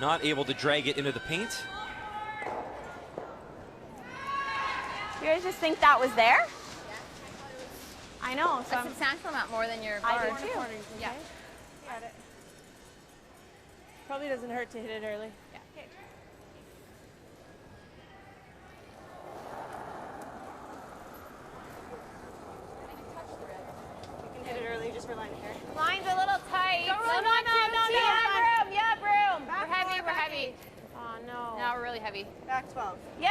not able to drag it into the paint. You guys just think that was there? I know. So a substantial amount more than your guard. I did too. Yeah. Got it. Probably doesn't hurt to hit it early. Yeah. Okay. You can hit it early, just rely on here. Line's a little tight. No, no. room. Yeah, room. Back we're heavy, four, we're back heavy. 8. Oh, no. Now we're really heavy. Back 12. Yep.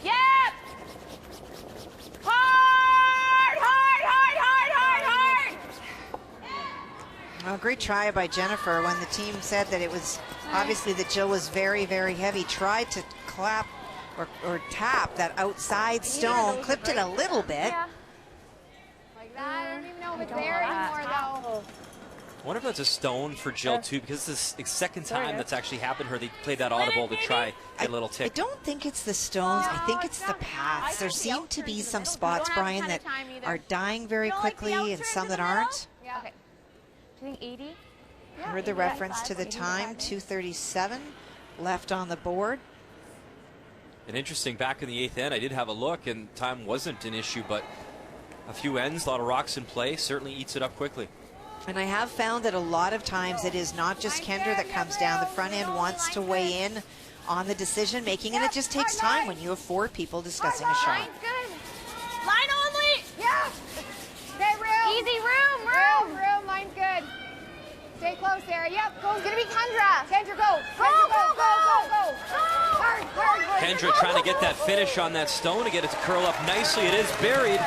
Yep. Hard, hard, hard, hard, hard, hard. Well, great try by Jennifer when the team said that it was obviously that Jill was very, very heavy. Tried to clap or tap that outside stone, clipped it a little bit. Yeah. Like that. I don't even know if it's there anymore, though. I wonder if that's a stone for Jill, too, because this is the second time that's actually happened to her. They played that audible to try a little tick. I don't think it's the stones. I think it's the paths. There seem to be some spots, Brian, that are dying very quickly and some that aren't. Yeah. Okay. Do you think 80? I heard the reference to the time, 2:37 left on the board. And interesting, back in the 8th end, I did have a look, and time wasn't an issue, but a few ends, a lot of rocks in play, certainly eats it up quickly. And I have found that a lot of times it is not just Kendra that comes down. The front end wants to weigh in on the decision making, and it just takes time when you have 4 people discussing a shot. Line's good. Line only. Yeah. Okay, room. Easy room. Room. Line's good. Stay close, Sarah. Yep. Go. It's gonna be Kendra. Kendra, go. Go. Hard. Kendra trying to get that finish on that stone to get it to curl up nicely. It is buried.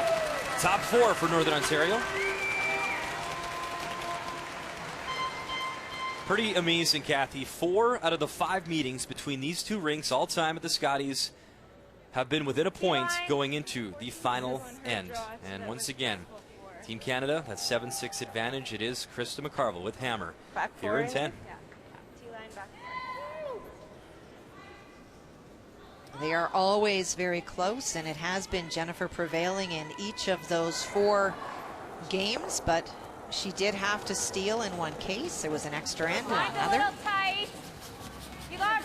Top 4 for Northern Ontario. Pretty amazing, Kathy. 4 out of the 5 meetings between these two rinks all time at the Scotties have been within a point going into the final end. And once again, Team Canada, that 7-6 advantage. It is Krista McCarville with hammer here in 10. They are always very close, and it has been Jennifer prevailing in each of those 4 games, but she did have to steal in one case. There was an extra end in another. A little tight. You got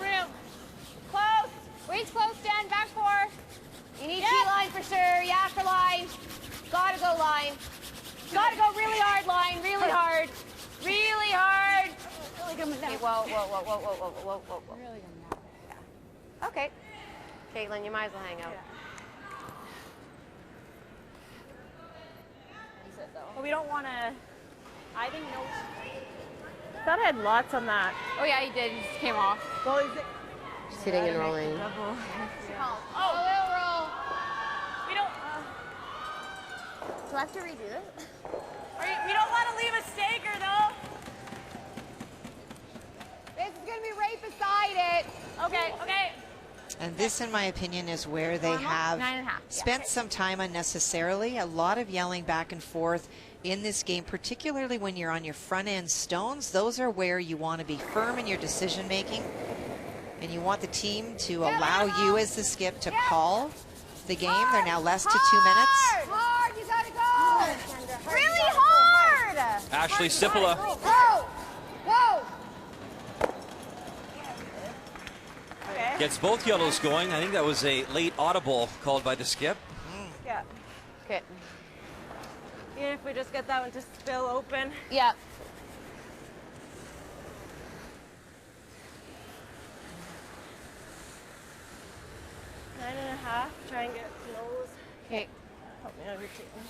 room. Close. Waist close, Dan. Back 4. You need T-line for sure. Yeah, for line. Gotta go line. Gotta go really hard line. Really hard. Really hard. Okay, whoa. Really yeah. Okay. Caitlin, you might as well hang out. Well, we don't want to. I think no. I thought I had lots on that. Oh yeah, you did. You just came off. Well, is it? Just hitting and rolling. Oh, a little roll. We don't. Do I have to redo this? We don't want to leave a staker though. This is gonna be right beside it. Okay. And this, in my opinion, is where they have 9.5. spent some time unnecessarily. A lot of yelling back and forth in this game, particularly when you're on your front end stones. Those are where you want to be firm in your decision making, and you want the team to allow you as the skip to call the game. They're now less to 2 minutes. Hard, you gotta go. Really hard. Ashley Sipola. Whoa. Gets both yellows going. I think that was a late audible called by the skip. Yeah. Okay. Even if we just get that one to spill open. Yeah. Nine and a half. Try and get nose. Okay. Help me out here, Caitlin.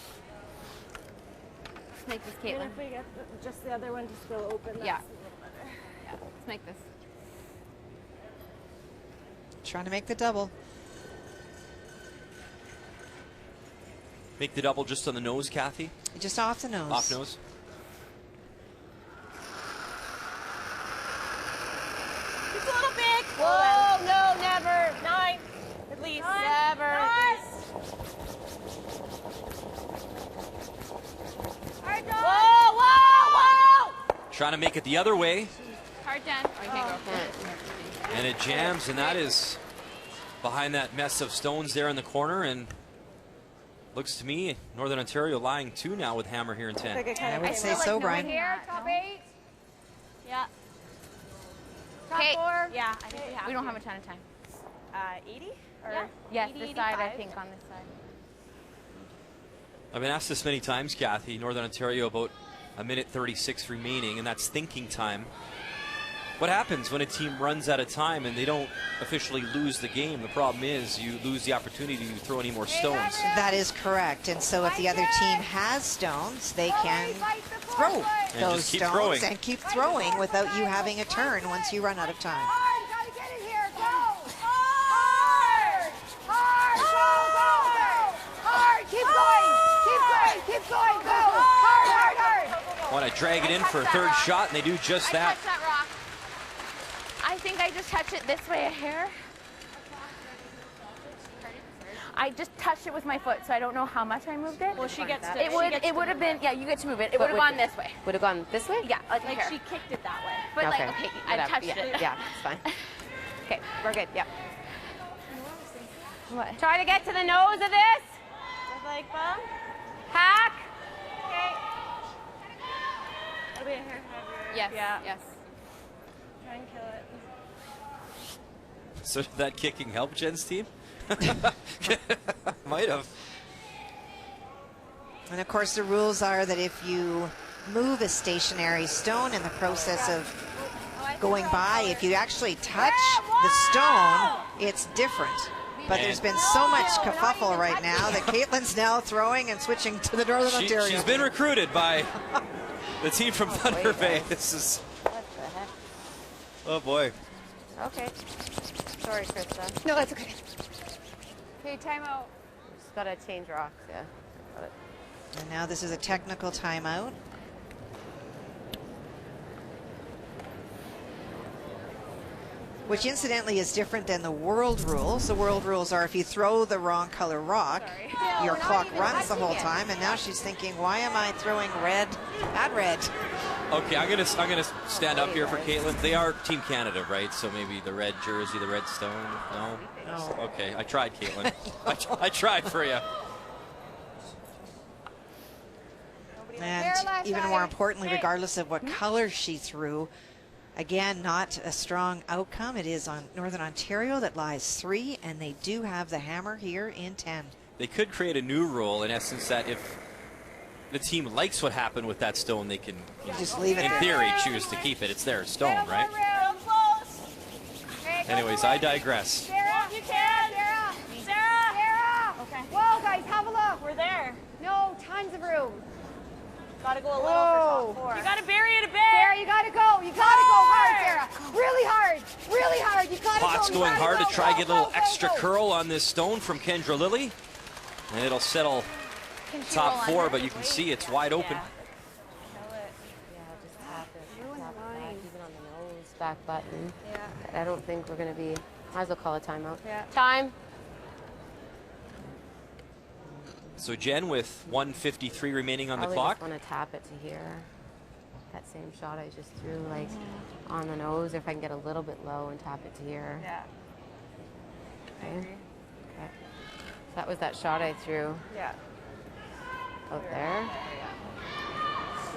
Let's make this, Even Caitlin. if we get just the other one to spill open, that's Yeah. a little better. Yeah. Let's make this. Trying to make the double. Make the double just on the nose, Kathy. Just off the nose. Off nose. It's a little big. Whoa, no, never. 9. Trying to make it the other way. Hard, Jen. Oh, you can't go. And it jams, and that is behind that mess of stones there in the corner. And looks to me, Northern Ontario lying 2 now with hammer here in 10. I would say so, Brian. Here, top 8. Yeah. Top 4. Yeah, I think we don't have a ton of time. 80? Or yes, 80, this side, 85? I think, on this side. I've been asked this many times, Kathy. Northern Ontario about 1:36 remaining, and that's thinking time. What happens when a team runs out of time and they don't officially lose the game? The problem is you lose the opportunity to throw any more stones. That is correct. And so if the other team has stones, they can throw those just keep stones throwing. and keep throwing without you having a turn once you run out of time. Hard, gotta get it here. Go. Hard. Hard. Go. Hard. Keep going. Keep going. Go. Hard, hard, hard. Want to drag it in for a third shot, and they do just that. Touch that rock. I think I just touched it this way a hair. I just touched it with my foot, so I don't know how much I moved it. Well, she gets to. It would have been. Yeah, you get to move it. It would have gone this way. Would have gone this way? Yeah, like Like a hair. she kicked it that way. But Okay, like, okay, I whatever. touched Yeah, it. yeah, it's fine. Okay, we're good. Yeah. What? Try to get to the nose of this. With like bum. Hack. Okay. It'll be a hair heavier. Yes. Yeah. Yes. Try and kill it. So did that kicking help Jen's team? Might have. And of course the rules are that if you move a stationary stone in the process of going by, if you actually touch the stone, it's different. But there's been so much kerfuffle right now that Caitlin's now throwing and switching to the Northern Ontario. She's been recruited by the team from Thunder Bay. This is. What the heck? Oh boy. Okay. Sorry, Krista. No, that's okay. Okay, timeout. Just gotta change rocks, yeah. Got it. And now this is a technical timeout. Which incidentally is different than the world rules. The world rules are if you throw the wrong color rock, your clock runs the whole time. And now she's thinking, why am I throwing red at red? Okay, I'm gonna stand up here for Caitlin. They are Team Canada, right? So maybe the red jersey, the red stone. No. No. Okay, I tried, Caitlin. I tried for you. And even more importantly, regardless of what color she threw, again, not a strong outcome. It is on Northern Ontario that lies 3, and they do have the hammer here in 10. They could create a new rule, in essence, that if the team likes what happened with that stone, they can, just leave it in there. theory, choose to keep it. It's their stone, right? Anyways, I digress. Sarah, you can. Sarah. Sarah. Okay. Whoa, guys, have a look. We're there. No, tons of room. Gotta go a little Whoa. for top 4. You gotta bury it a bit. Sarah, you gotta go. You gotta go hard, Sarah. Really hard. Really hard. You gotta Potts go. You going gotta hard go, to try go, get a little go, extra go. curl on this stone from Kendra Lilly. And it'll settle top 4, but you can see it's wide open. Yeah, just tap it. Tap it back, even on the nose, back button. Yeah. I don't think we're gonna be, might as well call a timeout. Yeah. Time. So Jen with 1:53 remaining on the Probably clock. just want to tap it to here. That same shot I just threw, like on the nose. If I can get a little bit low and tap it to here. Yeah. Okay. Okay. So that was that shot I threw. Yeah. Out there.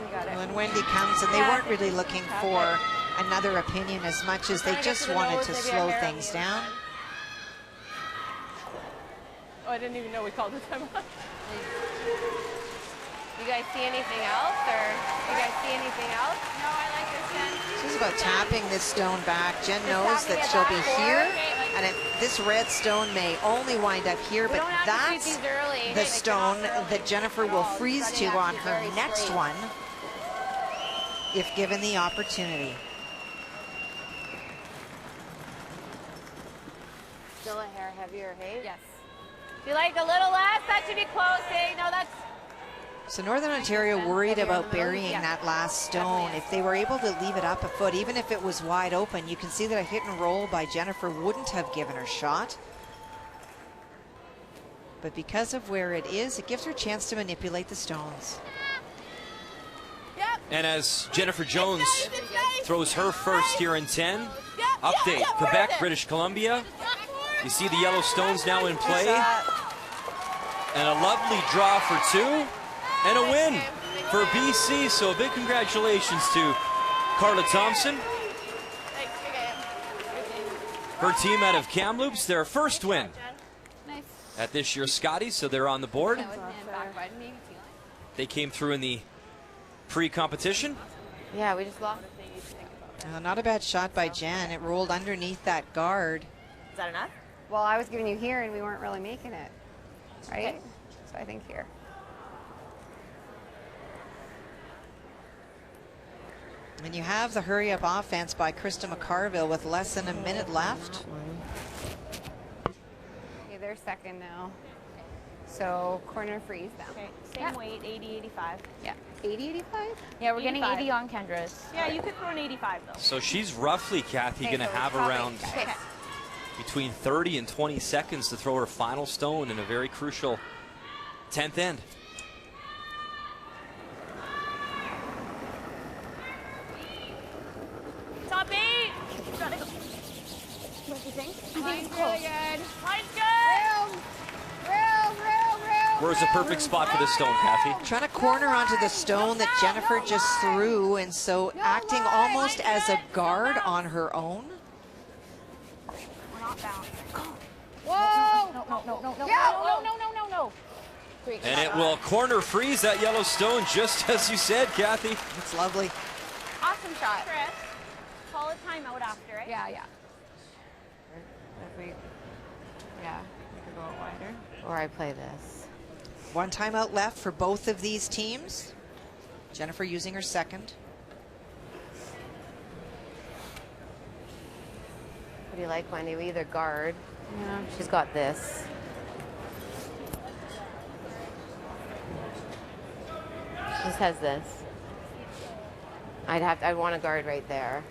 We got it. When Wendy comes, and they weren't really looking for another opinion as much as they just wanted to slow things down. Oh, I didn't even know we called the timeout. You guys see anything else, or you guys see anything else? No, I like this, Jen. She's about tapping this stone back. Jen knows that she'll be here, and this red stone may only wind up here, but that's the stone that Jennifer will freeze to on her next one if given the opportunity. Still a hair heavier, hey? Yes. If you like a little less, that should be close, eh? No, that's... So Northern Ontario worried about burying that last stone. If they were able to leave it up a foot, even if it was wide open, you can see that a hit and roll by Jennifer wouldn't have given her shot. But because of where it is, it gives her a chance to manipulate the stones. Yep. And as Jennifer Jones throws her first here in 10, update, Quebec, British Columbia. You see the yellow stones now in play. And a lovely draw for 2 and a win for BC. So a big congratulations to Carla Thompson. Her team out of Kamloops, their first win at this year's Scotties, so they're on the board. They came through in the pre-competition. Yeah, we just lost. Not a bad shot by Jen. It rolled underneath that guard. Is that enough? Well, I was giving you here and we weren't really making it, right? Okay. So I think here. And you have the hurry-up offense by Krista McCarville with less than a minute left. Okay, they're second now. So corner freeze them. Okay, same weight, 80, 85. Yeah, 80, 85? Yeah, we're 85. getting 80 on Kendra's. Yeah, you could throw an 85 though. So she's roughly, Kathy, going to have around between 30 and 20 seconds to throw her final stone in a very crucial 10th end. Top 8. Gotta go. What do you think? I think it's really good. Line's good. Where's the perfect spot for this stone, Kathy? Trying to corner onto the stone that Jennifer just threw, and so acting almost as a guard on her own. We're not bouncing. Whoa! No. And it will corner freeze that yellow stone, just as you said, Kathy. It's lovely. Awesome shot. Chris, call a timeout after it. Yeah. If we could go wider. Or I play this. One timeout left for both of these teams. Jennifer using her second. What do you like, Wendy? We either guard. Yeah. She's got this. She just has this. I'd want to guard right there.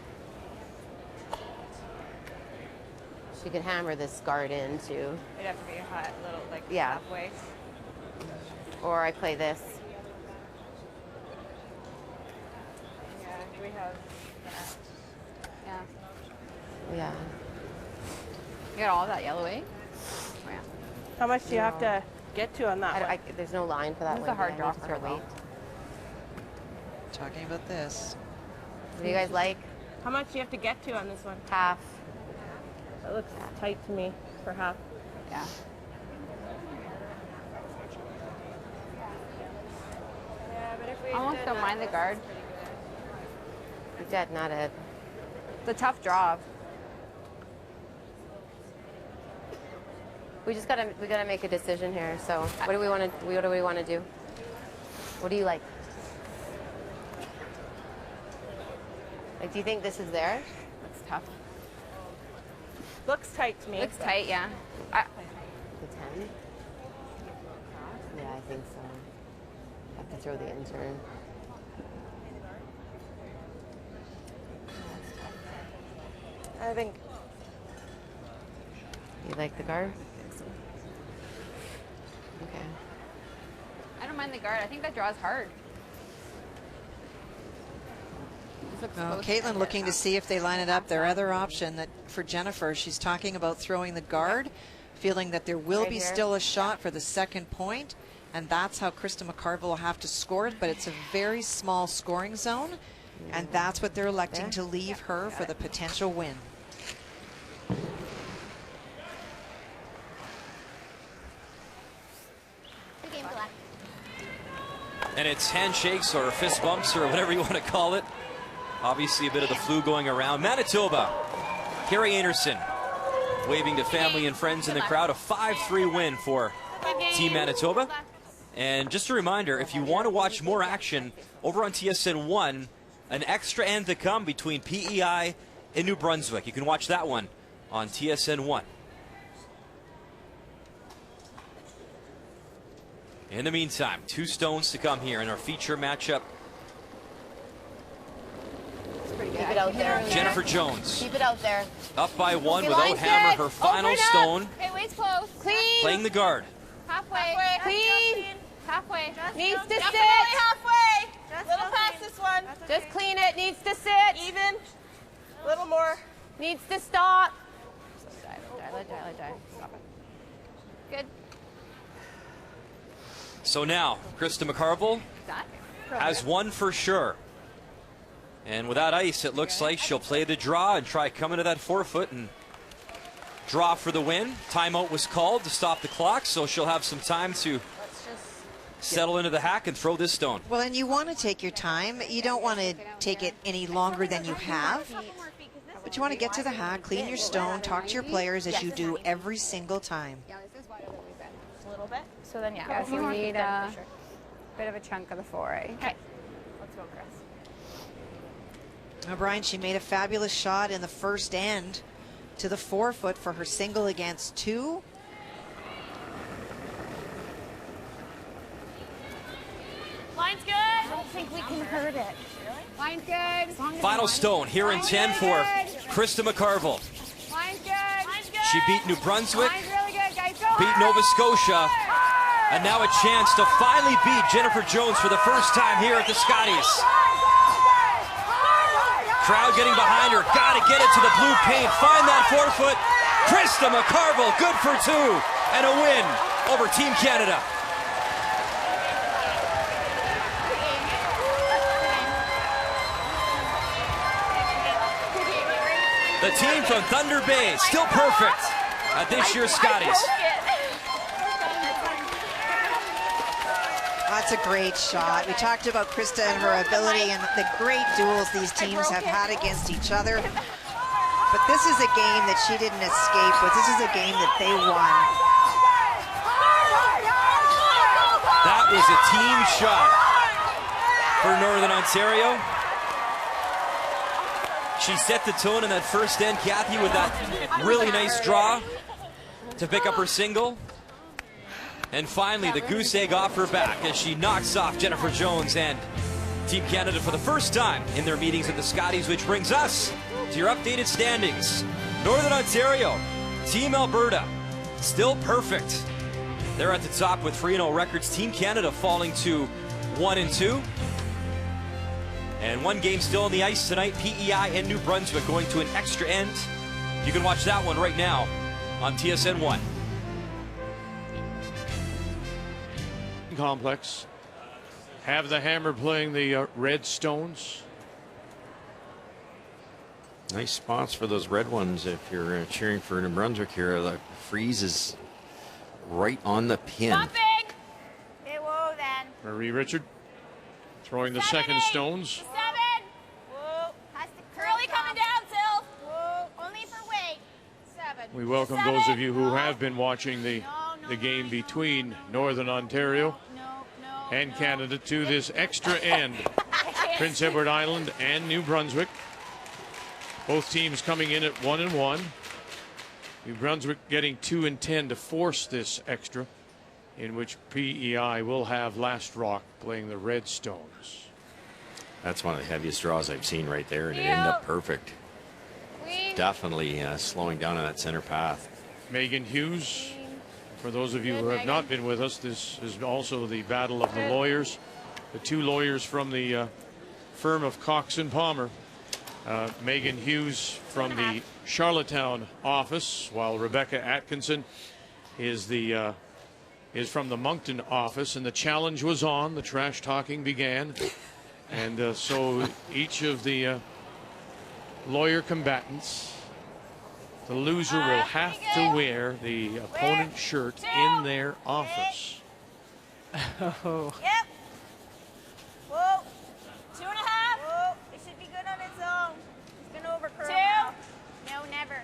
She could hammer this guard in too. It'd have to be a hot little, like, Yeah. halfway. Or I play this. Yeah, we have that. Yeah. Yeah. You got all that yellow, eh? Oh, yeah. How much do you have to get to on that one? There's no line for that This is one. a hard I draw need to for throw her, though. weight. Talking about this. What do you guys like? How much do you have to get to on this one? Half. It looks tight to me for half. Yeah. I almost don't mind the guard. Dead, not it. It's a tough draw. We gotta make a decision here. So what do we want to do? What do you like? Like, do you think this is there? It's tough. Looks tight to me. Looks tight, yeah. The 10? Yeah, I think so. Have to throw the intern. I think. You like the guard? Okay. I don't mind the guard. I think that draw's hard. Caitlin looking to see if they line it up. Their other option that for Jennifer, she's talking about throwing the guard, feeling that there will be still a shot for the second point, and that's how Krista McCarville will have to score it, but it's a very small scoring zone, and that's what they're electing to leave her for the potential win. And it's handshakes or fist bumps or whatever you want to call it. Obviously a bit of the flu going around. Manitoba, Carrie Anderson waving to family and friends in the crowd. A 5-3 win for Team Manitoba. And just a reminder, if you want to watch more action over on TSN 1, an extra end to come between PEI and New Brunswick. You can watch that one on TSN 1. In the meantime, 2 stones to come here in our feature matchup. Keep it out there. Jennifer Jones. Keep it out there. Up by 1 without hammer, her final stone. Okay, waist close. Clean. Playing the guard. Halfway. Clean. Halfway. Needs to sit. Halfway. Little pass this one. Just clean it. Needs to sit. Even. A little more. Needs to stop. Let die. Stop it. Good. So now, Krista McCarville has one for sure. And without ice, it looks like she'll play the draw and try coming to that 4-foot and draw for the win. Timeout was called to stop the clock, so she'll have some time to settle into the hack and throw this stone. Well, and you want to take your time. You don't want to take it any longer than you have. But you want to get to the hack, clean your stone, talk to your players as you do every single time. A little bit. So then, yeah. Yes, you need a bit of a chunk of the 4A. Okay. Let's go, Chris. Now, Brian, she made a fabulous shot in the first end to the 4-foot for her single against 2. Line's good. I don't think we can hurt it. Line's good. Final stone here in 10 for Krista McCarville. Line's good. Line's good. She beat New Brunswick, Line's really good, guys. Go beat Nova Scotia, and now a chance to finally beat Jennifer Jones for the first time here at the Scotties. Crowd getting behind her. Got to get it to the blue paint. Find that 4-foot. Krista McCarville, good for 2, and a win over Team Canada. The team from Thunder Bay still perfect at this year's Scotties. That's a great shot. We talked about Krista and her ability and the great duels these teams have had against each other. But this is a game that she didn't escape with. This is a game that they won. That was a team shot for Northern Ontario. She set the tone in that first end, Kathy, with that really nice draw to pick up her single. And finally, the goose egg off her back as she knocks off Jennifer Jones and Team Canada for the first time in their meetings at the Scotties, which brings us to your updated standings. Northern Ontario, Team Alberta, still perfect. They're at the top with 3-0 records. Team Canada falling to 1-2. And one game still on the ice tonight, PEI and New Brunswick going to an extra end. You can watch that one right now on TSN 1. Complex. Have the Hammer playing the Red Stones. Nice spots for those red ones if you're cheering for New Brunswick here. The freeze is right on the pin. Hey, whoa, then. Marie Richard throwing the second stones. 7. Whoa. Curly coming down, Sil. Whoa. Only for weight. 7. We welcome those of you who have been watching the game between Northern Ontario and Canada to this extra end. Prince Edward Island and New Brunswick. Both teams coming in at 1-1. New Brunswick getting 2 and 10 to force this extra, in which PEI will have Last Rock playing the Red Stones. That's one of the heaviest draws I've seen right there, and it ended up perfect. Definitely slowing down on that center path. Megan Hughes, for those of you who have not been with us, this is also the battle of the lawyers. The 2 lawyers from the firm of Cox and Palmer. Megan Hughes from the Charlottetown office, while Rebecca Atkinson is from the Moncton office. And the challenge was on. The trash talking began. And so each of the lawyer combatants, the loser will have to wear the opponent's shirt in their office. Oh. Yep. Whoa. 2.5. Whoa. It should be good on its own. It's going to overcurl 2. now. No, never.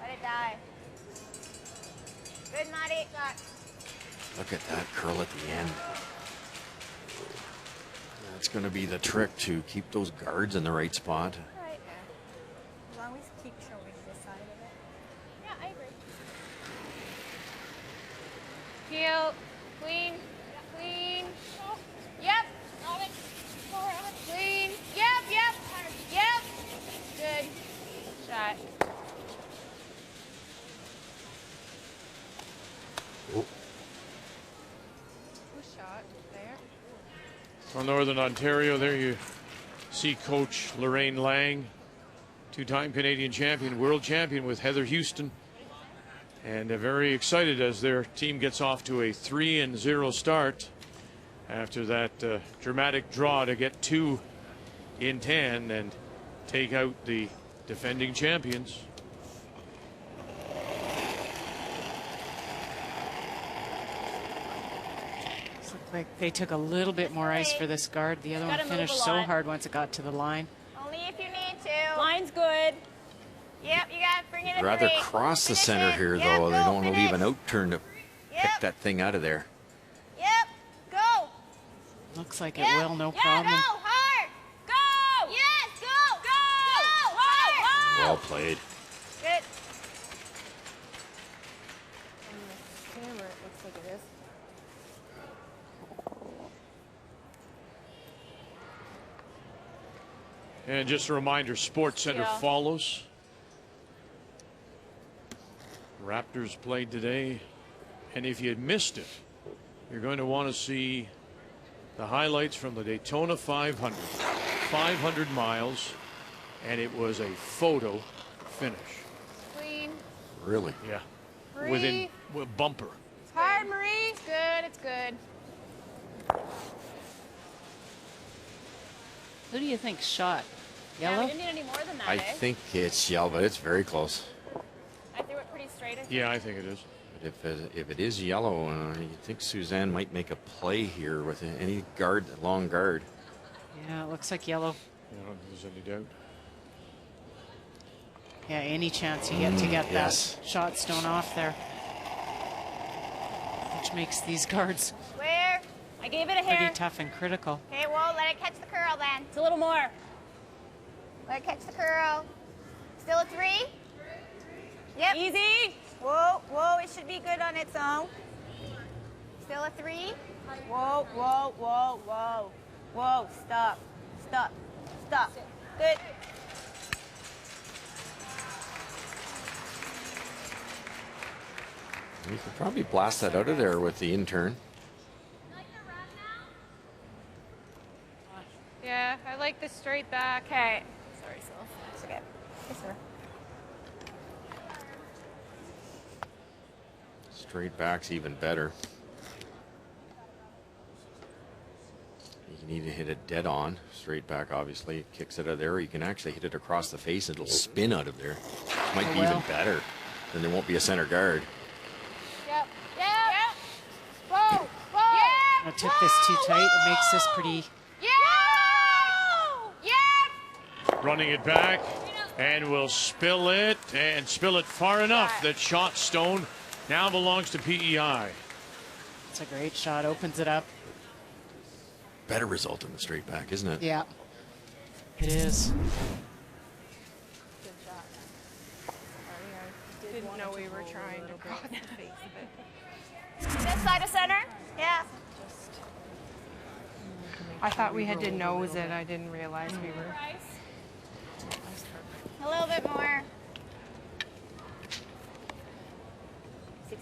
Let it die. Good, Maddie. Look at that curl at the end. That's going to be the trick, to keep those guards in the right spot. Right. As long as we keep showing this side of it. Yeah, I agree. Heel, clean, clean. Yep. Clean. Yep. Good shot. Who shot there? From Northern Ontario, there you see Coach Lorraine Lang, two-time Canadian champion, world champion with Heather Houston. And they're very excited as their team gets off to a 3-0 start after that dramatic draw to get 2 in 10 and take out the defending champions. Looks like they took a little bit more ice for this guard. The other one finished so hard once it got to the line. Only if you need to. Line's good. Yep, you got to bring it in. Rather cross the center here, though. They don't want to leave an out turn to pick that thing out of there. Yep, go. Looks like it will, no problem. Go hard. Go. Yes, go. Go. Hard. Well played. Good. On the camera, it looks like it is. And just a reminder, Sports Center follows. Raptors played today, and if you had missed it, you're going to want to see the highlights from the Daytona 500. 500 miles, and it was a photo finish. Clean. Really? Yeah. Marie. Within bumper. It's hard, Marie. It's good. It's good. Who do you think shot? Yellow? Yeah, we didn't need any more than that, I eh? think it's yellow, but it's very close. I threw it pretty straight. Yeah, I think it is. But if it is yellow, you think Suzanne might make a play here with any guard, long guard. Yeah, it looks like yellow. I don't think there's any doubt. Yeah, any chance you get to get yes. that shot stone off there. Which makes these guards Where? I gave it a hair. pretty tough and critical. Okay, well, let it catch the curl then. It's a little more. Let it catch the curl. Still a 3? Yep. Easy. Whoa, whoa, it should be good on its own. Still a 3? Whoa, whoa, whoa, whoa. Whoa, stop, stop, stop. Good. You could probably blast that out of there with the intern. Yeah, I like the straight back. Okay. Sorry, Sylph. It's okay. Yes, sir. Straight back's even better. You need to hit it dead on. Straight back, obviously, it kicks it out of there. Or you can actually hit it across the face. It'll spin out of there. Might be even better. Then there won't be a center guard. Yep. Yep. Yep. Whoa. Whoa. I took this too tight. It makes this pretty. Running it back, and will spill it, and spill it far enough that shot stone now belongs to PEI. It's a great shot. Opens it up. Better result in the straight back, isn't it? Yeah, it is. Good shot. Sorry, I didn't know we were trying to cross the face of it. This side of center? Yeah. I thought we had to nose it. I didn't realize we were. A little bit more. 16.5.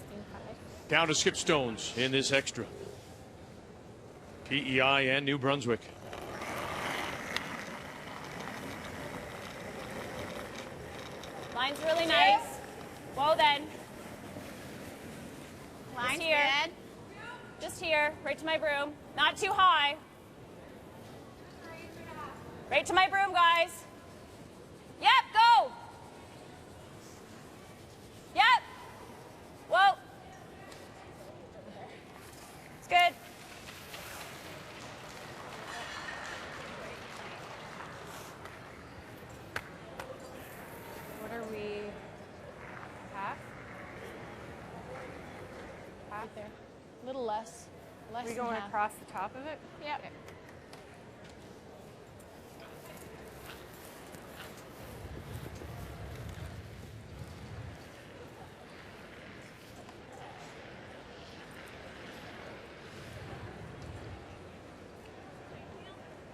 Down to skip stones in this extra. PEI and New Brunswick. Line's really nice. Whoa, then. Line's here. good. Just here, right to my broom. Not too high. Right to my broom, guys. Yep, go. Yep. Whoa. It's good. What are we? Half? Half there. A little less. Less We than going half. across the top of it? Yep. Okay.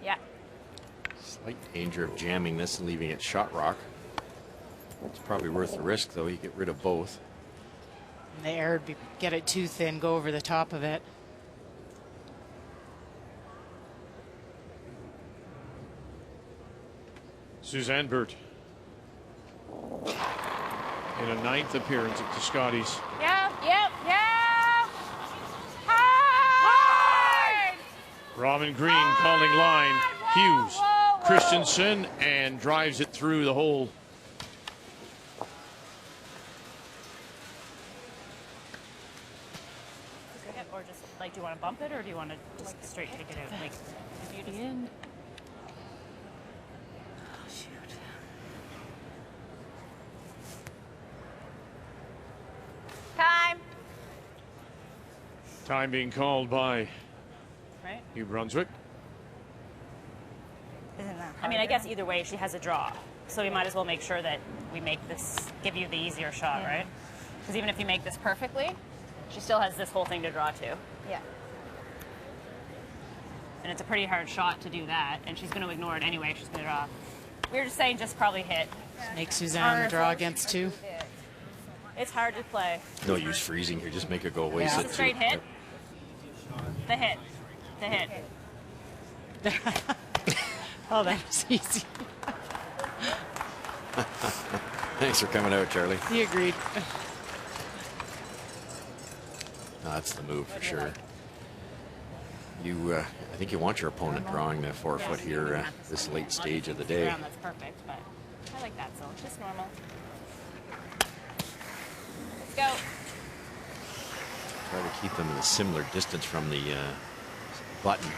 Yeah. Slight danger of jamming this and leaving it shot rock. It's probably worth the risk, though. You get rid of both. And the air would get it too thin, go over the top of it. Suzanne Burt in a 9th appearance at the Scotties. Yep. Hard! Robin Green calling line. Hughes, Christensen, and drives it through the hole. Or just like, do you want to bump it, or do you want to just straight take it out? Like, if you just in. Oh, shoot. Time. Time being called by New Brunswick. Isn't that I mean, I guess either way, she has a draw. So we might as well make sure that we make this, give you the easier shot, right? Because even if you make this perfectly, she still has this whole thing to draw to. Yeah. And it's a pretty hard shot to do that, and she's going to ignore it anyway if she's going to draw. We were just saying just probably hit. Make Suzanne draw against 2. It's hard to play. No use freezing here. Just make it go away. Yeah. Sit Straight through. hit. The hit. The hit. Oh, that was easy. Thanks for coming out, Charlie. He agreed. That's the move for sure. You, I think you want your opponent drawing the 4-foot here this late stage of the day. That's perfect, but I like that zone. Just normal. Let's go. Try to keep them in a similar distance from the button.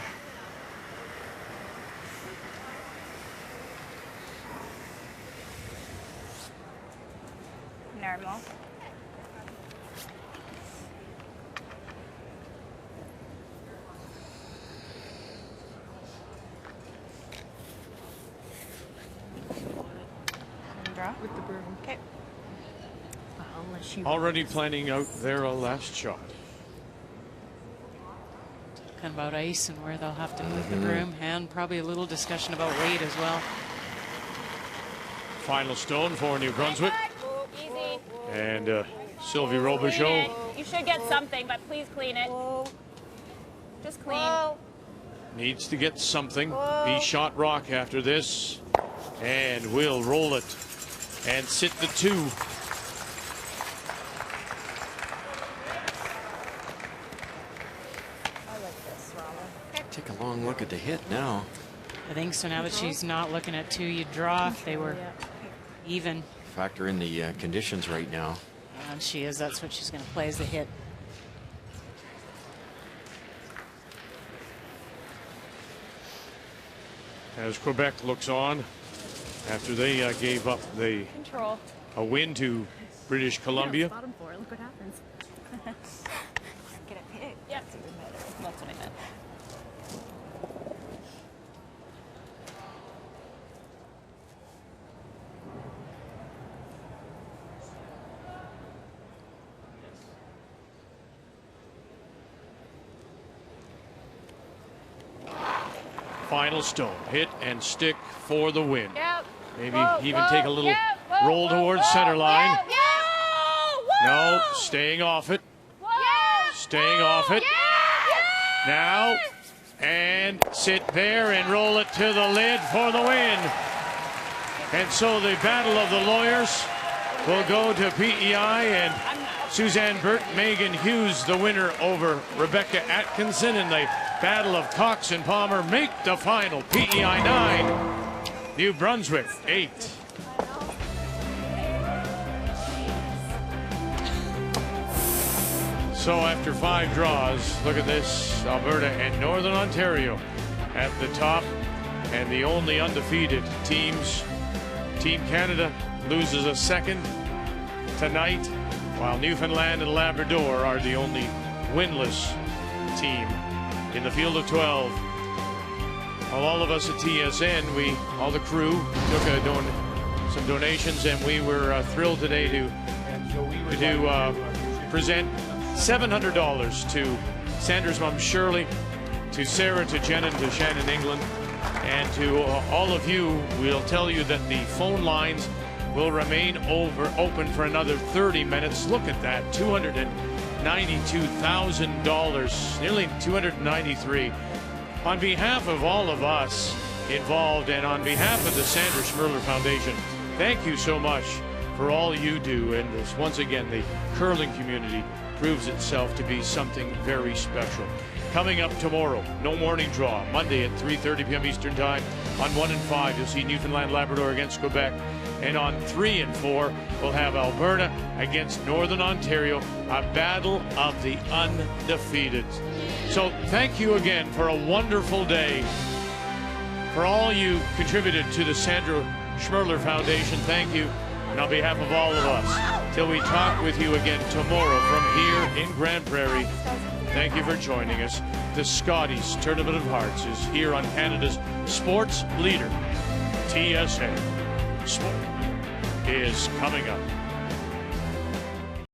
Normal. Draw with the broom. Okay. Already planning out their last shot. Talking about ice and where they'll have to move the broom, and probably a little discussion about weight as well. Final stone for New Brunswick. Easy. And Sylvie Clean Robichaud it. You should get something, but please clean it. Just clean. needs to get something. Be shot rock after this. And will roll it and sit the 2. Take a long look at the hit now. I think so. Now that she's not looking at 2, you draw if they were even. Factor in the conditions right now. And she is. That's what she's going to play as the hit. As Quebec looks on after they gave up a win to British Columbia. Bottom 4. Look what happens. Get a hit. Yep. That's even better. That's what I meant. Final stone, hit and stick for the win. Yep. Maybe even take a little roll towards center line. No, staying off it. Staying off it. Now, and sit there and roll it to the lid for the win. And so the battle of the lawyers will go to PEI, and Suzanne Burt, Megan Hughes, the winner over Rebecca Atkinson, in the battle of Cox and Palmer make the final. PEI 9, New Brunswick 8. So after 5 draws, look at this, Alberta and Northern Ontario at the top, and the only undefeated teams. Team Canada loses a second tonight, while Newfoundland and Labrador are the only winless team in the field of 12. Well, all of us at TSN, all the crew took some donations, and we were thrilled today to present $700 to Sandra's mom Shirley, to Sarah, to Jen, and to Shannon England, and to all of you. We'll tell you that the phone lines will remain open for another 30 minutes. Look at that, $292,000, nearly $293. On behalf of all of us involved. And on behalf of the Sandra Schmirler Foundation, thank you so much for all you do. And this, once again, the curling community proves itself to be something very special. Coming up tomorrow, no morning draw. Monday at 3:30 p.m. Eastern Time. On 1 and 5, you'll see Newfoundland Labrador against Quebec. And on 3 and 4, we'll have Alberta against Northern Ontario, a battle of the undefeated. So thank you again for a wonderful day. For all you contributed to the Sandra Schmirler Foundation, thank you. And on behalf of all of us, till we talk with you again tomorrow from here in Grand Prairie, thank you for joining us. The Scotties Tournament of Hearts is here on Canada's sports leader, TSN. Sport is coming up.